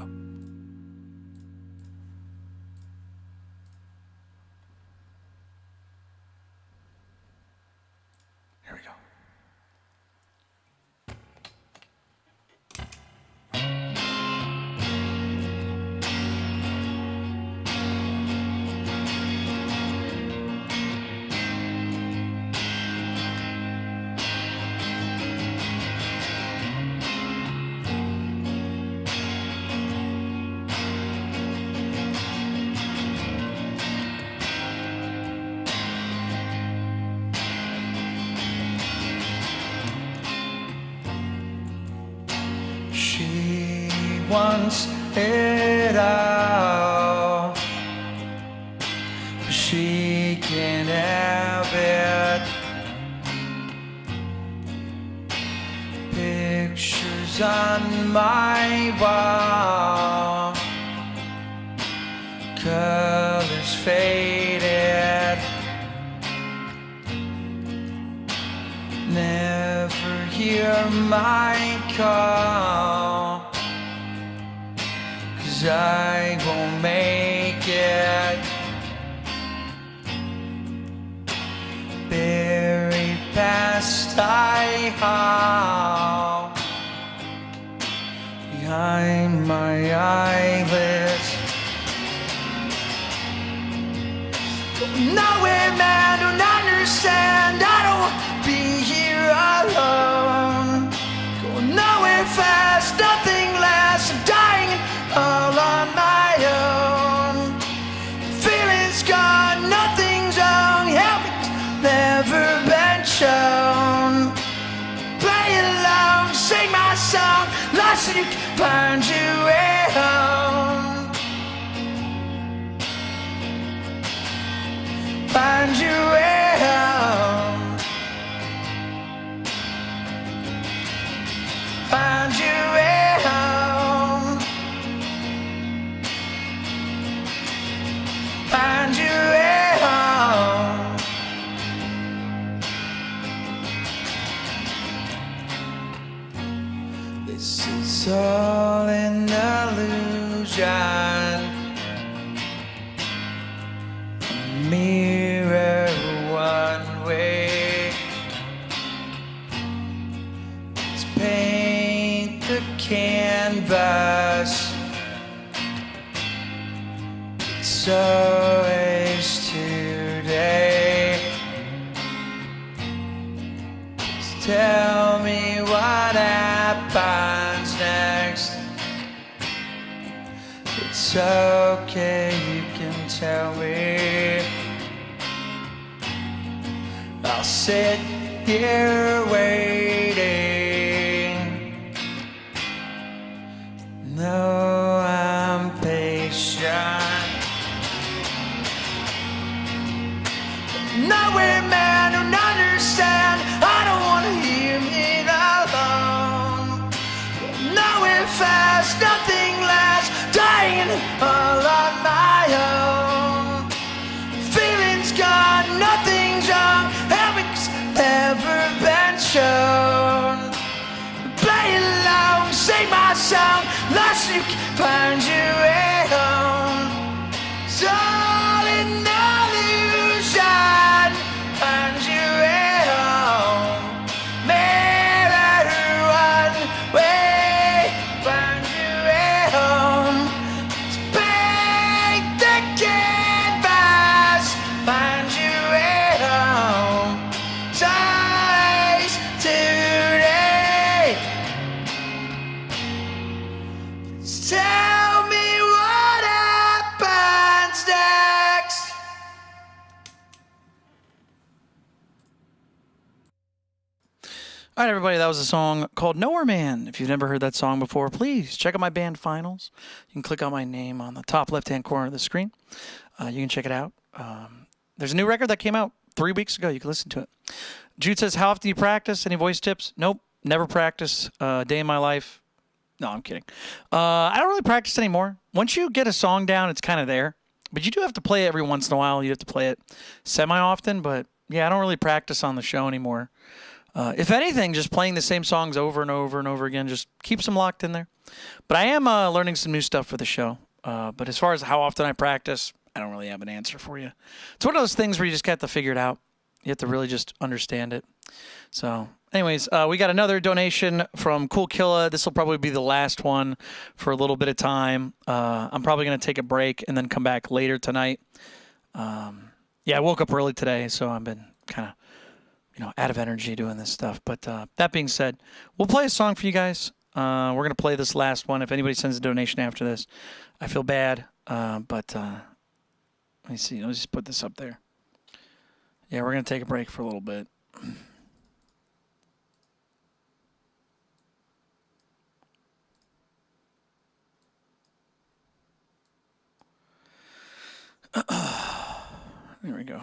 Here we go. wants it all. She can have it. Pictures on my wall, colors faded. Never hear my call, 'cause I won't make it. Buried past I hall, behind my eyelids. Nowhere, man, don't understand. I don't want to be here alone. Going nowhere fast, nothing lasts. I'm dying all on my own. Feeling's gone, nothing's wrong. Help me, never been shown. Play along, sing my song. Lost so you can find your way home. Find your way home. Find your way home. Find your way home. This is all an illusion. Mirror one way. Let's paint the canvas. It's always today. Just tell me what happens next. It's okay, you can tell me. I'll sit here waiting. No, I'm patient. Nowhere, man, don't understand. I don't want to hear it alone. Nowhere fast, nothing lasts. Dying all on my own. Feeling's gone, nothing's wrong. Having's never been shown. Play along, sing my song. Lost you can find your way home. It's all an illusion. Find your way home. Mirror one way. Find your way home. Let's paint the canvas. Find your way home. Ties today. Tell me what happens next. All right, everybody, that was a song called Nowhere Man. If you've never heard that song before, please check out my band Finals. You can click on my name on the top left-hand corner of the screen. You can check it out. There's a new record that came out 3 weeks ago. You can listen to it. Jude says, how often do you practice? Any voice tips? Nope, never practice. Day in my life. No, I'm kidding. I don't really practice anymore. Once you get a song down, it's kind of there. But you do have to play it every once in a while. You have to play it semi-often. But, yeah, I don't really practice on the show anymore. If anything, just playing the same songs over and over and over again just keeps them locked in there. But I am learning some new stuff for the show. But as far as how often I practice, I don't really have an answer for you. It's one of those things where you just got to figure it out. You have to really just understand it. So, anyways, we got another donation from Cool Killa. This will probably be the last one for a little bit of time. I'm probably going to take a break and then come back later tonight. Yeah, I woke up early today, so I've been kind of out of energy doing this stuff. But that being said, we'll play a song for you guys. We're going to play this last one. If anybody sends a donation after this, I feel bad. But let me see. Let's just put this up there. Yeah, we're going to take a break for a little bit. There we go.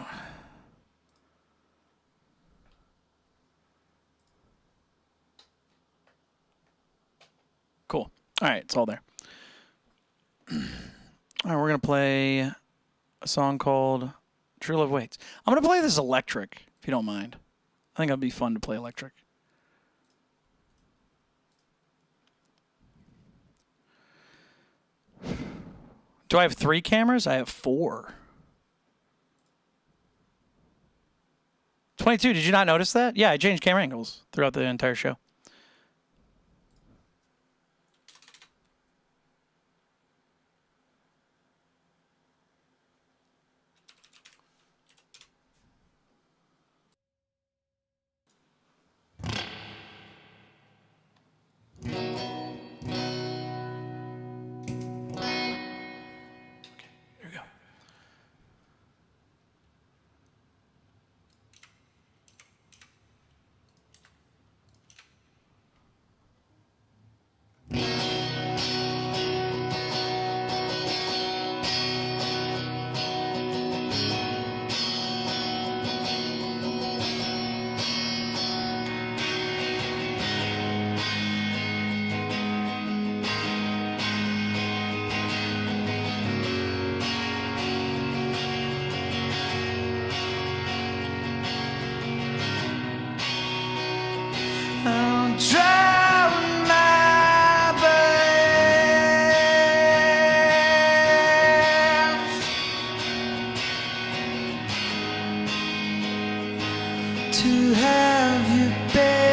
Cool. All right, it's all there. All right, we're going to play a song called True Love Waits. I'm going to play this electric, if you don't mind. I think it'll be fun to play electric. Do I have 3 cameras? I have 4. 22, did you not notice that? Yeah, I changed camera angles throughout the entire show. Drown my burns to have you, babies.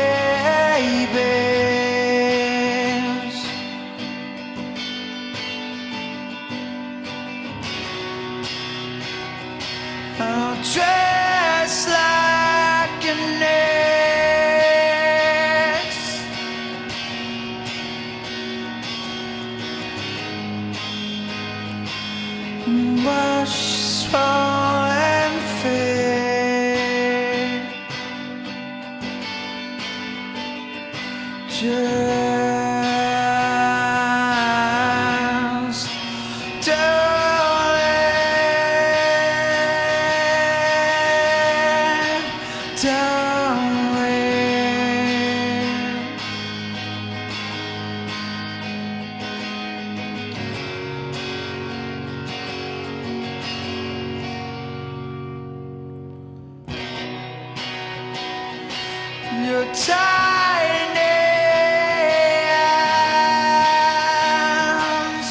I'll dress like an wash, swallow, and fade. Just don't wait. Your tiny arms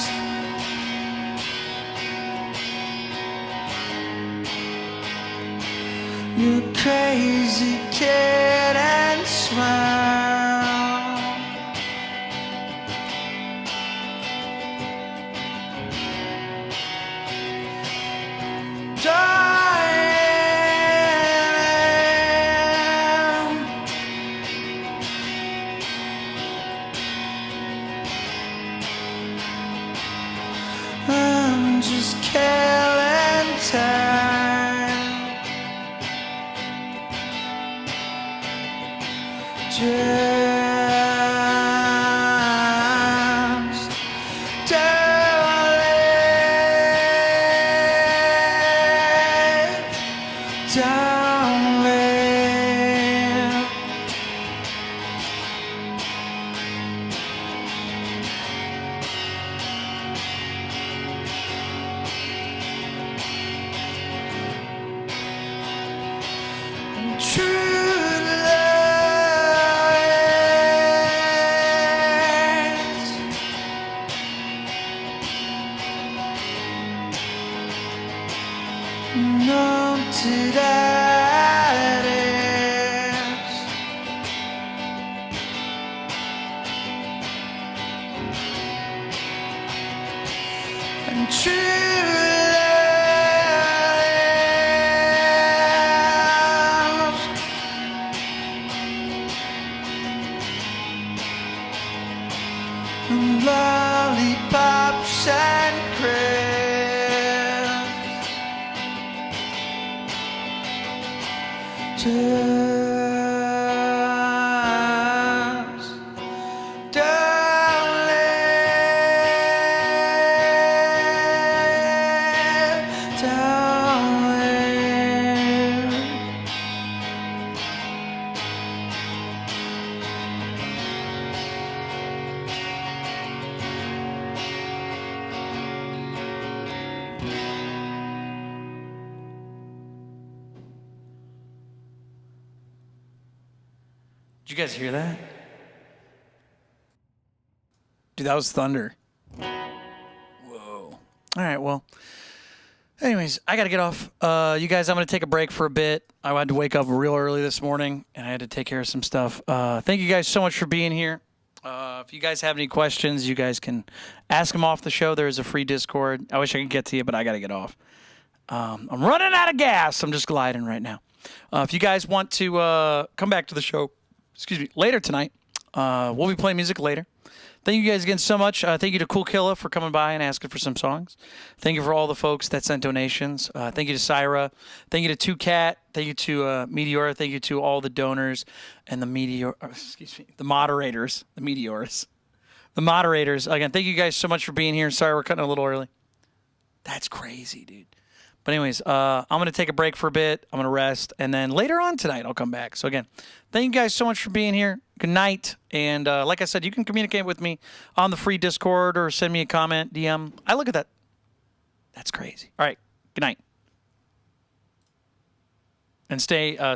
you crazy kid and smile. Darling, I'm just killing time. Just don't live. True no to that is and true love and lollipops and crisps. Just don't live, don't live. you guys hear that? Dude, that was thunder. Whoa. All right, well. Anyways, I got to get off. You guys, I'm going to take a break for a bit. I had to wake up real early this morning, and I had to take care of some stuff. Thank you guys so much for being here. If you guys have any questions, you guys can ask them off the show. There is a free Discord. I wish I could get to you, but I got to get off. I'm running out of gas. I'm just gliding right now. If you guys want to come back to the show, later tonight, we'll be playing music later. Thank you guys again so much. Thank you to Cool Killa for coming by and asking for some songs. Thank you for all the folks that sent donations. Thank you to Syra. Thank you to Two Cat. Thank you to Meteor. Thank you to all the donors and the the moderators. The Meteors. The moderators. Again, thank you guys so much for being here. Sorry we're cutting a little early. That's crazy, dude. But anyways, I'm going to take a break for a bit. I'm going to rest. And then later on tonight, I'll come back. So again, thank you guys so much for being here. Good night. And like I said, you can communicate with me on the free Discord or send me a comment, DM. I look at that. That's crazy. All right. Good night. And stay